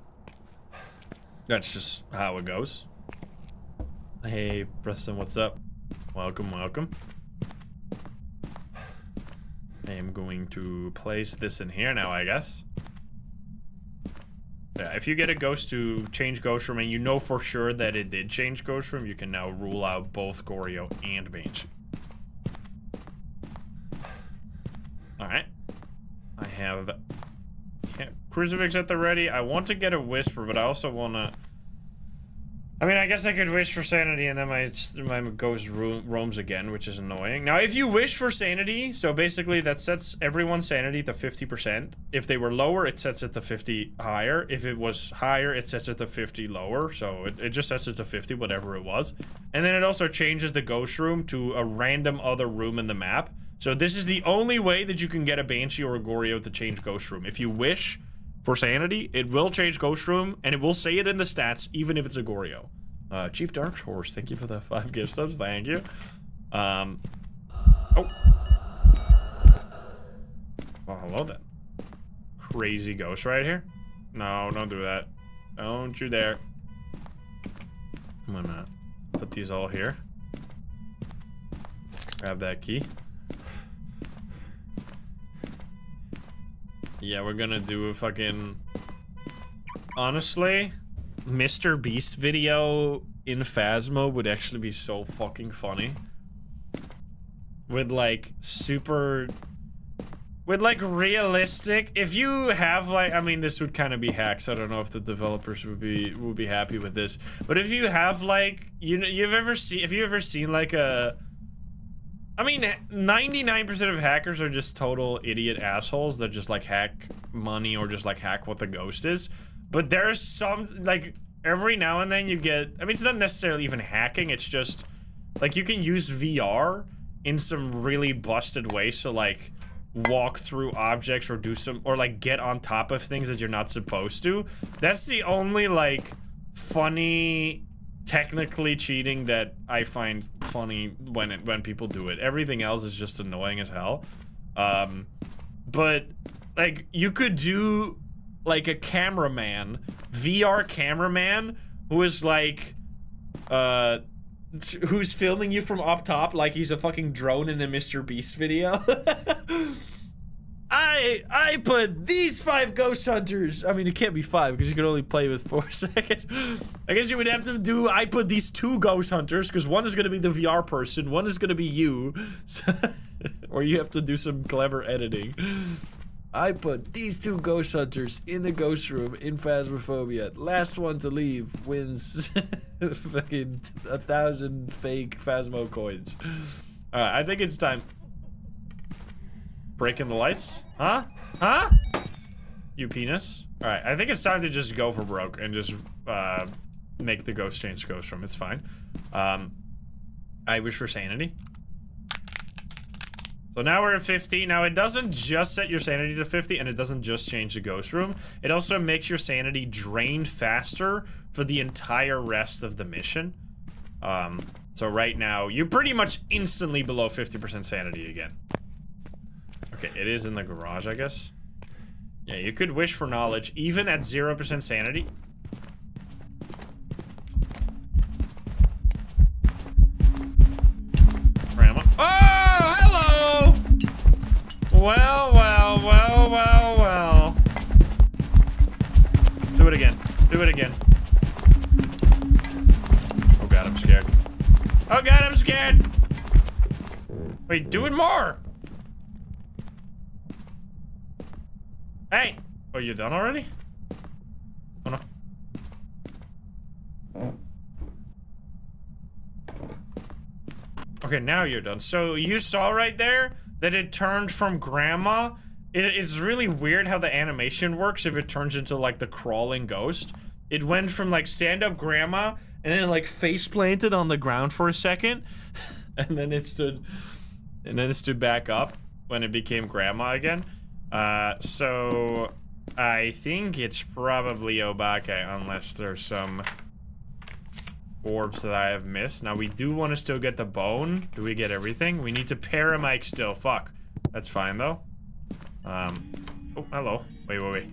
just how it goes. Hey Preston, what's up? Welcome, welcome. I am going to place this in here now, I guess. Yeah, if you get a ghost to change ghost room and you know for sure that it did change ghost room, you can now rule out both Goryo and Banshee. Alright. I have crucifix at the ready. I want to get a whisper, but I also want to... I mean, I guess I could wish for sanity and then my ghost roams again, which is annoying. Now, if you wish for sanity, so basically that sets everyone's sanity to 50%. If they were lower, it sets it to 50 higher. If it was higher, it sets it to 50 lower. So it just sets it to 50, whatever it was. And then it also changes the ghost room to a random other room in the map. So this is the only way that you can get a Banshee or a Goryo to change ghost room. If you wish for sanity, it will change ghost room, and it will say it in the stats, even if it's a Goryo. Chief Dark Horse, thank you for the 5 gift subs, thank you. Oh, hello then. Crazy ghost right here. No, don't do that. Don't you dare. I'm gonna put these all here. Grab that key. Yeah, we're gonna do a fucking... Honestly, Mr. Beast video in Phasmo would actually be so fucking funny. With like super... With like realistic... If you have like... I mean, this would kind of be hacks. I don't know if the developers would be happy with this. But if you have like... Have you ever seen like a... I mean, 99% of hackers are just total idiot assholes that just like hack money or just like hack what the ghost is. But there's some, like, every now and then you get, I mean, it's not necessarily even hacking, it's just, like, you can use VR in some really busted ways to, like, walk through objects or do some, or, like, get on top of things that you're not supposed to. That's the only, like, funny... technically cheating that I find funny when people do it. Everything else is just annoying as hell. But like you could do like a cameraman, VR cameraman who is like who's filming you from up top like he's a fucking drone in a Mr. Beast video. I put these 5 ghost hunters. I mean, it can't be 5 because you can only play with 4 seconds. I guess you would have to do, I put these 2 ghost hunters because one is going to be the VR person, one is going to be you. Or you have to do some clever editing. I put these 2 ghost hunters in the ghost room in Phasmophobia. Last one to leave wins fucking 1,000 fake Phasmo coins. Alright, I think it's time. Breaking the lights? Huh? Huh? You penis? Alright, I think it's time to just go for broke and just make the ghost change ghost room. It's fine. I wish for sanity. So now we're at 50. Now it doesn't just set your sanity to 50 and it doesn't just change the ghost room. It also makes your sanity drain faster for the entire rest of the mission. So right now, you're pretty much instantly below 50% sanity again. Okay, it is in the garage, I guess. Yeah, you could wish for knowledge, even at 0% sanity. it again. Oh god, I'm scared. Oh god, I'm scared! Wait, do it more! Hey! Oh, you done already? Oh no. Okay, now you're done. So you saw right there that it turned from grandma. It's really weird how the animation works if it turns into like the crawling ghost. It went from like stand-up grandma and then like face planted on the ground for a second, and then it stood back up when it became grandma again. So I think it's probably Obake unless there's some orbs that I have missed. Now we do want to still get the bone. Do we get everything? We need to paramike still. Fuck. That's fine though. Oh, hello. Wait.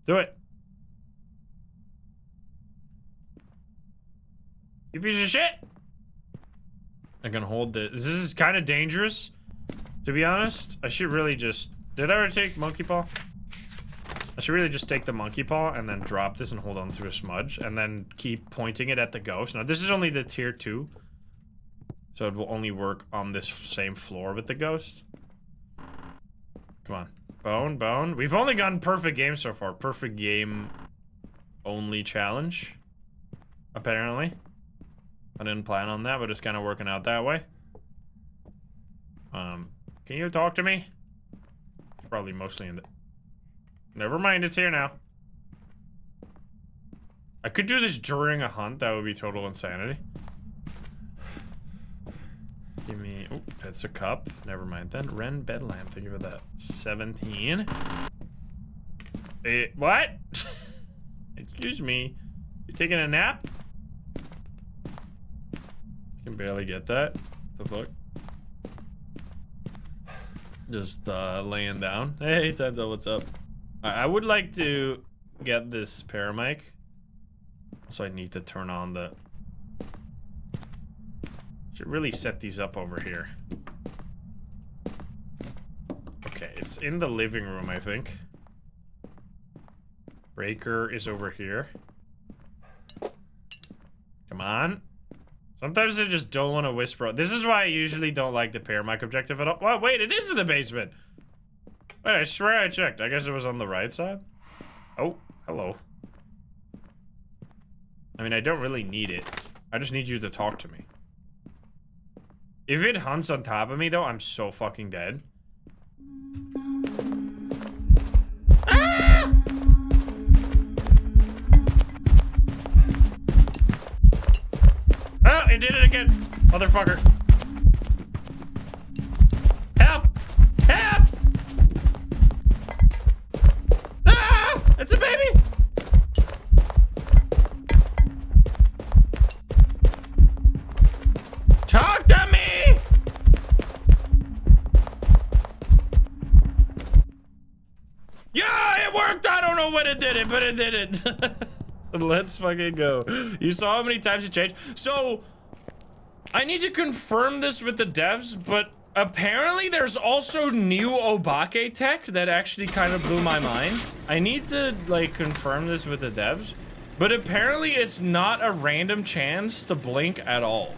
Do it. You piece of shit. I can hold this. This is kind of dangerous, to be honest. I should really just... Did I already take monkey paw? I should really just take the monkey paw and then drop this and hold on to a smudge and then keep pointing it at the ghost. Now, this is only the tier 2. So it will only work on this same floor with the ghost. Come on. Bone. We've only gotten perfect game so far. Perfect game only challenge. Apparently. I didn't plan on that, but it's kind of working out that way. Can you talk to me? Probably mostly in the... Never mind, it's here now. I could do this during a hunt. That would be total insanity. Give me... Oh, that's a cup. Never mind then. Ren Bedlam. Thank you for that. 17. What? Excuse me. You taking a nap? I can barely get that. The fuck? Just laying down. Hey, Tento, what's up? I would like to get this paramic. So I need to turn on the... Should really set these up over here. Okay, it's in the living room, I think. Breaker is over here. Come on. Sometimes I just don't want to whisper. This is why I usually don't like the paramic objective at all. Oh, wait, it is in the basement. Wait, I swear I checked. I guess it was on the right side. Oh, hello. I mean, I don't really need it. I just need you to talk to me. If it hunts on top of me, though, I'm so fucking dead. Ah! Oh, it did it again. Motherfucker. Help! Help! Ah! It's a baby! Talk to me! Yeah, it worked! I don't know when it did it, but it did it. Let's fucking go. You saw how many times it changed? So, I need to confirm this with the devs, but apparently there's also new Obake tech that actually kind of blew my mind. I need to, like, confirm this with the devs, but apparently it's not a random chance to blink at all.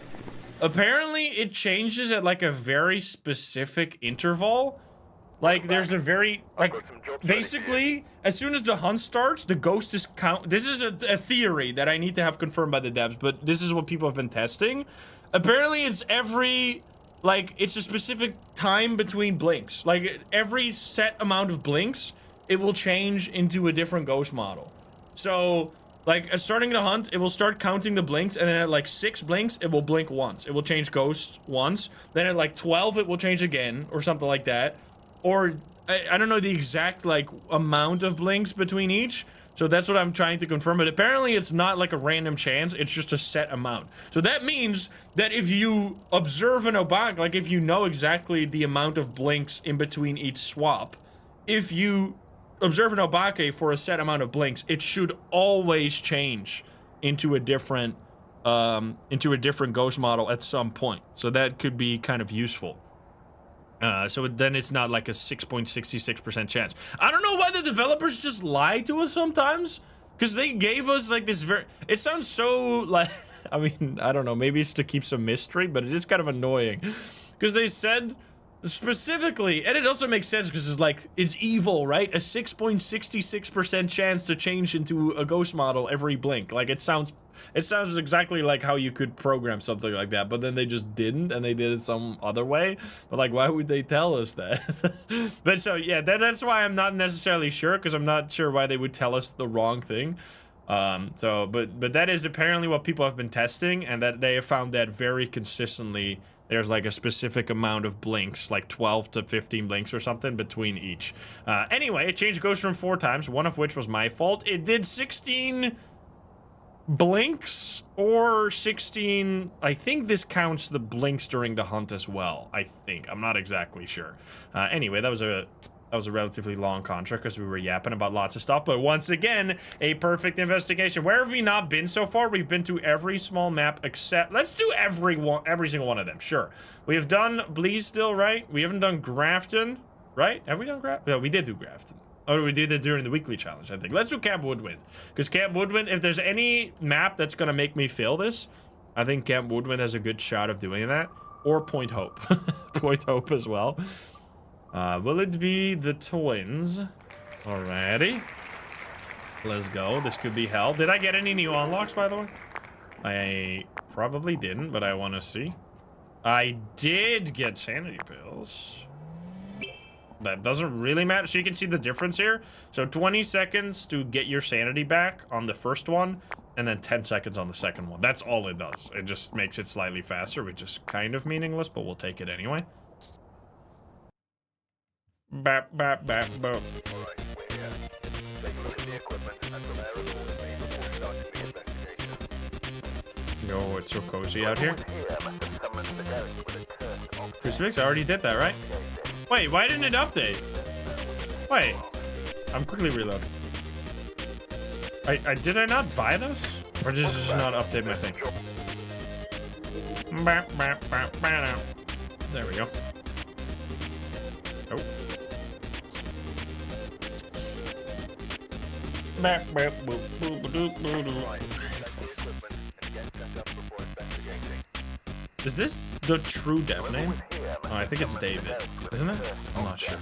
Apparently it changes at, like, a very specific interval. Like, there's a very, like, basically, as soon as the hunt starts, the ghost is this is a theory that I need to have confirmed by the devs, but this is what people have been testing. Apparently, it's every, like, it's a specific time between blinks. Like, every set amount of blinks, it will change into a different ghost model. So, like, starting the hunt, it will start counting the blinks, and then at, like, 6 blinks, it will blink once. It will change ghost once. Then at, like, 12, it will change again, or something like that. Or, I don't know the exact, like, amount of blinks between each. So that's what I'm trying to confirm. But apparently it's not like a random chance. It's just a set amount. So that means that if you observe an Obake, like if you know exactly the amount of blinks in between each swap, if you observe an Obake for a set amount of blinks, it should always change into a different into a different ghost model at some point. So that could be kind of useful. So then it's not like a 6.66% chance. I don't know why the developers just lie to us sometimes. Because they gave us like this it sounds so like, I mean, I don't know, maybe it's to keep some mystery, but it is kind of annoying. Because they said specifically, and it also makes sense because it's like, it's evil, right? A 6.66% chance to change into a ghost model every blink. Like, it sounds exactly like how you could program something like that, but then they just didn't, and they did it some other way. But like, why would they tell us that? But so, yeah, that's why I'm not necessarily sure, because I'm not sure why they would tell us the wrong thing. But that is apparently what people have been testing, and that they have found that very consistently. There's like a specific amount of blinks, like 12 to 15 blinks or something between each. Anyway, it changed Ghost Room 4 times, one of which was my fault. It did 16 blinks or 16. I think this counts the blinks during the hunt as well. I think. I'm not exactly sure. Anyway, that was a relatively long contract because we were yapping about lots of stuff. But once again, a perfect investigation. Where have we not been so far? We've been to every small map except... Let's do every single one of them. Sure. We have done Bleasdale, right? We haven't done Grafton, right? Have we done Grafton? No, we did do Grafton. Oh, we did it during the weekly challenge, I think. Let's do Camp Woodwind. Because Camp Woodwind, if there's any map that's going to make me fail this, I think Camp Woodwind has a good shot of doing that. Or Point Hope. Point Hope as well. Will it be the twins? Alrighty. Let's go. This could be hell. Did I get any new unlocks, by the way? I probably didn't, but I want to see. I did get sanity pills. That doesn't really matter. So you can see the difference here. So 20 seconds to get your sanity back on the first one, and then 10 seconds on the second one. That's all it does. It just makes it slightly faster, which is kind of meaningless, but we'll take it anyway. Bap, bap, bap, bap. Alright, we're here. Take a look at the equipment and prepare accordingly before starting the investigation. Yo, it's so cozy out here. Here must have summoned the ghost with a curse of Crucifix, I already did that, right? Wait, why didn't it update? Wait, I'm quickly reloading. Did I not buy this? Or did it just not update my thing? There we go. Oh. Is this the true dev name? Oh, I think it's David, isn't it? I'm not sure.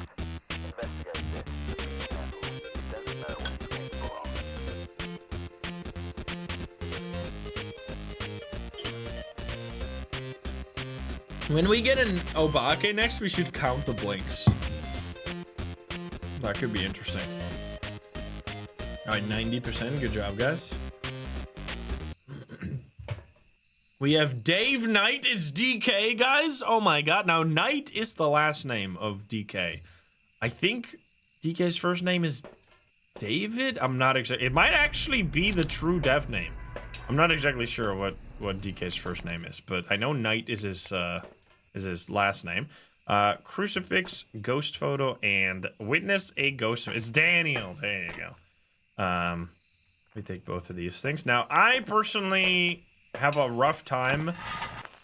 When we get an Obake next, we should count the blinks. That could be interesting. Alright, 90%. Good job, guys. We have Dave Knight. It's DK, guys. Oh my god. Now, Knight is the last name of DK. I think DK's first name is David? I'm not exactly... It might actually be the true dev name. I'm not exactly sure what DK's first name is, but I know Knight is his last name. Crucifix, ghost photo, and witness a ghost. It's Daniel. There you go. We take both of these things. Now, I personally have a rough time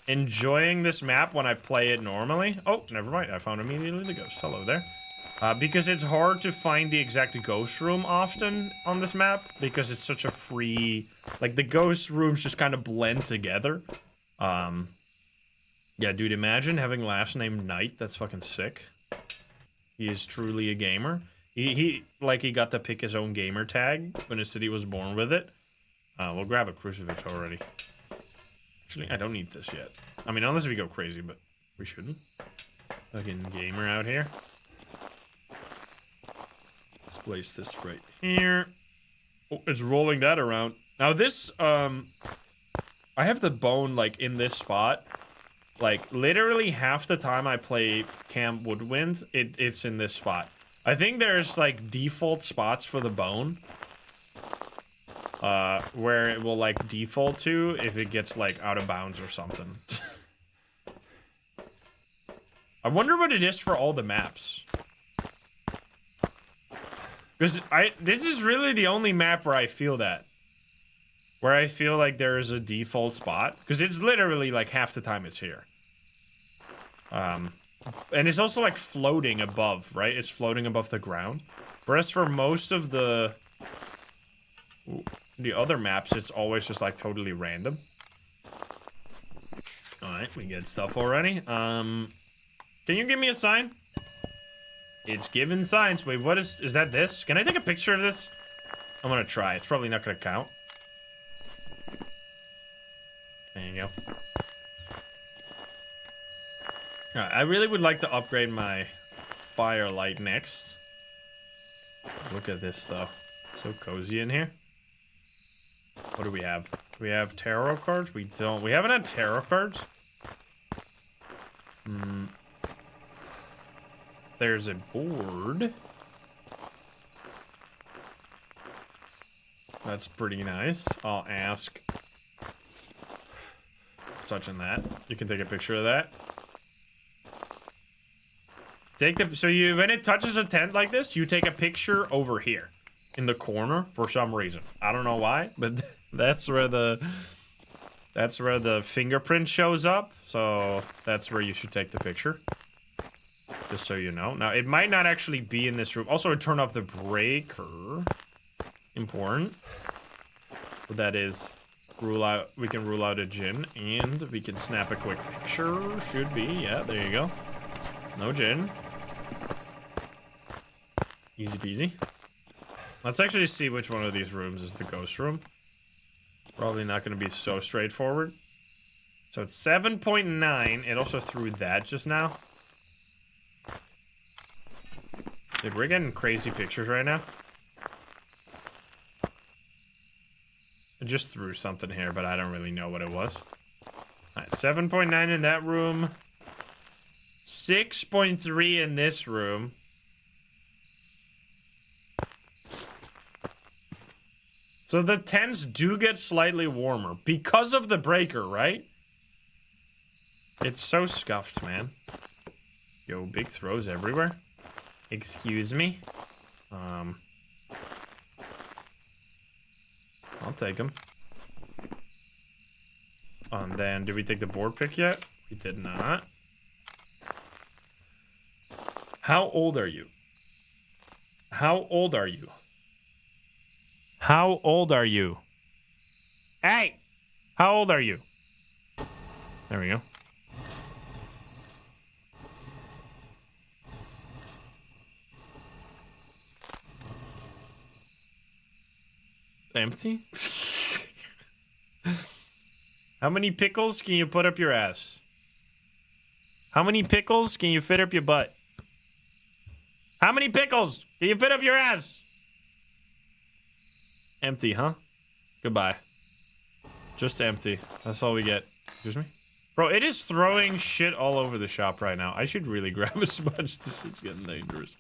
enjoying this map when I play it normally. Oh, never mind. I found immediately the ghost. Hello there. Because it's hard to find the exact ghost room often on this map because it's such a free... Like, the ghost rooms just kind of blend together. Yeah, dude, imagine having last name Knight. That's fucking sick. He is truly a gamer. He got to pick his own gamer tag when his city was born with it. We'll grab a crucifix already. Actually, I don't need this yet. I mean, unless we go crazy, but we shouldn't. Fucking gamer out here. Let's place this right here. Oh, it's rolling that around. Now this, I have the bone, like, in this spot. Like, literally half the time I play Camp Woodwind, it's in this spot. I think there's, like, default spots for the bone. Where it will, like, default to if it gets, like, out of bounds or something. I wonder what it is for all the maps. Because this is really the only map where I feel that. where I feel like there is a default spot, because it's literally like half the time it's here. And it's also like floating above, right? It's floating above the ground. Whereas for most of the other maps, it's always just like totally random. Alright, we get stuff already. Can you give me a sign? It's given signs. Wait, what is that this? Can I take a picture of this? I'm gonna try. It's probably not gonna count. There you go. Alright, I really would like to upgrade my firelight next. Look at this though. So cozy in here. What do we have? Do we have tarot cards? We don't. We haven't had tarot cards. There's a board. That's pretty nice. I'll ask. Touching that. You can take a picture of that. Take the so you when it touches a tent like this, you take a picture over here in the corner for some reason. I don't know why, but that's where the fingerprint shows up. So that's where you should take the picture. Just so you know. Now it might not actually be in this room. Also, turn off the breaker. Important. But that is rule out. We can rule out a djinn, and we can snap a quick picture. Should be, yeah. There you go. No djinn. Easy peasy. Let's actually see which one of these rooms is the ghost room. Probably not going to be so straightforward. So it's 7.9. It also threw that just now. Dude, we're getting crazy pictures right now. I just threw something here, but I don't really know what it was. Alright, 7.9 in that room. 6.3 in this room. So the tents do get slightly warmer because of the breaker, right? It's so scuffed, man. Yo, big throws everywhere. Excuse me. I'll take them. And then, did we take the board pick yet? We did not. How old are you? How old are you? How old are you? Hey! How old are you? There we go. Empty? How many pickles can you put up your ass? How many pickles can you fit up your butt? How many pickles can you fit up your ass? Empty, huh? Goodbye. Just empty. That's all we get. Excuse me? Bro, it is throwing shit all over the shop right now. I should really grab a sponge. This shit's getting dangerous.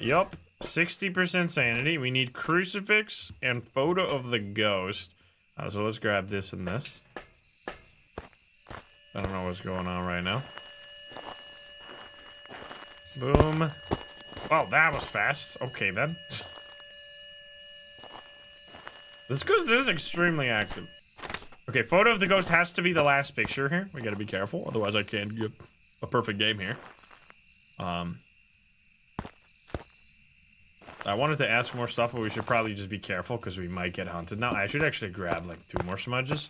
Yup. 60% sanity. We need crucifix and photo of the ghost. So let's grab this and this. I don't know what's going on right now. Boom. Oh, that was fast. Okay, then. This ghost is extremely active. Okay, photo of the ghost has to be the last picture here. We gotta be careful, otherwise I can't get a perfect game here. I wanted to ask more stuff, but we should probably just be careful because we might get hunted. Now, I should actually grab like 2 more smudges.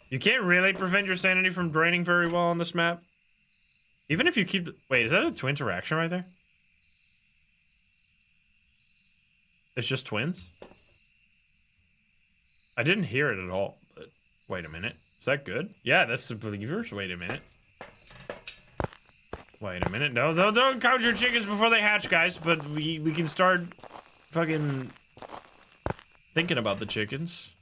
You can't really prevent your sanity from draining very well on this map. Even if you keep... Wait, is that a twin interaction right there? It's just twins? I didn't hear it at all, but... Wait a minute. Is that good? Yeah, that's the believers. Wait a minute. Wait a minute. No, don't count your chickens before they hatch, guys. But we can start fucking thinking about the chickens.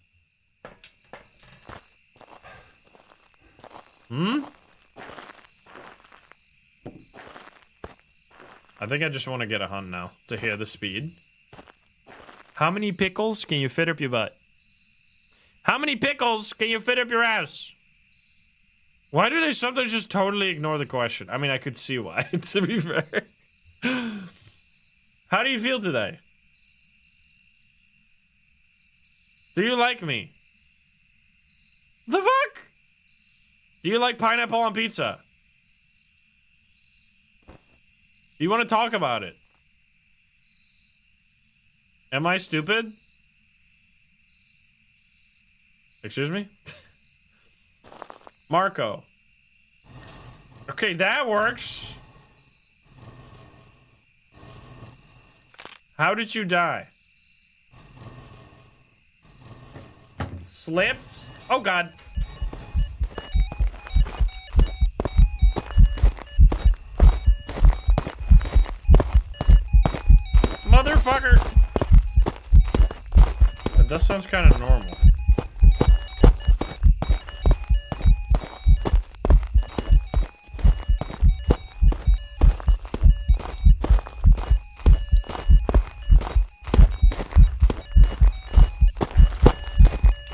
I think I just want to get a hunt now to hear the speed. How many pickles can you fit up your butt? How many pickles can you fit up your ass? Why do they sometimes just totally ignore the question? I mean, I could see why, to be fair. How do you feel today? Do you like me? The fuck? Do you like pineapple on pizza? Do you want to talk about it? Am I stupid? Excuse me? Marco. Okay, that works. How did you die? Slipped? Oh god. Motherfucker. That sounds kind of normal.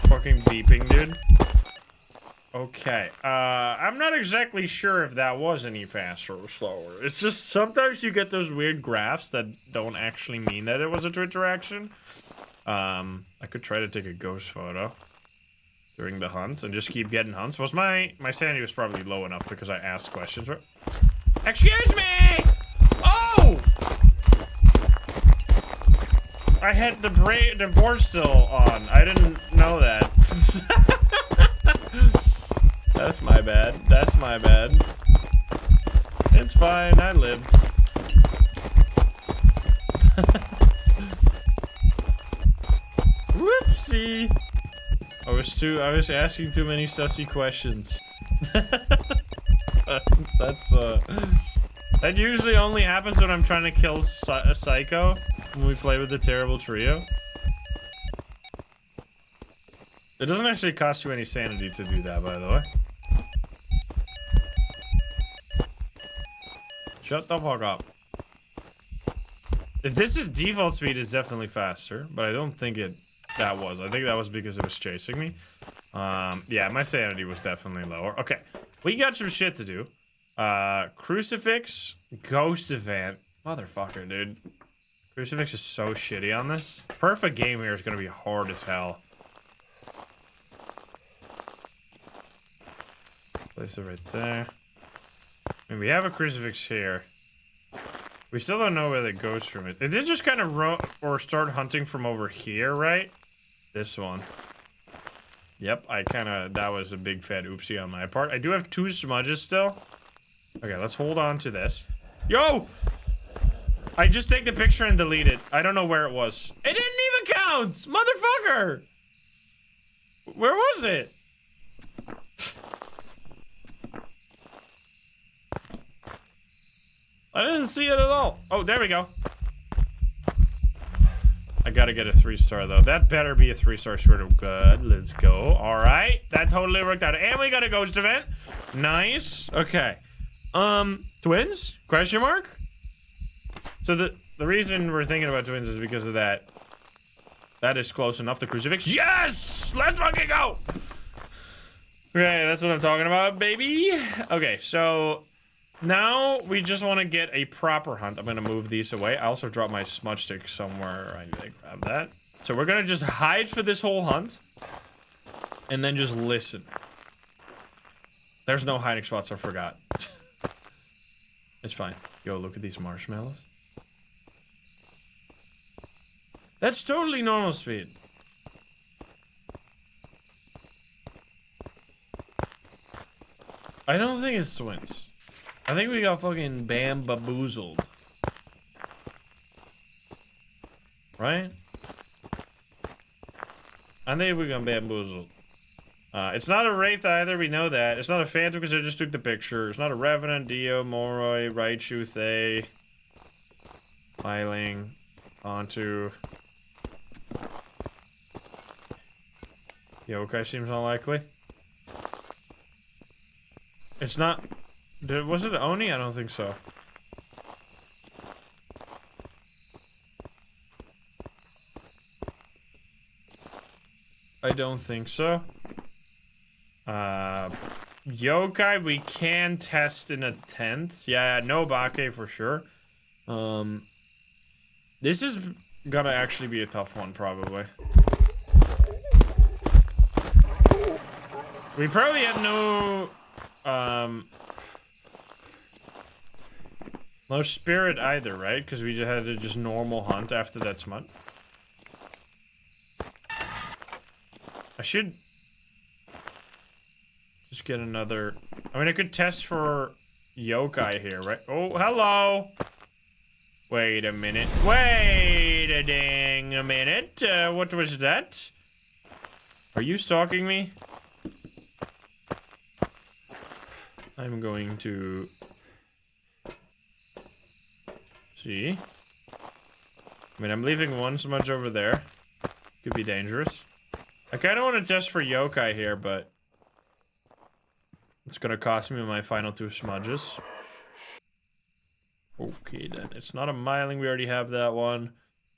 Fucking beeping, dude. Okay, I'm not exactly sure if that was any faster or slower. It's just sometimes you get those weird graphs that don't actually mean that it was a Twitch interaction. I could try to take a ghost photo during the hunt and just keep getting hunts. Was my sanity was probably low enough because I asked questions. Excuse me! Oh! I had the board still on. I didn't know that. That's my bad. That's my bad. It's fine. I lived. Whoopsie. I was asking too many sussy questions. That usually only happens when I'm trying to kill a psycho when we play with the terrible trio. It doesn't actually cost you any sanity to do that, by the way. Shut the fuck up. If this is default speed, it's definitely faster, but I don't think that was. I think that was because it was chasing me. Yeah, my sanity was definitely lower. Okay, we got some shit to do. Crucifix, ghost event. Motherfucker, dude. Crucifix is so shitty on this. Perfect game here is gonna be hard as hell. Place it right there. I mean, we have a crucifix here. We still don't know where the ghost room is. It did just kind of start hunting from over here, right? This one. Yep, that was a big fat oopsie on my part. I do have 2 smudges still. Okay, let's hold on to this. Yo! I just take the picture and delete it. I don't know where it was. It didn't even count! Motherfucker! Where was it? I didn't see it at all. Oh, there we go. I gotta get a 3-star though. That better be a 3-star short of good. Let's go. All right, that totally worked out. And we got a ghost event. Nice. Okay. Twins? Question mark? So the reason we're thinking about twins is because of that. That is close enough to crucifix. Yes! Let's fucking go! Okay, that's what I'm talking about, baby. Okay, so now we just want to get a proper hunt. I'm gonna move these away. I also dropped my smudge stick somewhere. I need to grab that. So we're gonna just hide for this whole hunt. And then just listen. There's no hiding spots, I forgot. It's fine. Yo, look at these marshmallows. That's totally normal speed. I don't think it's twins. I think we got fucking bamboozled. Right? I think we got bamboozled. It's not a Wraith either, we know that. It's not a Phantom because I just took the picture. It's not a Revenant, Dio, Moroi, Raiju, Thay. Filing. Onto. Yokai seems unlikely. It's not. Was it Oni? I don't think so. I don't think so. Yokai we can test in a tent. Yeah, no Bake for sure. This is gonna actually be a tough one, probably. We probably had no spirit either, right? Because we just had to just normal hunt after that smut. I should just get another. I mean, I could test for yokai here, right? Oh, hello. Wait a minute. Wait a dang a minute. What was that? Are you stalking me? I'm going to see. I mean, I'm leaving one smudge over there. Could be dangerous. I kind of want to test for yokai here, but it's gonna cost me my final 2 smudges. Okay, then. It's not a miling. We already have that one.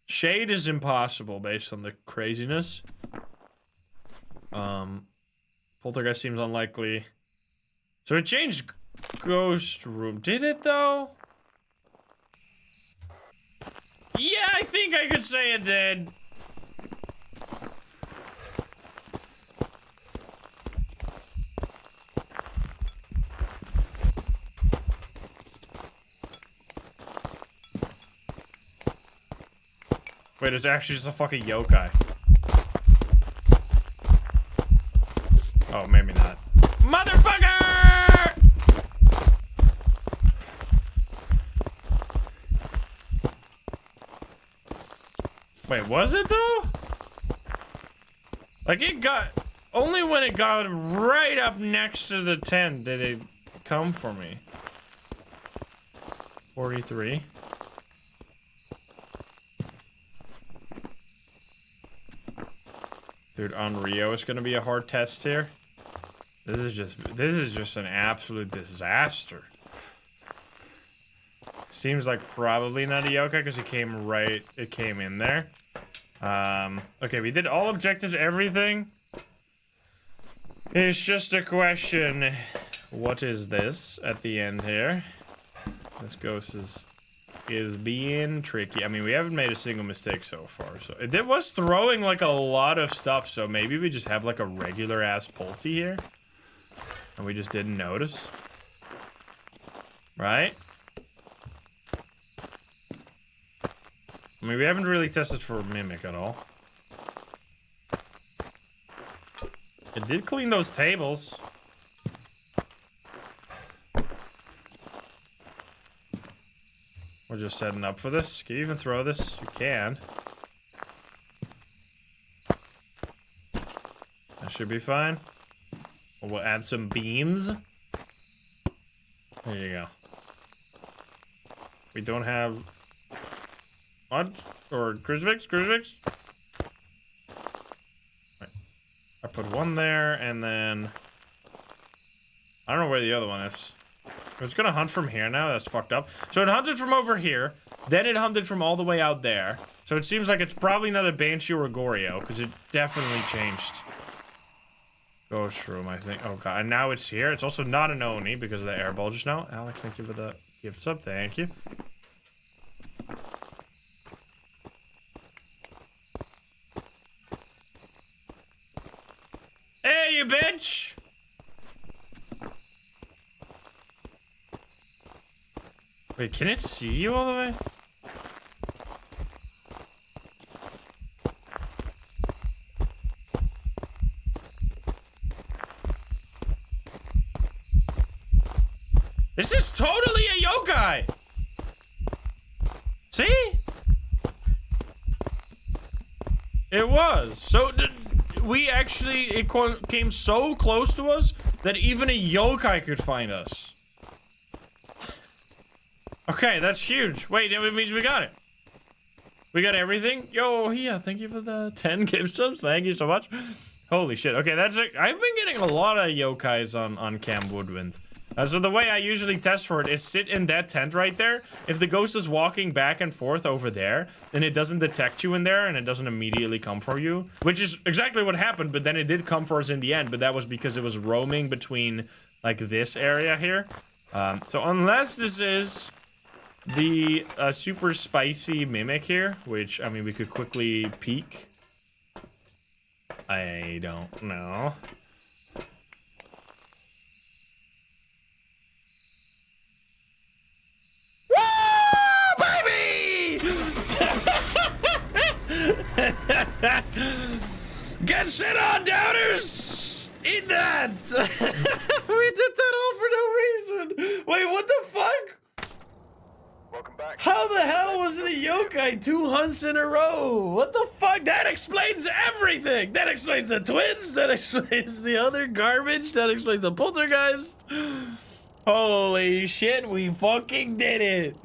Shade is impossible based on the craziness. Poltergeist seems unlikely. So it changed ghost room. Did it, though? Yeah, I think I could say it did. Wait, it's actually just a fucking yokai. Oh, maybe not. Motherfucker! Wait, was it though? Like it got... Only when it got right up next to the tent did it come for me. 43. Dude, Onryo is gonna be a hard test here. This is just an absolute disaster. Seems like probably not a yokai because it came in there. Okay, we did all objectives, everything. It's just a question. What is this at the end here? This ghost is being tricky. I mean, we haven't made a single mistake so far. So it was throwing like a lot of stuff. So maybe we just have like a regular ass Polty here. And we just didn't notice. Right? I mean, we haven't really tested for Mimic at all. It did clean those tables. We're just setting up for this. Can you even throw this? You can. That should be fine. We'll add some beans. There you go. We don't have mud or crucifix. Right. I put one there, and then I don't know where the other one is. It's gonna hunt from here now. That's fucked up. So it hunted from over here, then it hunted from all the way out there. So it seems like it's probably not a Banshee or a Goryo, because it definitely changed. Ghost room, I think. Oh god, and now it's here. It's also not an Oni because of the air ball just now. Alex, thank you for the gift sub. Thank you. Hey, you bitch! Wait, can it see you all the way? This is totally a yokai! See? It was. So, we actually, it came so close to us that even a yokai could find us. Okay, that's huge. Wait, it means we got it. We got everything. Yo, yeah, thank you for the 10 gift subs. Thank you so much. Holy shit. Okay, that's it. I've been getting a lot of yokais on Camp Woodwind. So the way I usually test for it is sit in that tent right there. If the ghost is walking back and forth over there, then it doesn't detect you in there and it doesn't immediately come for you. Which is exactly what happened, but then it did come for us in the end. But that was because it was roaming between, like, this area here. So unless this is the super spicy Mimic here, which, I mean, we could quickly peek. I don't know. Get shit on, doubters! Eat that! We did that all for no reason! Wait, what the fuck? Welcome back. How the hell was it a yokai 2 hunts in a row? What the fuck? That explains everything! That explains the twins, that explains the other garbage, that explains the poltergeist. Holy shit, we fucking did it!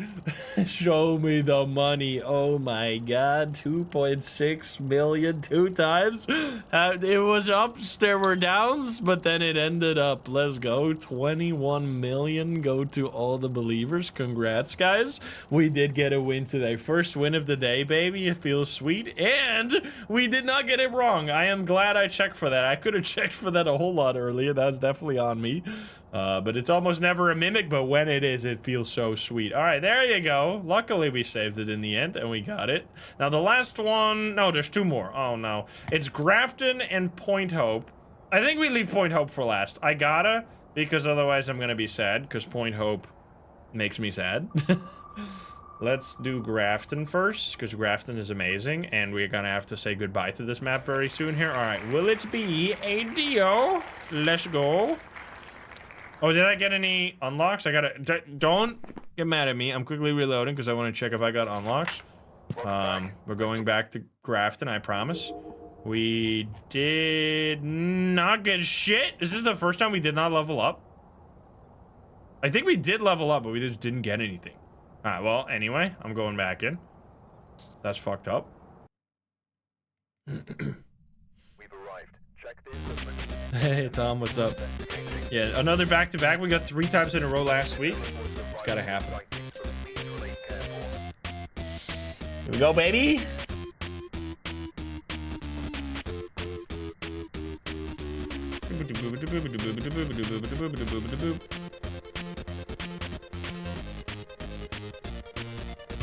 Show me the money. Oh my god, 2.6 million 2 times. It was ups, there were downs, but then it ended up. Let's go. 21 million go to all the believers. Congrats, guys. We did get a win today. First win of the day, baby. It feels sweet. And we did not get it wrong. I am glad I checked for that. I could have checked for that a whole lot earlier. That's definitely on me. But it's almost never a mimic, but when it is, it feels so sweet. All right, there you go. Luckily, we saved it in the end, and we got it. Now, the last one... No, there's 2 more. Oh, no. It's Grafton and Point Hope. I think we leave Point Hope for last. I gotta, because otherwise I'm gonna be sad, because Point Hope makes me sad. Let's do Grafton first, because Grafton is amazing, and we're gonna have to say goodbye to this map very soon here. All right, will it be a Dio? Let's go. Oh, did I get any unlocks? I gotta... Don't get mad at me. I'm quickly reloading because I want to check if I got unlocks. We're going back to Grafton, I promise. We did not get shit. Is this the first time we did not level up? I think we did level up, but we just didn't get anything. Alright, well, anyway, I'm going back in. That's fucked up. We've arrived. Check the equipment. Hey, Tom, what's up? Yeah, another back-to-back. We got 3 times in a row last week. It's gotta happen. Here we go, baby!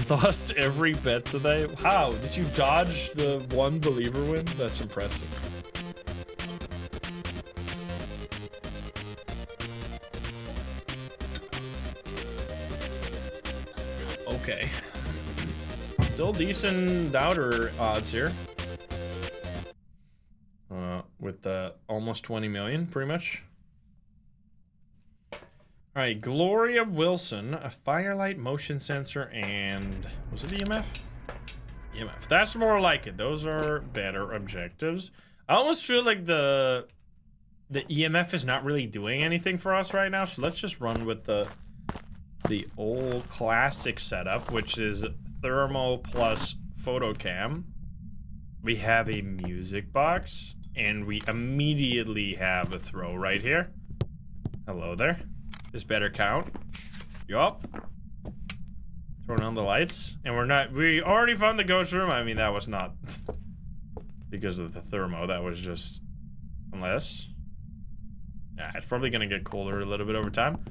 Lost every bet today. How? Did you dodge the 1 believer win? That's impressive. Okay. Still decent doubter odds here. With almost 20 million, pretty much. Alright, Gloria Wilson, a firelight motion sensor, and... was it EMF? EMF. That's more like it. Those are better objectives. I almost feel like the EMF is not really doing anything for us right now, so let's just run with the old classic setup, which is thermo plus photocam. We have a music box, and we immediately have a throw right here. Hello there. This better count. Yup. Throwing on the lights. And we already found the ghost room. I mean, that was not because of the thermo. That was just, unless. Yeah, it's probably gonna get colder a little bit over time.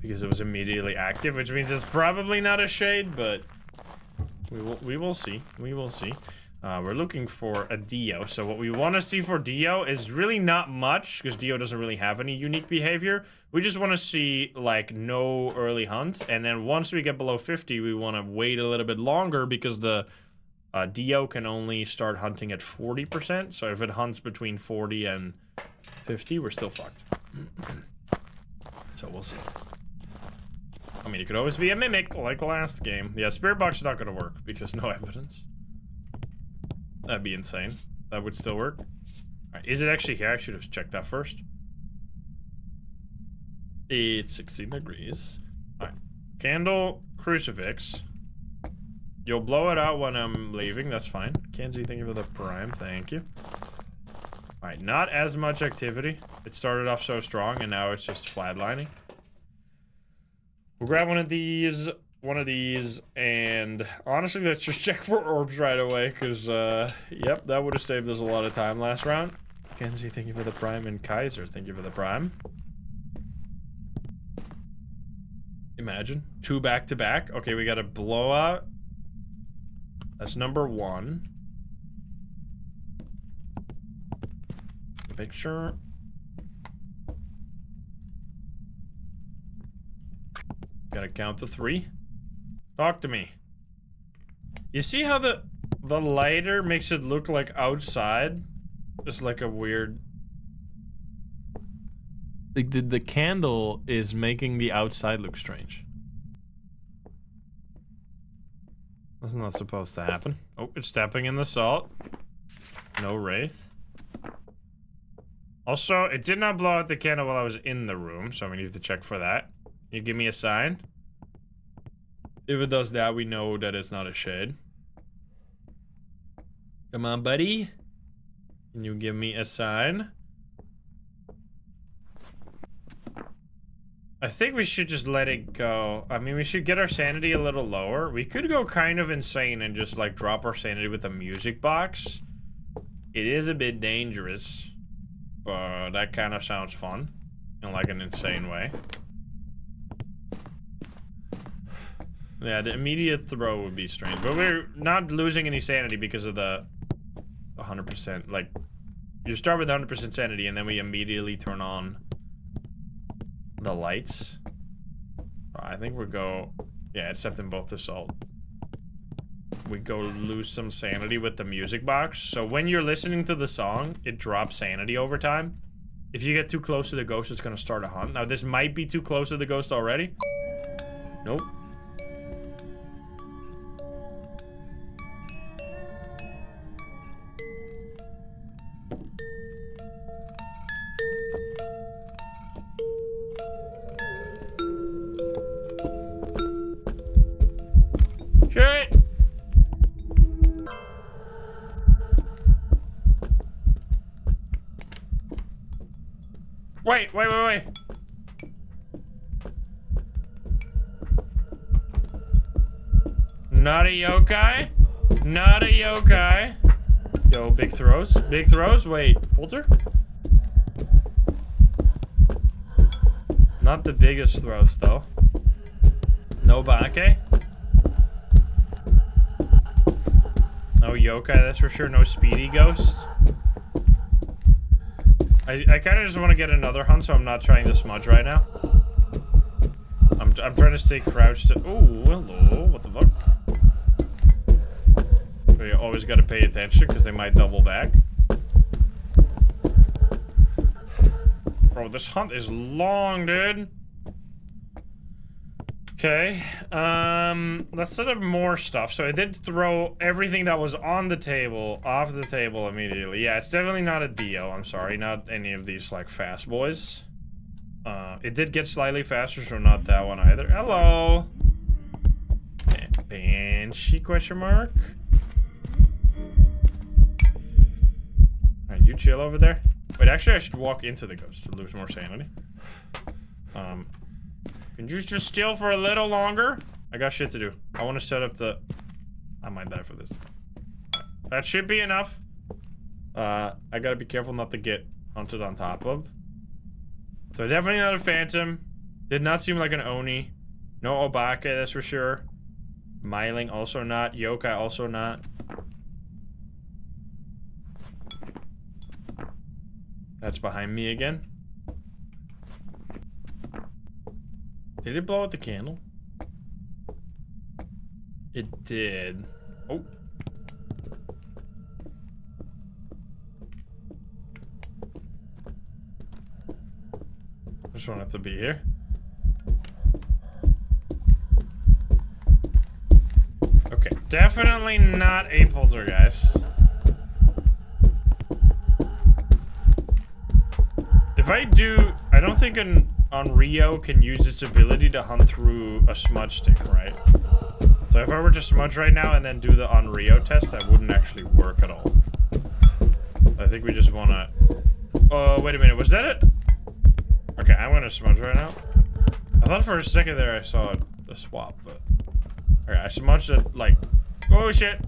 Because it was immediately active, which means it's probably not a shade, but we will see. We will see. We're looking for a Dio. So what we want to see for Dio is really not much, because Dio doesn't really have any unique behavior. We just want to see, like, no early hunt. And then once we get below 50, we want to wait a little bit longer, because the Dio can only start hunting at 40%. So if it hunts between 40 and 50, we're still fucked. So we'll see. I mean, it could always be a mimic, like last game. Yeah, Spirit Box is not going to work, because no evidence. That'd be insane. That would still work. Alright, is it actually here? I should have checked that first. It's 16 degrees. Alright. Candle, crucifix. You'll blow it out when I'm leaving, that's fine. Kenzie, thank you for the prime, thank you. Alright, not as much activity. It started off so strong, and now it's just flatlining. We'll grab one of these, and honestly, let's just check for orbs right away, because, yep, that would have saved us a lot of time last round. Kenzie, thank you for the prime, and Kaiser, thank you for the prime. Imagine. 2 back-to-back. Okay, we got a blowout. That's number 1. Picture. Gotta count to 3. Talk to me. You see how the the lighter makes it look like outside. Just like a weird... Like the candle is making the outside look strange. That's not supposed to happen. Oh, it's stepping in the salt. No wraith. Also, it did not blow out the candle while I was in the room, so we need to check for that. Can you give me a sign? If it does that, we know that it's not a shade. Come on, buddy. Can you give me a sign? I think we should just let it go. I mean, we should get our sanity a little lower. We could go kind of insane and just, like, drop our sanity with a music box. It is a bit dangerous. But that kind of sounds fun. In, like, an insane way. Yeah, the immediate throw would be strange. But we're not losing any sanity because of the 100%. Like, you start with 100% sanity and then we immediately turn on the lights. I think we go... Yeah, except in both the salt. We go lose some sanity with the music box. So when you're listening to the song, it drops sanity over time. If you get too close to the ghost, it's gonna start a hunt. Now, this might be too close to the ghost already. Nope. Shit! Wait. Not a yokai? Not a yokai. Yo, big throws. Big throws. Wait, Polter? Not the biggest throws, though. No Bake? No yokai, that's for sure. No speedy ghost. I kind of just want to get another hunt, so I'm not trying to smudge right now. I'm trying to stay crouched. Ooh, hello. What the fuck? But you always got to pay attention because they might double back. Bro, this hunt is long, dude. Okay, let's set up more stuff. So I did throw everything that was on the table off the table immediately. Yeah, it's definitely not a Dio. I'm sorry, not any of these like fast boys. It did get slightly faster, so not that one either. Hello, Banshee question mark. All right, you chill over there. Wait, actually, I should walk into the ghost to lose more sanity. Can you just chill for a little longer? I got shit to do. I want to set up the... I might die for this. That should be enough. I gotta be careful not to get hunted on top of. So definitely not a phantom. Did not seem like an Oni. No Obake, that's for sure. Myling also not. Yokai also not. That's behind me again. Did it blow out the candle? It did. Oh. Just want it to be here. Okay, definitely not a poltergeist. If I do, I don't think an Onryo can use its ability to hunt through a smudge stick, right? So if I were to smudge right now and then do the Onryo test, that wouldn't actually work at all. I think we just wanna... Oh, wait a minute, was that it? Okay, I'm gonna smudge right now. I thought for a second there I saw a swap, but... Okay, I smudged it like... Oh shit!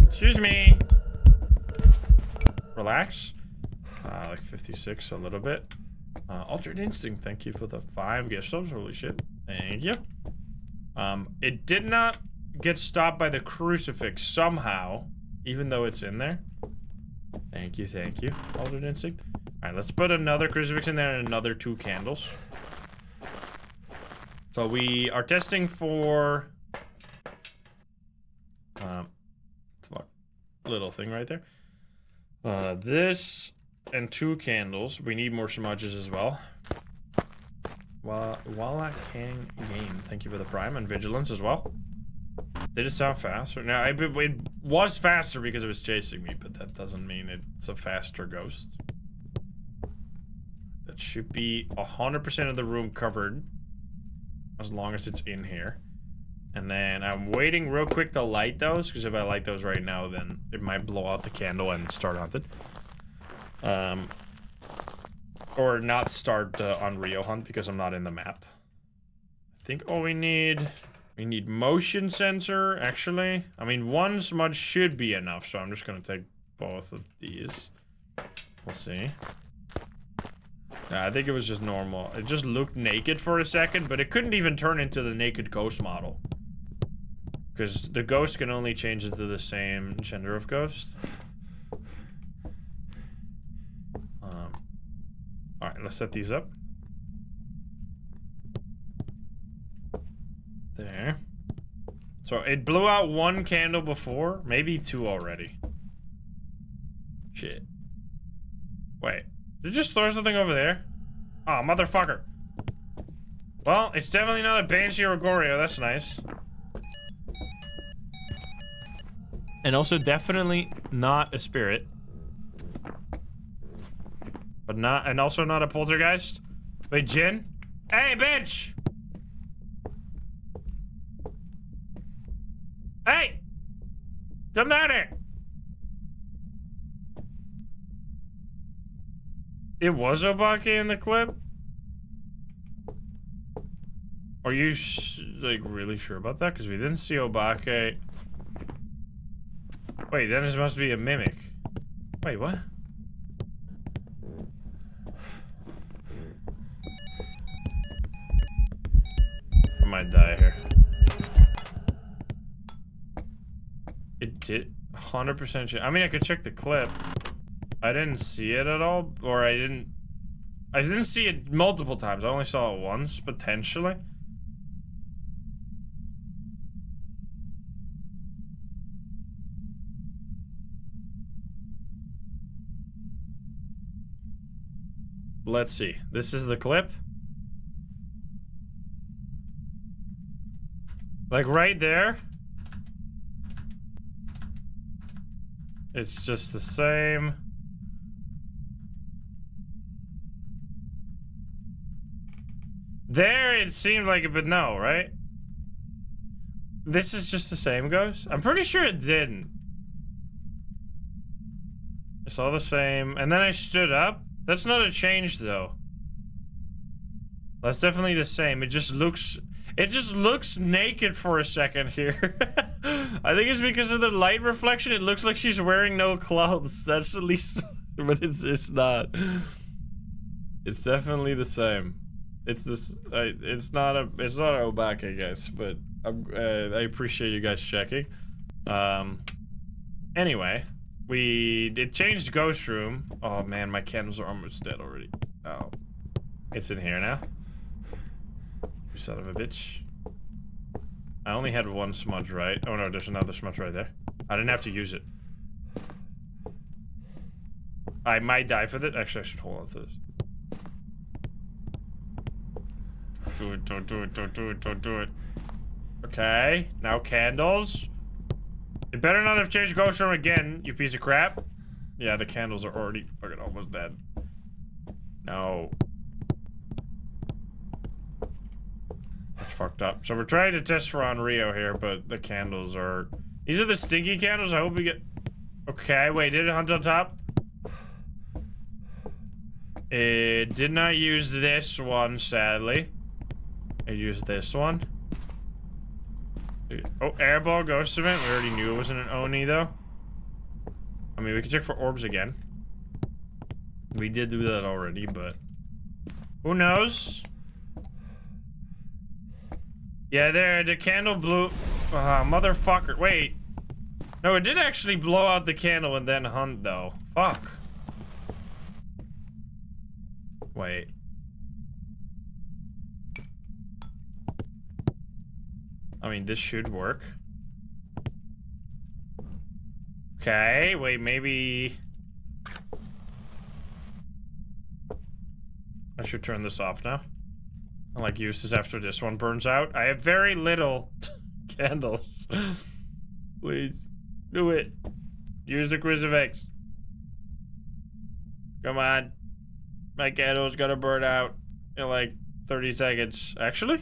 Excuse me! Relax. Like 56 a little bit. Altered Instinct, thank you for the 5 gift subs. Holy shit. Thank you. It did not get stopped by the crucifix somehow, even though it's in there. Thank you, thank you. Altered Instinct. Alright, let's put another crucifix in there and another 2 candles. So we are testing for little thing right there. This and 2 candles. We need more smudges as well. Walla King Game, thank you for the prime, and vigilance as well. Did it sound faster? No, it was faster because it was chasing me, but that doesn't mean it's a faster ghost. That should be 100% of the room covered, as long as it's in here. And then I'm waiting real quick to light those, because if I light those right now, then it might blow out the candle and start hunted. Or not start the Onryo hunt because I'm not in the map. I think all we need motion sensor, actually. I mean, 1 smudge should be enough, so I'm just gonna take both of these. We'll see. I think it was just normal. It just looked naked for a second, but it couldn't even turn into the naked ghost model. Because the ghost can only change into the same gender of ghost. Alright, let's set these up. There. So it blew out 1 candle before, maybe 2 already. Shit. Wait, did it just throw something over there? Oh, motherfucker. Well, it's definitely not a Banshee or a Goryo, that's nice. And also definitely not a spirit. But not, and also not a poltergeist. Wait, Jin? Hey, bitch! Hey! Come down here! It was Obake in the clip? Are you, like, really sure about that? Because we didn't see Obake. Wait, then it must be a mimic. Wait, what? I might die here. It did 100% shit. I mean, I could check the clip. I didn't see it at all, or I didn't see it multiple times. I only saw it once, potentially. Let's see. This is the clip. Like right there. It's just the same. There it seemed like it, but no, right? This is just the same ghost? I'm pretty sure it didn't. It's all the same. And then I stood up. That's not a change though. That's definitely the same. It just looks naked for a second here. I think it's because of the light reflection. It looks like she's wearing no clothes. That's at least, but it's not. It's definitely the same. It's this. It's not Obake, guys. But I appreciate you guys checking. Anyway, it changed ghost room. Oh man, my candles are almost dead already. Oh, it's in here now. You son of a bitch. I only had 1 smudge, right? Oh no, there's another smudge right there. I didn't have to use it. I might die for that. Actually, I should hold on to this. Do it, don't do it, don't do it, don't do it. Okay, now candles. You better not have changed ghost room again, you piece of crap. Yeah, the candles are already fucking almost dead. No. That's fucked up. So we're trying to test for Onryo here, but the candles are... These are the stinky candles. I hope we get... Okay, wait, did it hunt on top? It did not use this one, sadly. It used this one. Oh, airball ghost event. We already knew it wasn't an Oni, though. I mean, we can check for orbs again. We did do that already, but... Who knows? Yeah, there, the candle blew... motherfucker. Wait. No, it did actually blow out the candle and then hunt, though. Fuck. Wait. I mean, this should work. Okay, wait, maybe... I should turn this off now. I'll like use this after this one burns out. I have very little candles. Please, do it. Use the crucifix. Come on. My candle's gonna burn out in like 30 seconds. Actually?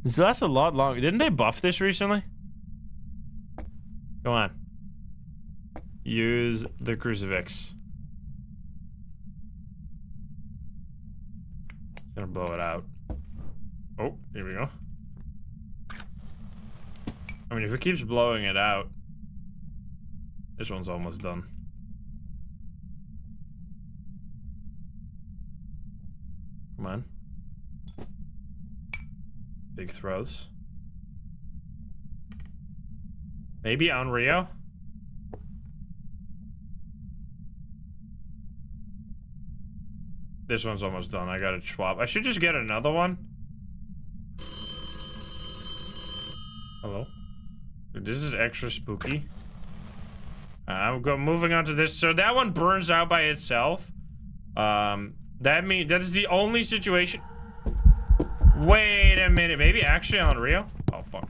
This lasts a lot longer. Didn't they buff this recently? Come on. Use the crucifix. Gonna blow it out. Oh, here we go. I mean, if it keeps blowing it out, this one's almost done. Come on. Big throws. Maybe Onryo? This one's almost done. I gotta swap. I should just get another one. Hello? Dude, this is extra spooky. I'm moving on to this. So that one burns out by itself. That is the only situation. Wait a minute. Maybe actually Onryo? Oh, fuck.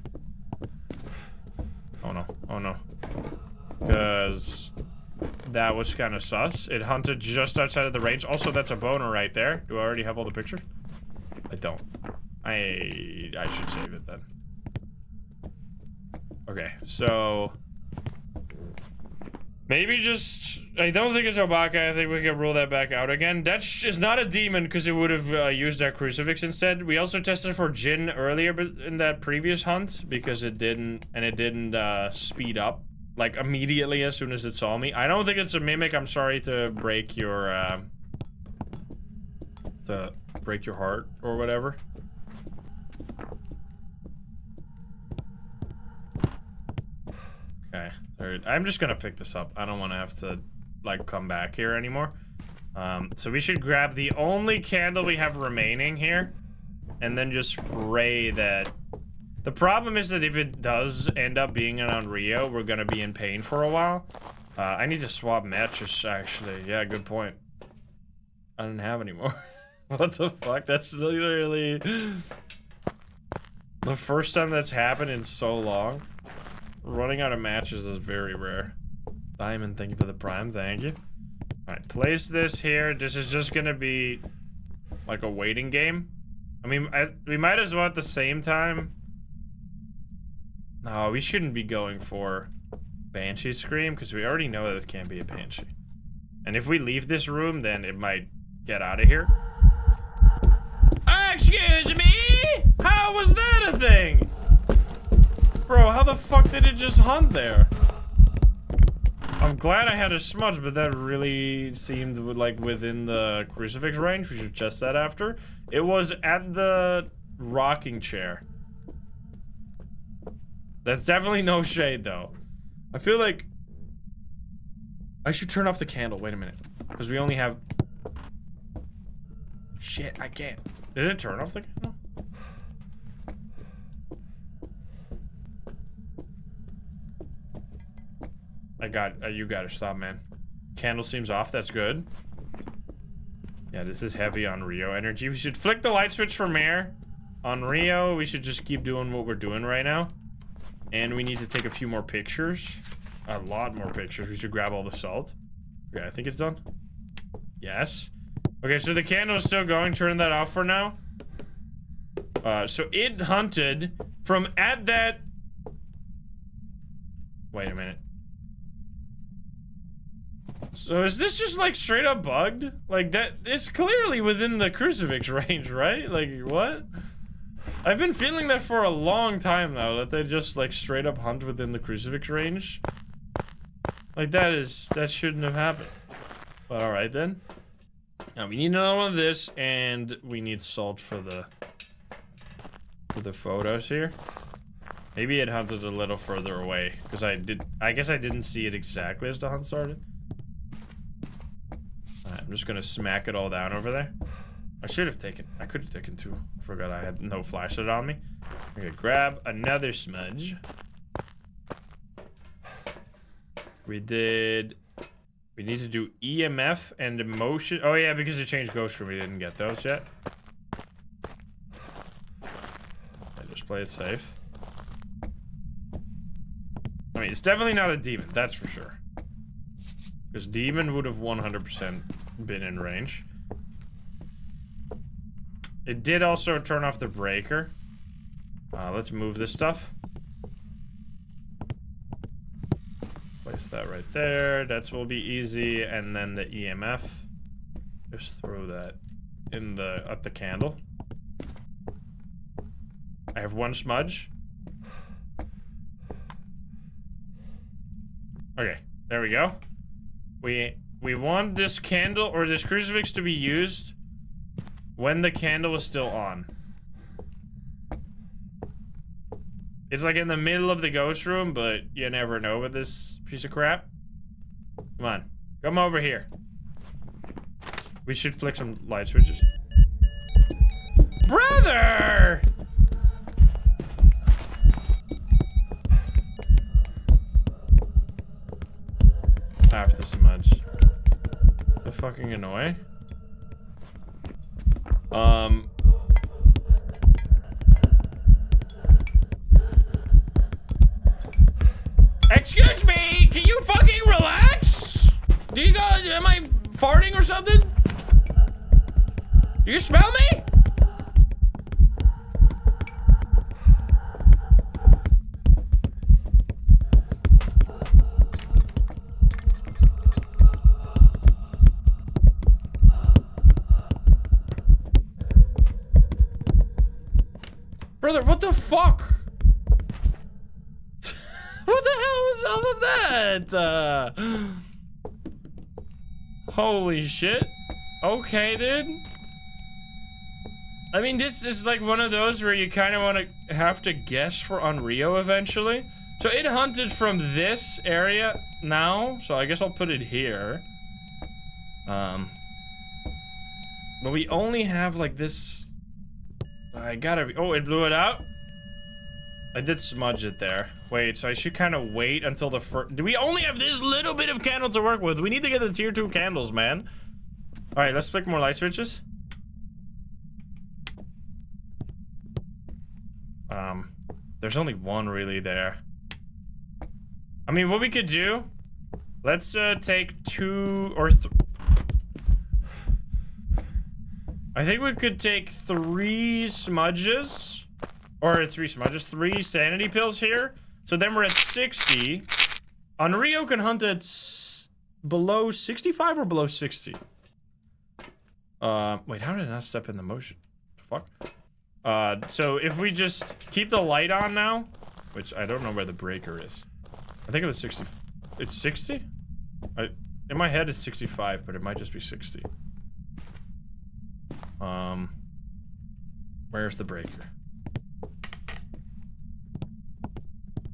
Oh, no. Oh, no. Because that was kind of sus. It hunted just outside of the range. Also, that's a boner right there. Do I already have all the pictures? I don't. I should save it then. Okay, so... maybe just... I don't think it's Obaka. I think we can rule that back out again. That is not a demon because it would have used our crucifix instead. We also tested for Jinn earlier in that previous hunt because it didn't... and it didn't speed up. Like, immediately as soon as it saw me. I don't think it's a mimic. I'm sorry to break your, heart or whatever. Okay. I'm just gonna pick this up. I don't want to have to, like, come back here anymore. So we should grab the only candle we have remaining here. And then just pray that... the problem is that if it does end up being an Onryo, we're gonna be in pain for a while. I need to swap matches, actually. Yeah, good point. I don't have any more. What the fuck? That's literally... the first time that's happened in so long. Running out of matches is very rare. Diamond, thank you for the prime, thank you. Alright, place this here. This is just gonna be... like a waiting game. I mean, we might as well at the same time... no, we shouldn't be going for Banshee Scream because we already know that it can't be a Banshee. And if we leave this room, then it might get out of here. Excuse me? How was that a thing? Bro, how the fuck did it just hunt there? I'm glad I had a smudge, but that really seemed like within the crucifix range. We should test that after. It was at the rocking chair. That's definitely no shade, though. I feel like I should turn off the candle. Wait a minute. Because we only have... shit, I can't. Did it turn off the candle? You gotta stop, man. Candle seems off. That's good. Yeah, this is heavy Onryo energy. We should flick the light switch for Mare. Onryo, we should just keep doing what we're doing right now. And we need to take a few more pictures. A lot more pictures. We should grab all the salt. Okay, I think it's done. Yes. Okay, so the candle is still going. Turn that off for now. So it hunted from at that... wait a minute. So is this just like straight up bugged? Like that, it's clearly within the crucifix range, right? Like what? I've been feeling that for a long time now, that they just like straight up hunt within the crucifix range. Like that shouldn't have happened. But alright then. Now we need another one of this, and we need salt for the photos here. Maybe it hunted a little further away, because I guess I didn't see it exactly as the hunt started. Alright, I'm just gonna smack it all down over there. I could have taken two. Forgot I had no flashlight on me. I'm gonna grab another smudge. We need to do EMF and emotion. Oh yeah, because it changed ghost room. We didn't get those yet. I just play it safe. I mean, it's definitely not a demon, that's for sure. Because demon would have 100% been in range. It did also turn off the breaker. Let's move this stuff. Place that right there. That will be easy. And then the EMF. Just throw that in at the candle. I have one smudge. Okay, there we go. We want this candle or this crucifix to be used when the candle is still on. It's like in the middle of the ghost room, but you never know with this piece of crap. Come on, come over here. We should flick some light switches. Brother! After smudge. So fucking annoying. Excuse me, can you fucking relax? Do you guys, am I farting or something? Do you smell me? Brother, what the fuck? What the hell was all of that? Holy shit. Okay, dude. I mean, this is like one of those where you kind of want to have to guess for Onryo eventually. So it hunted from this area now, so I guess I'll put it here. But we only have like this. I gotta. Oh, it blew it out. I did smudge it there. Wait, so I should kind of wait until the first. Do we only have this little bit of candle to work with? We need to get the tier 2 candles, man. All right, let's flick more light switches. There's only one really there. I mean, what we could do, let's take 2 or 3. I think we could take 3 smudges, or 3 smudges, 3 sanity pills here. So then we're at 60. Onryo can hunt at below 65 or below 60. Wait, how did I not step in the motion? Fuck. So if we just keep the light on now, which I don't know where the breaker is. I think it was 60. It's 60? In my head it's 65, but it might just be 60. Where's the breaker?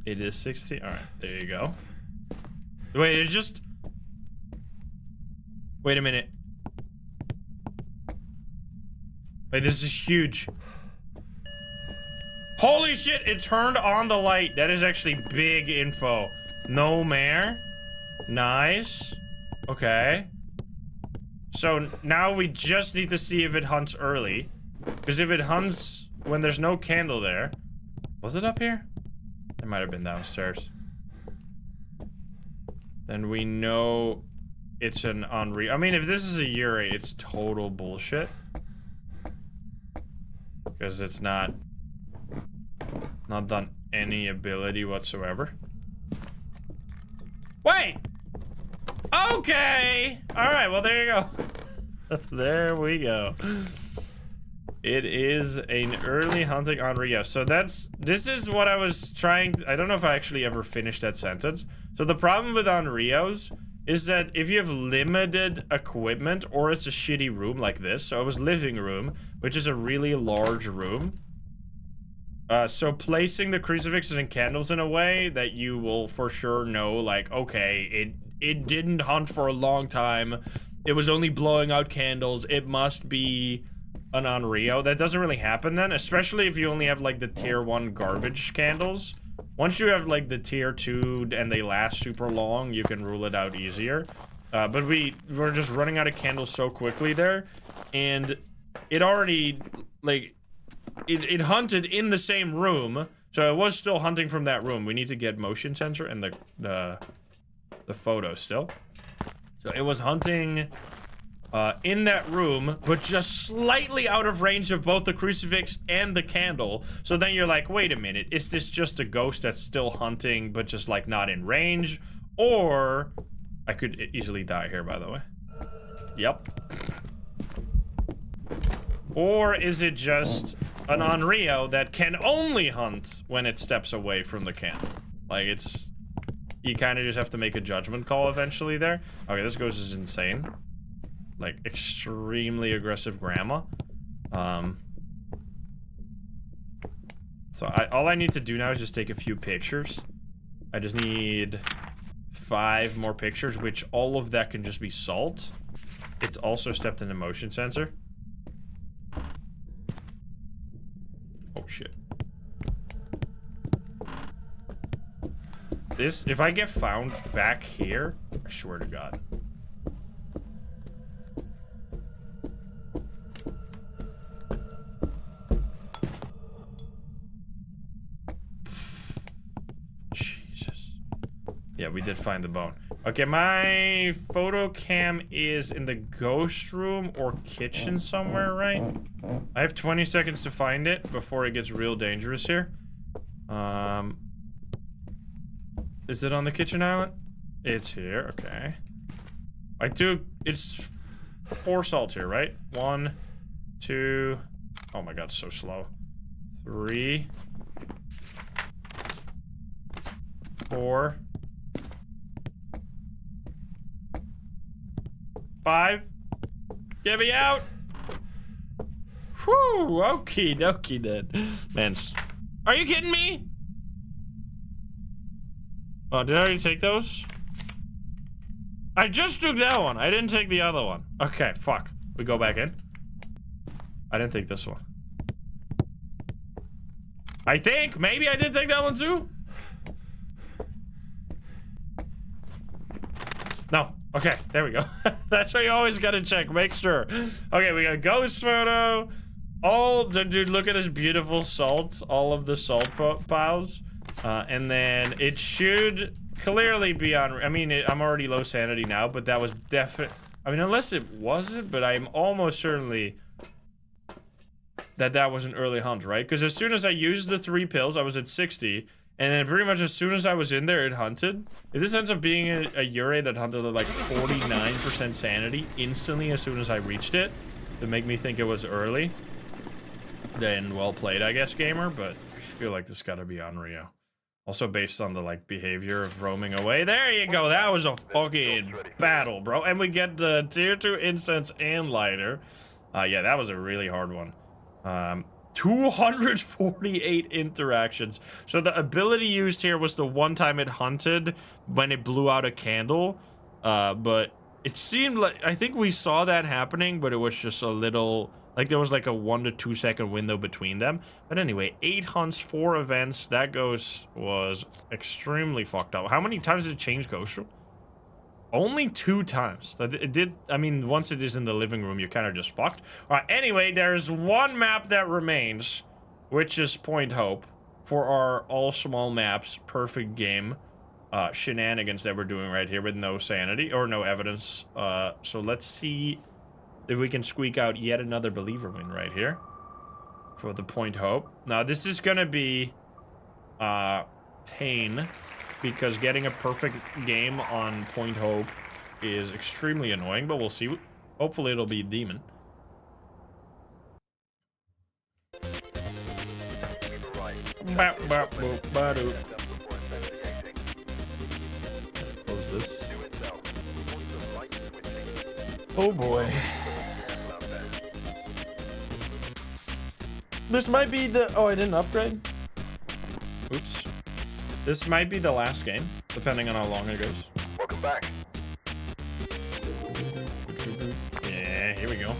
It is 60. All right, there you go. Wait, it's just. Wait a minute. Wait, this is huge. Holy shit! It turned on the light. That is actually big info. No Mare. Nice. Okay. So now we just need to see if it hunts early. Because if it hunts when there's no candle there. Was it up here? It might have been downstairs. Then we know it's an Onryo. I mean, if this is a Yurei, it's total bullshit. Because it's not done any ability whatsoever. Wait! Okay! Alright, well there you go. There we go. It is an early hunting Onryo. So this is what I was trying I don't know if I actually ever finished that sentence. So the problem with Onryos is that if you have limited equipment or it's a shitty room like this. So it was living room, which is a really large room. So placing the crucifixes and candles in a way that you will for sure know, like, okay, it didn't hunt for a long time. It was only blowing out candles. It must be an Onryo. That doesn't really happen then, especially if you only have like the tier 1 garbage candles. Once you have like the tier 2 and they last super long, you can rule it out easier. But we're just running out of candles so quickly there, and it already like it hunted in the same room, so it was still hunting from that room. We need to get motion sensor and the photo still. So it was hunting in that room, but just slightly out of range of both the crucifix and the candle. So then you're like, wait a minute, is this just a ghost that's still hunting, but just like not in range? Or I could easily die here, by the way. Yep. Or is it just an Onryo that can only hunt when it steps away from the candle? Like, it's... You kind of just have to make a judgment call eventually there. Okay, this ghost is insane. Like, extremely aggressive grandma. So all I need to do now is just take a few pictures. I just need 5 more pictures, which all of that can just be salt. It's also stepped in the motion sensor. Oh shit. This, if I get found back here, I swear to God. Jesus. Yeah, we did find the bone. Okay, my photo cam is in the ghost room or kitchen somewhere, right? I have 20 seconds to find it before it gets real dangerous here. Is it on the kitchen island? It's here, okay. It's 4 salt here, right? 1, 2, oh my God, so slow. 3, 4, 5. Get me out! Whew, okie dokie then. Man, are you kidding me? Oh, did I already take those? I just took that one. I didn't take the other one. Okay, fuck. We go back in. I didn't take this one. I think maybe I did take that one too. No. Okay, there we go. That's why you always gotta check. Make sure. Okay, we got ghost photo. Dude, look at this beautiful salt. All of the salt piles. And then it should clearly be on. I mean, I'm already low sanity now, but that was definitely. I mean, unless it wasn't, but I'm almost certainly that was an early hunt, right? Because as soon as I used the 3 pills, I was at 60, and then pretty much as soon as I was in there, it hunted. If this ends up being a Yurei that hunted at like 49% sanity instantly as soon as I reached it, to make me think it was early, then well played, I guess, gamer. But I feel like this gotta be Onryo. Also based on the, like, behavior of roaming away. There you go. That was a fucking battle, bro. And we get the tier 2 incense and lighter. Yeah, that was a really hard one. 248 interactions. So the ability used here was the one time it hunted when it blew out a candle. But it seemed like... I think we saw that happening, but it was just a little... Like, there was like a 1 to 2 second window between them. But anyway, 8 hunts, 4 events. That ghost was extremely fucked up. How many times did it change ghost room? Only 2 times. It did, I mean, once it is in the living room, you're kind of just fucked. Alright, anyway, there's one map that remains, which is Point Hope, for our all small maps, perfect game shenanigans that we're doing right here with no sanity, or no evidence. So let's see if we can squeak out yet another believer win right here for the Point Hope. Now, this is gonna be pain, because getting a perfect game on Point Hope is extremely annoying, but we'll see. Hopefully it'll be Demon. Close this. Oh boy. This might be the... Oh, I didn't upgrade? Oops. This might be the last game, depending on how long it goes. Welcome back. Yeah, here we go.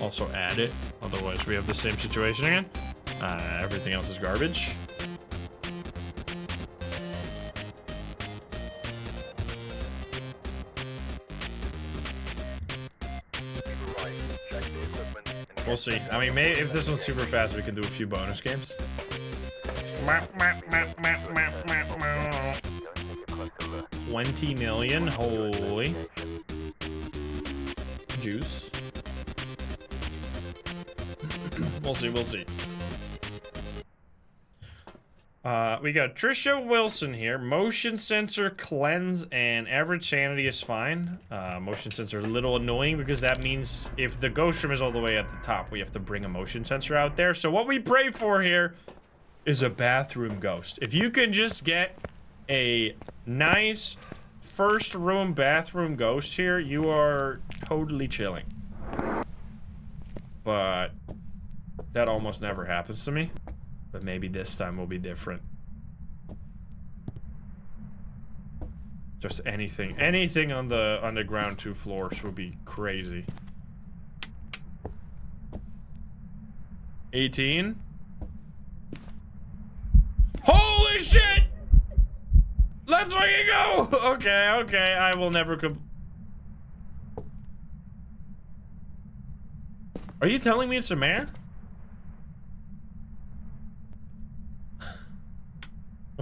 Also add it, otherwise we have the same situation again. Everything else is garbage. We'll see. I mean, maybe if this one's super fast, we can do a few bonus games. 20 million, holy juice. We'll see, we'll see. We got Trisha Wilson here. Motion sensor, cleanse, and average sanity is fine. Motion sensor a little annoying because that means if the ghost room is all the way at the top, we have to bring a motion sensor out there. So what we pray for here is a bathroom ghost. If you can just get a nice first room bathroom ghost here, you are totally chilling. But that almost never happens to me. But maybe this time will be different. Just anything on the ground 2 floors would be crazy. 18. Holy shit! Let's fucking go! Okay, okay, I will never Are you telling me it's a mare?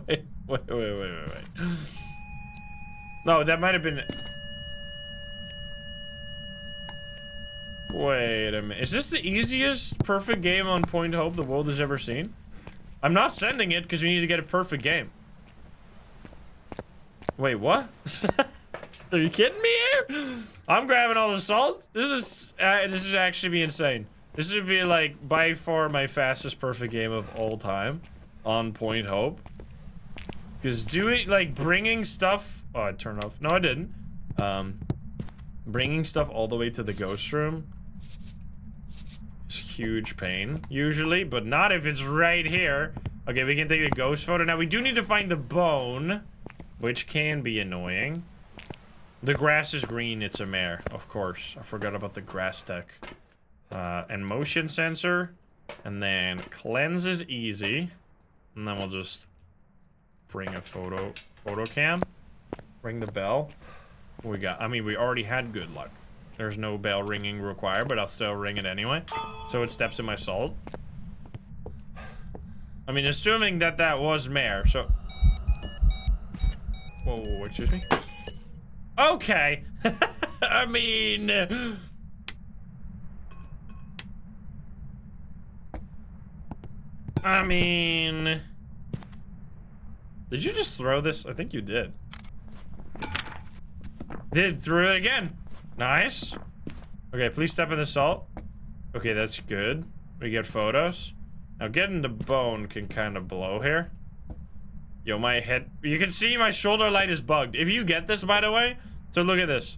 Wait. No, that might have been... Wait a minute. Is this the easiest perfect game on Point Hope the world has ever seen? I'm not sending it because we need to get a perfect game. Wait, what? Are you kidding me here? I'm grabbing all the salt? This is actually be insane. This would be like by far my fastest perfect game of all time on Point Hope. Because doing, like, bringing stuff... Oh, I turned off. No, I didn't. Bringing stuff all the way to the ghost room is huge pain, usually, but not if it's right here. Okay, we can take the ghost photo. Now, we do need to find the bone, which can be annoying. The grass is green. It's a mare, of course. I forgot about the grass tech. And motion sensor. And then cleanse is easy. And then we'll just... bring a photo cam. Ring the bell. We got, I mean, we already had good luck. There's no bell ringing required, but I'll still ring it anyway. So it steps in my salt. I mean, assuming that was Mare, so... Whoa, excuse me? Okay. I mean... Did you just throw this? I think you did. Threw it again. Nice. Okay, please step in the salt. Okay, that's good. We get photos. Now getting the bone can kind of blow here. Yo, my head. You can see my shoulder light is bugged. If you get this, by the way. So look at this.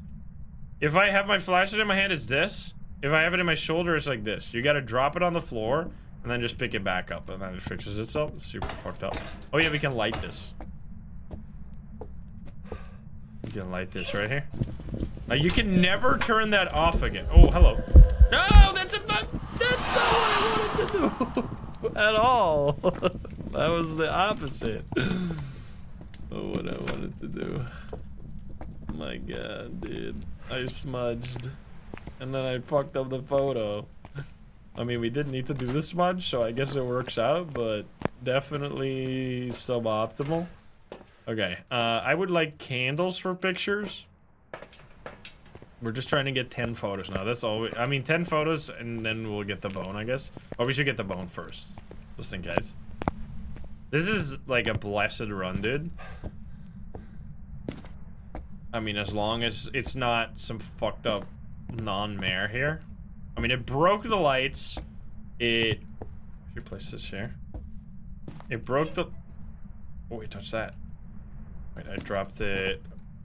If I have my flashlight in my hand, it's this. If I have it in my shoulder, it's like this. You gotta drop it on the floor. And then just pick it back up, and then it fixes itself. It's super fucked up. Oh yeah, we can light this. You can light this right here. Now you can never turn that off again. Oh, hello. No, that's not what I wanted to do at all. That was the opposite. Oh, what I wanted to do. My God, dude. I smudged, and then I fucked up the photo. I mean, we didn't need to do this much, so I guess it works out, but definitely suboptimal. Okay, I would like candles for pictures. We're just trying to get 10 photos now. That's all. I mean, 10 photos, and then we'll get the bone, I guess. Or we should get the bone first, just in case. This is like a blessed run, dude. I mean, as long as it's not some fucked up non-mare here. I mean, it broke the lights. Should place this here. It broke the... Oh, wait, touch that. Wait, I dropped it.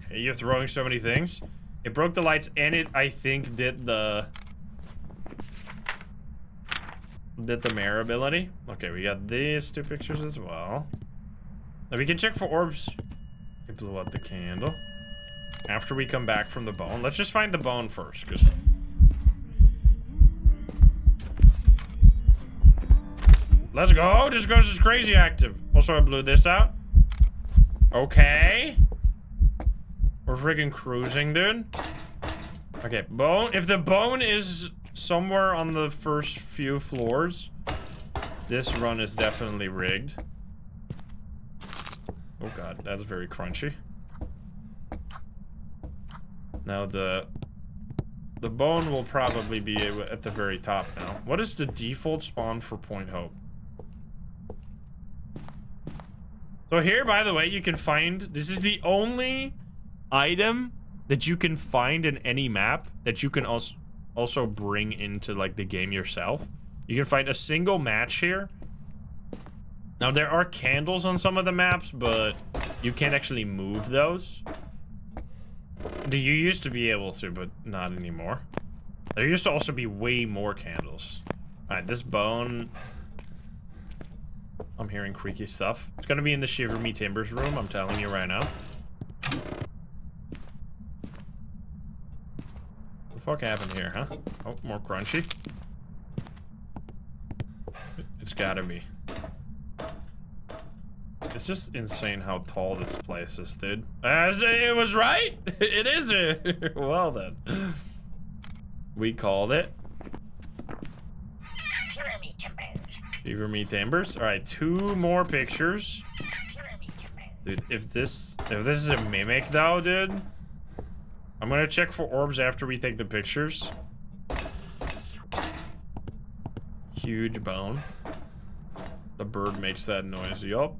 Okay, you're throwing so many things. It broke the lights, and it, I think, did the mare ability. Okay, we got these 2 pictures as well. Now we can check for orbs. It blew out the candle. After we come back from the bone. Let's just find the bone first, because... Let's go. This ghost is crazy active. Also, I blew this out. Okay. We're freaking cruising, dude. Okay, bone. If the bone is somewhere on the first few floors, this run is definitely rigged. Oh god, that's very crunchy. Now the bone will probably be at the very top now. What is the default spawn for Point Hope? So here, by the way, you can find, this is the only item that you can find in any map that you can also bring into like the game yourself. You can find a single match here. Now there are candles on some of the maps, but you can't actually move those. You used to be able to, but not anymore. There used to also be way more candles. Alright, this bone... I'm hearing creaky stuff. It's gonna be in the Shiver Me Timbers room, I'm telling you right now. What the fuck happened here, huh? Oh, more crunchy. It's gotta be. It's just insane how tall this place is, dude. It was right! It is! Well then. We called it. Shiver Me Timbers. Shiver Me Timbers. Alright, 2 more pictures. Shiver Me Timbers. Dude, if this is a mimic though, dude, I'm gonna check for orbs after we take the pictures. Huge bone. The bird makes that noise, yup.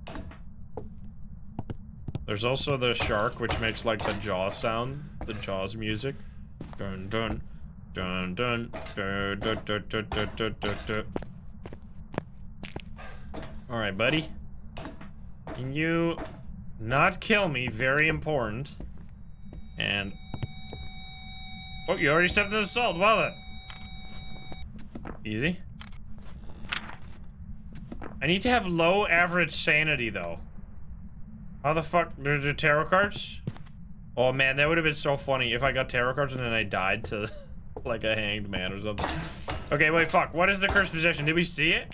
There's also the shark, which makes like the jaw sound, the Jaws music. Dun dun dun dun dun dun dun dun dun dun dun dun. All right, buddy. Can you not kill me? Very important. And oh, you already stepped in the salt. Well then. Easy. I need to have low average sanity though. How the fuck? There's the tarot cards? Oh man, that would have been so funny if I got tarot cards and then I died to like a hanged man or something. Okay, wait, fuck. What is the cursed possession? Did we see it?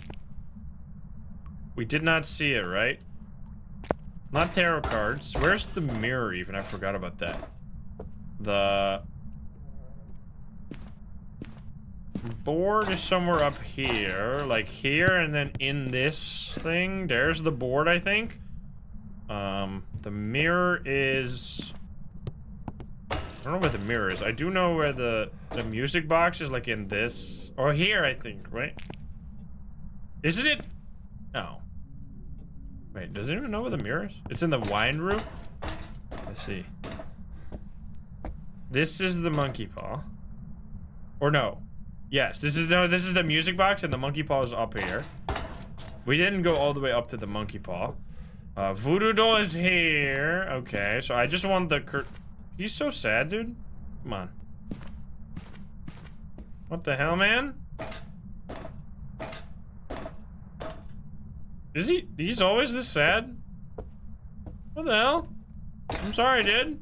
We did not see it, right? It's not tarot cards. Where's the mirror even? I forgot about that. The board is somewhere up here. Like here and then in this thing. There's the board, I think. The mirror is... I don't know where the mirror is. I do know where the music box is, like in this. Or here, I think, right? Isn't it? No. Wait, does anyone know where the mirror is? It's in the wine room? Let's see. This is the monkey paw. Or no. Yes, this is the music box and the monkey paw is up here. We didn't go all the way up to the monkey paw. Voodoo doll is here. Okay, so I just want the He's so sad, dude. Come on. What the hell, man? Is he? He's always this sad? What the hell? I'm sorry, dude.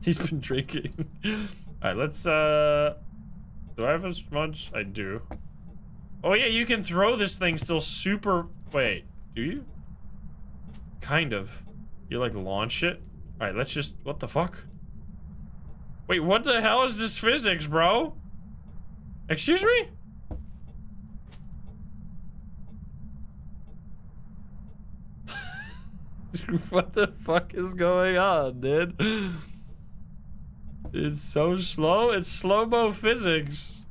He's been drinking. Alright, let's, do I have a smudge? I do. Oh, yeah, you can throw this thing still super... Wait, do you? Kind of. You, like, launch it? Alright, let's just... What the fuck? Wait, what the hell is this physics, bro? Excuse me? What the fuck is going on, dude? It's so slow. It's slow-mo physics.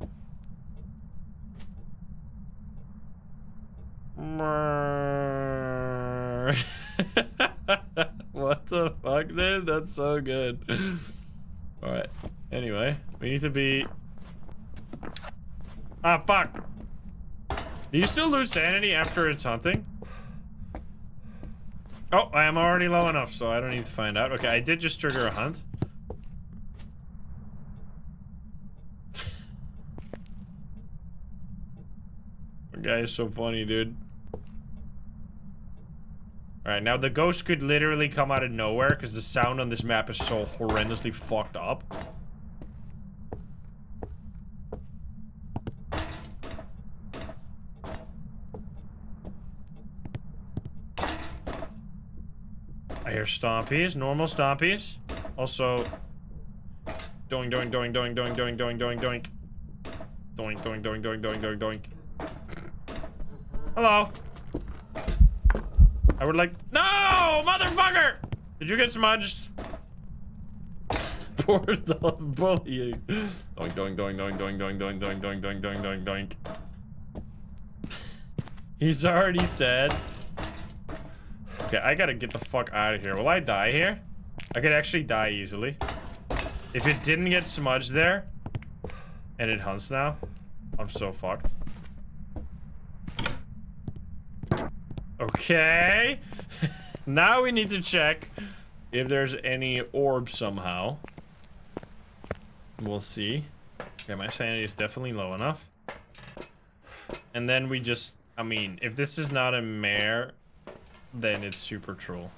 What the fuck, dude? That's so good. Alright. Anyway, we need to be... Ah, fuck. Do you still lose sanity after it's hunting? Oh, I am already low enough, so I don't need to find out. Okay, I did just trigger a hunt. The guy is so funny, dude. Alright, now the ghost could literally come out of nowhere because the sound on this map is so horrendously fucked up. hear stompies, normal stompies. Also, doink, doink, doink, doink, doink, doink, doink, doink, doink. Doink, doink, doink, doink, doink, doink, doink. Hello. I would like, no, motherfucker! Did you get smudged? Poor dog bullying. Doink, doink, doink, doink, doink, doink, doink, doink, doink, doink, doink, doink, doink. He's already said. Okay, I gotta get the fuck out of here. Will I die here? I could actually die easily. If it didn't get smudged there, and it hunts now, I'm so fucked. Okay. Now we need to check if there's any orbs somehow. We'll see. Okay, my sanity is definitely low enough. And then we just, I mean, if this is not a mare, then it's super troll.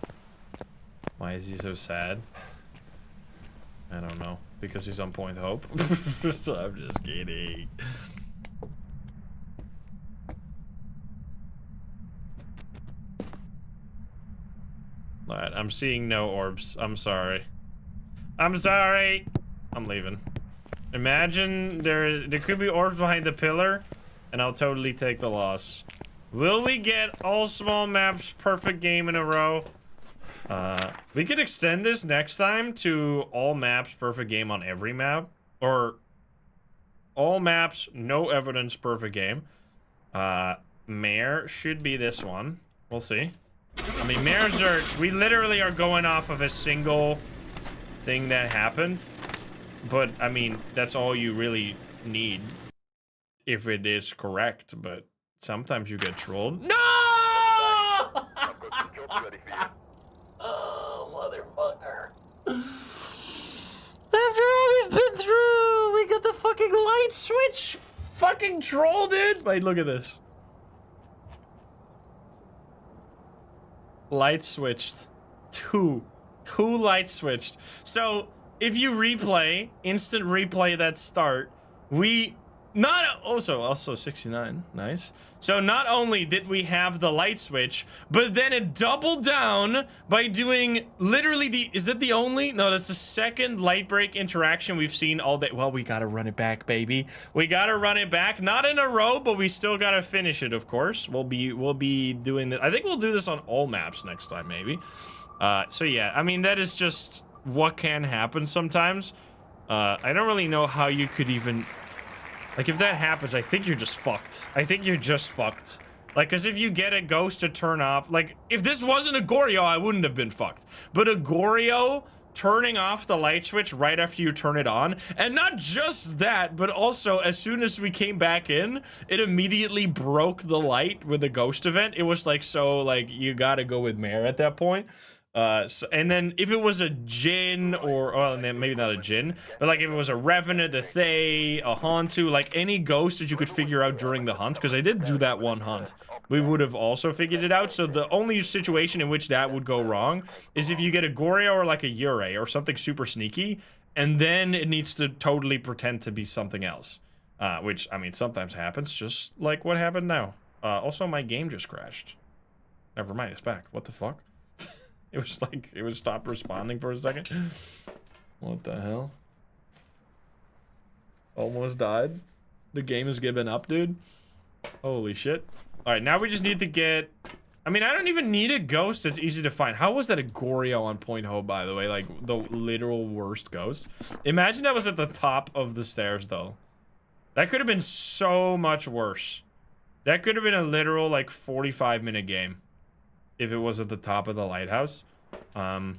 Why is he so sad? I don't know. Because he's on point hope. So I'm just kidding. Alright, I'm seeing no orbs. I'm sorry. I'm sorry. I'm leaving. Imagine there could be orbs behind the pillar, and I'll totally take the loss. Will we get all small maps perfect game in a row? We could extend this next time to all maps perfect game on every map, or all maps no evidence perfect game. Mare should be this one. We'll see. I mean, mares are, we literally are going off of a single thing that happened. But, I mean, that's all you really need if it is correct, but sometimes you get trolled. No! I've got some jobs ready for you. Oh, motherfucker. After all we've been through, we got the fucking light switch fucking troll, dude. Wait, look at this. Light switched. Two light switched. So if you replay, instant replay that start, we not also 69, nice. So not only did we have the light switch, but then it doubled down by doing literally is that the only? No, that's the second light break interaction we've seen all day. Well, we gotta run it back, baby. We gotta run it back, not in a row, but we still gotta finish it, of course. We'll be doing that. I think we'll do this on all maps next time, maybe. So yeah, I mean, that is just what can happen sometimes. I don't really know how you could even, like, if that happens, I think you're just fucked. I think you're just fucked. Like, because if you get a ghost to turn off, like, if this wasn't a Goryo, I wouldn't have been fucked. But a Goryo turning off the light switch right after you turn it on, and not just that, but also as soon as we came back in, it immediately broke the light with the ghost event. It was like, so, like, you gotta go with Mare at that point. And then if it was a Jinn or, well, maybe not a Jinn, but like if it was a Revenant, a Thay, a Hantu, like any ghost that you could figure out during the hunt, because I did do that one hunt, we would have also figured it out. So the only situation in which that would go wrong is if you get a Goryo or like a Yurei or something super sneaky, and then it needs to totally pretend to be something else. Which, I mean, sometimes happens, just like what happened now. Also, my game just crashed. Never mind, it's back. What the fuck? It was like, it would stop responding for a second. What the hell? Almost died. The game has given up, dude. Holy shit. Alright, now we just need to get, I mean, I don't even need a ghost that's easy to find. How was that a Goryo on Point Hope, by the way? Like, the literal worst ghost. Imagine that was at the top of the stairs, though. That could have been so much worse. That could have been a literal, like, 45-minute game. If it was at the top of the lighthouse. Alright,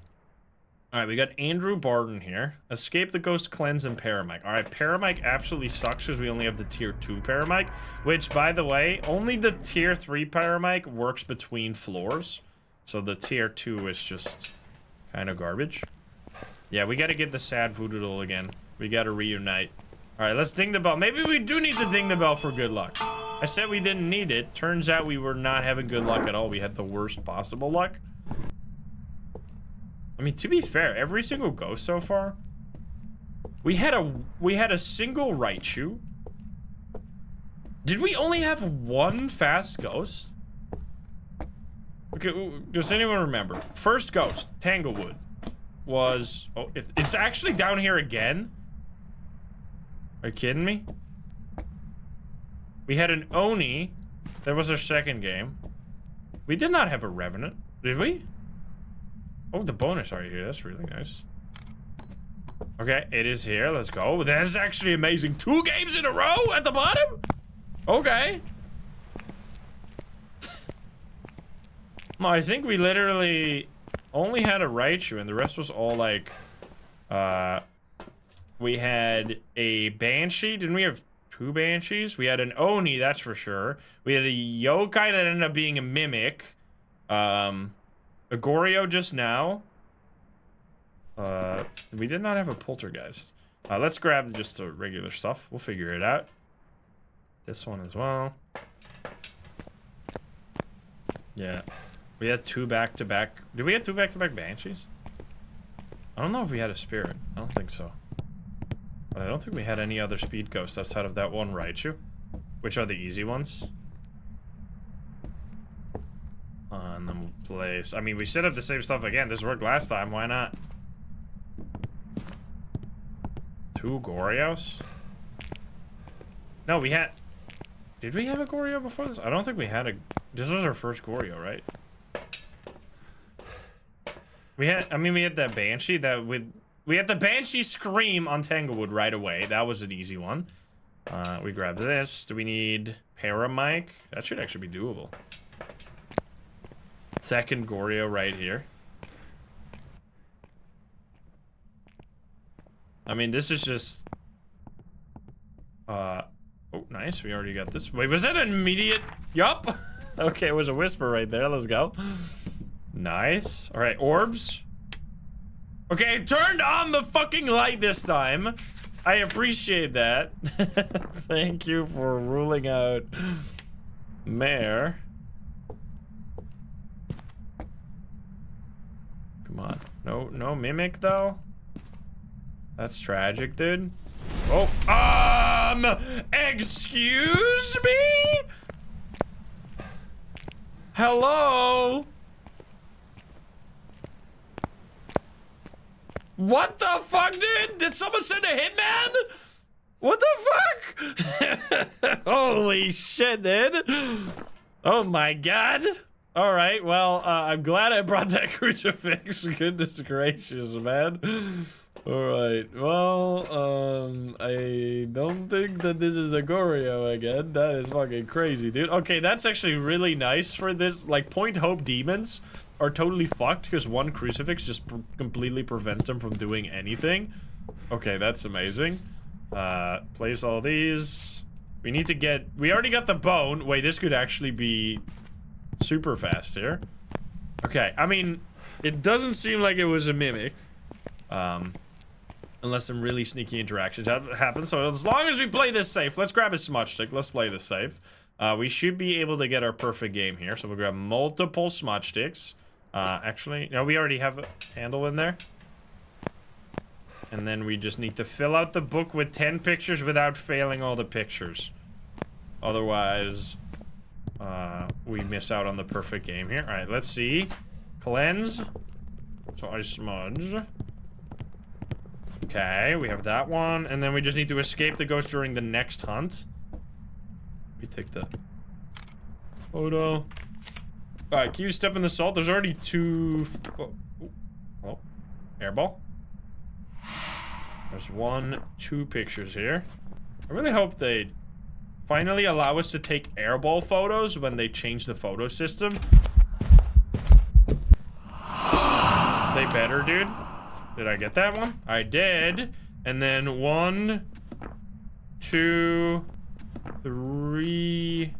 we got Andrew Barton here. Escape the Ghost, Cleanse, and Paramike. Alright, Paramike absolutely sucks because we only have the tier 2 Paramike. Which, by the way, only the tier 3 Paramike works between floors. So the tier 2 is just kind of garbage. Yeah, we gotta get the sad voodoo doll again. We gotta reunite. Alright, let's ding the bell. Maybe we do need to ding the bell for good luck. I said we didn't need it. Turns out we were not having good luck at all. We had the worst possible luck. I mean, to be fair, every single ghost so far, we had a single Raiju. Did we only have one fast ghost? Okay, does anyone remember? First ghost, Tanglewood, was... Oh, it's actually down here again? Are you kidding me? We had an Oni. That was our second game. We did not have a Revenant, did we? Oh, the bonus are here. That's really nice. Okay, it is here. Let's go. That's actually amazing. 2 games in a row at the bottom? Okay. No, I think we literally only had a Raiju and the rest was all like, we had a Banshee. Didn't we have 2 Banshees? We had an Oni, that's for sure. We had a Yokai that ended up being a Mimic. A Goryo just now. We did not have a Poltergeist. Let's grab just the regular stuff. We'll figure it out. This one as well. Yeah. We had 2 back-to-back. Did we have 2 back-to-back Banshees? I don't know if we had a Spirit. I don't think so. But I don't think we had any other speed ghosts outside of that one Raiju. Which are the easy ones. And then we'll place... I mean, we set up the same stuff again. This worked last time. Why not? 2 Goryos? No, we had... Did we have a Goryo before this? I don't think we had a... This was our first Goryo, right? We had... I mean, we had that Banshee that with... We had the Banshee scream on Tanglewood right away. That was an easy one. We grabbed this. Do we need Paramic? That should actually be doable. Second Goryo right here. I mean, this is just... Oh, nice. We already got this. Wait, was that an immediate... Yup. Okay, it was a whisper right there. Let's go. Nice. All right, orbs. Okay, turned on the fucking light this time. I appreciate that. Thank you for ruling out Mare. Come on. No Mimic, though? That's tragic, dude. Oh, excuse me? Hello? What the fuck, dude? Did someone send a hitman? What the fuck? Holy shit, dude. Oh my god. All right, well, I'm glad I brought that crucifix. Goodness gracious, man. All right, well, I don't think that this is a Goryo again. That is fucking crazy, dude. Okay, that's actually really nice for this. Like, Point Hope demons are totally fucked because one crucifix just completely prevents them from doing anything. Okay, that's amazing. Place all these. We need to get... We already got the bone. Wait, this could actually be super fast here. Okay, I mean, it doesn't seem like it was a Mimic. Unless some really sneaky interactions happen. So as long as we play this safe, let's grab a smudge stick. Let's play this safe. We should be able to get our perfect game here. So we'll grab multiple smudge sticks. Actually, no, we already have a handle in there. And then we just need to fill out the book with 10 pictures without failing all the pictures. Otherwise, we miss out on the perfect game here. All right, let's see. Cleanse. So I smudge. Okay, we have that one. And then we just need to escape the ghost during the next hunt. We take the photo. Alright, can you step in the salt? There's already 2... Oh, airball. There's 2 pictures here. I really hope they finally allow us to take airball photos when they change the photo system. They better, dude. Did I get that one? I did. And then 1, 2, 3,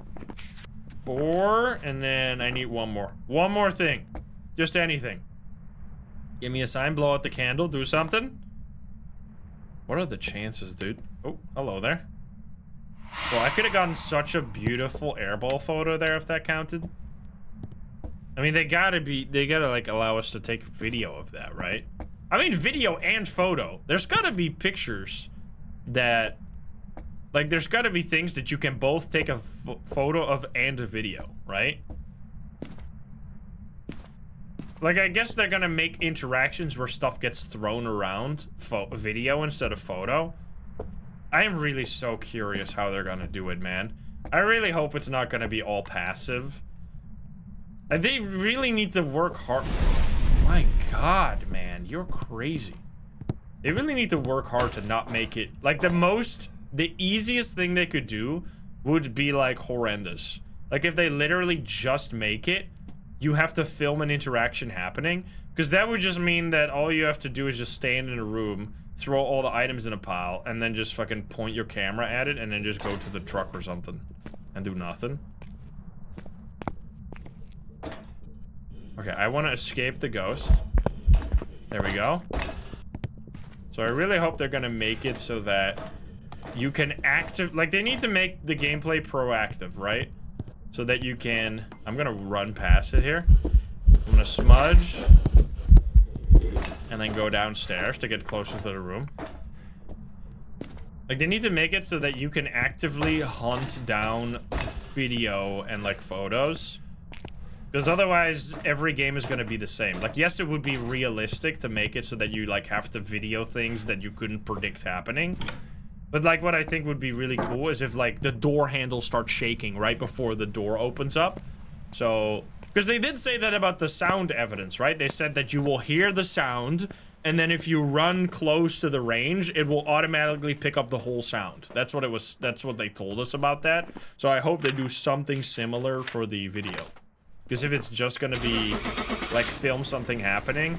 4, and then I need one more. One more thing. Just anything. Give me a sign, blow out the candle, do something. What are the chances, dude? Oh, hello there. Well, I could have gotten such a beautiful airball photo there if that counted. I mean, they gotta like allow us to take video of that, right? I mean, video and photo. There's gotta be pictures that, like, there's gotta be things that you can both take a photo of and a video, right? Like, I guess they're gonna make interactions where stuff gets thrown around, video instead of photo. I am really so curious how they're gonna do it, man. I really hope it's not gonna be all passive. They really need to work hard. My God, man, you're crazy. They really need to work hard to not make it, like, the easiest thing they could do would be, like, horrendous. Like, if they literally just make it, you have to film an interaction happening, because that would just mean that all you have to do is just stand in a room, throw all the items in a pile, and then just fucking point your camera at it, and then just go to the truck or something, and do nothing. Okay, I want to escape the ghost. There we go. So I really hope they're gonna make it so that you can like, they need to make the gameplay proactive, right? So that you can, I'm gonna run past it here. I'm gonna smudge. And then go downstairs to get closer to the room. Like, they need to make it so that you can actively hunt down video and, like, photos. Because otherwise, every game is going to be the same. Like, yes, it would be realistic to make it so that you, like, have to video things that you couldn't predict happening. But, like, what I think would be really cool is if, like, the door handle starts shaking right before the door opens up. So, because they did say that about the sound evidence, right? They said that you will hear the sound, and then if you run close to the range, it will automatically pick up the whole sound. That's what it was, that's what they told us about that. So I hope they do something similar for the video. Because if it's just gonna be, like, film something happening,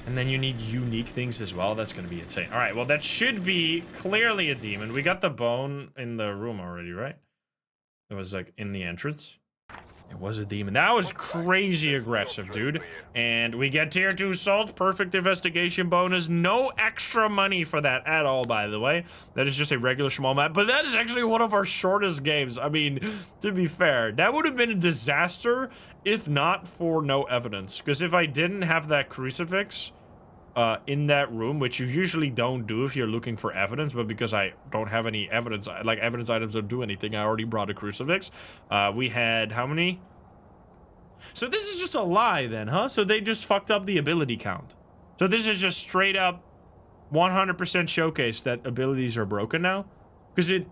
and then you need unique things as well, that's gonna be insane. All right, well, that should be clearly a demon. We got the bone in the room already, right? It was, like, in the entrance. It was a demon. That was crazy aggressive, dude. And we get tier 2 salt, perfect investigation bonus. No extra money for that at all, by the way. That is just a regular small map. But that is actually one of our shortest games. I mean, to be fair, that would have been a disaster if not for no evidence. Because if I didn't have that crucifix in that room, which you usually don't do if you're looking for evidence, but because I don't have any evidence, like, evidence items don't do anything, I already brought a crucifix. We had how many? So this is just a lie then, huh? So they just fucked up the ability count. So this is just straight up 100% showcase that abilities are broken now? Because it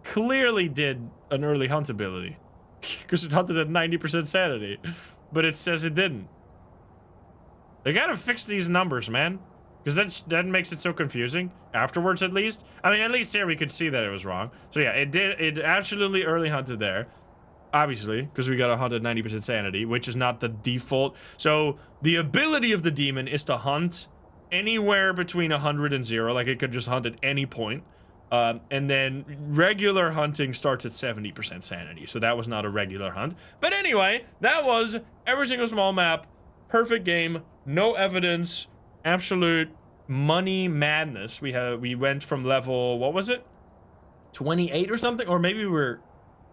clearly did an early hunt ability. Because it hunted at 90% sanity. But it says it didn't. They gotta fix these numbers, man. Because that makes it so confusing. Afterwards, at least. I mean, at least here we could see that it was wrong. So yeah, it absolutely early hunted there. Obviously, because we got 190% sanity, which is not the default. So the ability of the demon is to hunt anywhere between 100 and 0. Like, it could just hunt at any point. And then regular hunting starts at 70% sanity. So that was not a regular hunt. But anyway, that was every single small map. Perfect game. No evidence. Absolute money madness. We went from level, what was it? 28 or something? Or maybe we were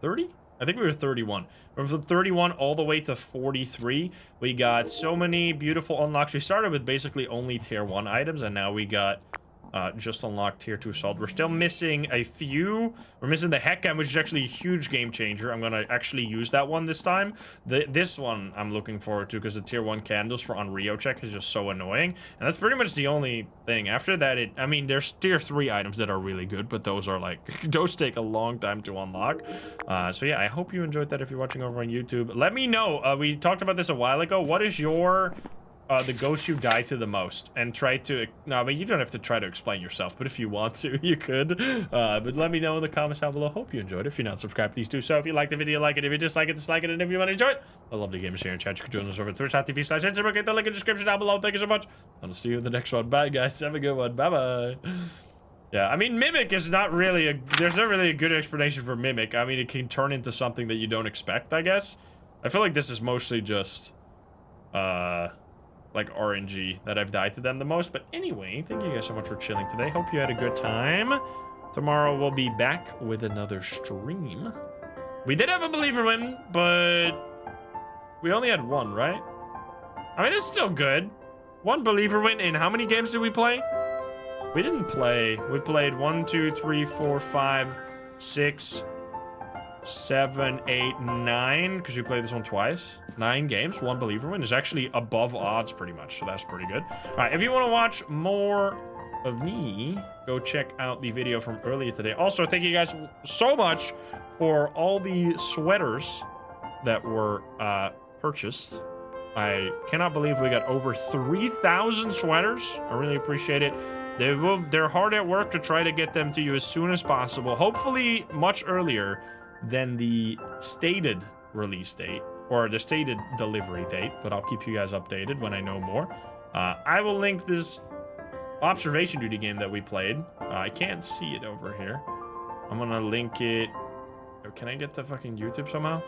30? I think we were 31. From 31 all the way to 43. We got so many beautiful unlocks. We started with basically only tier 1 items, and now we got just unlocked tier 2 salt. We're still missing a few. We're missing the heck which is actually a huge game changer. I'm gonna actually use that one this time. This one I'm looking forward to because the tier 1 candles for Onryo check is just so annoying. And that's pretty much the only thing. After that, I mean, there's tier 3 items that are really good, but those are like, those take a long time to unlock. So yeah, I hope you enjoyed that if you're watching over on YouTube. Let me know. We talked about this a while ago. What is your the ghost you die to the most? And try to, no, but you don't have to try to explain yourself, but if you want to, you could. But let me know in the comments down below. Hope you enjoyed it. If you're not subscribed, please do so. If you like the video, like it. If you dislike it, dislike it. And if you want to enjoy it, I love the gamers here in chat. You can join us over at twitch.tv/Instagram. Get the link in the description down below. Thank you so much. I'll see you in the next one. Bye, guys. Have a good one. Bye-bye. Yeah, I mean, Mimic is not really there's not really a good explanation for Mimic. I mean, it can turn into something that you don't expect, I guess. I feel like this is mostly just, like RNG that I've died to them the most. But anyway, thank you guys so much for chilling today. Hope you had a good time. Tomorrow we'll be back with another stream. We did have a believer win, but we only had one, right? I mean, it's still good. One believer win in how many games did we play? We didn't play. We played 1, 2, 3, 4, 5, 6, 7, 8, 9, because we played this one twice. 9 games, 1 believer win is actually above odds pretty much, so that's pretty good. All right, if you want to watch more of me, go check out the video from earlier today. Also, thank you guys so much for all the sweaters that were purchased. I cannot believe we got over 3,000 sweaters. I really appreciate it. They're hard at work to try to get them to you as soon as possible. Hopefully much earlier than the stated release date or the stated delivery date, but I'll keep you guys updated when I know more. I will link this observation duty game that we played. I can't see it over here. I'm gonna link it. Oh, can I get the fucking YouTube somehow?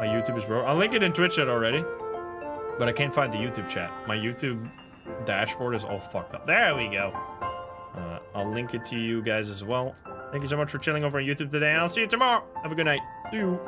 My YouTube is broke. I'll link it in Twitch chat already, but I can't find the YouTube chat. My YouTube dashboard is all fucked up. There we go. I'll link it to you guys as well. Thank you so much for chilling over on YouTube today. I'll see you tomorrow. Have a good night. See you.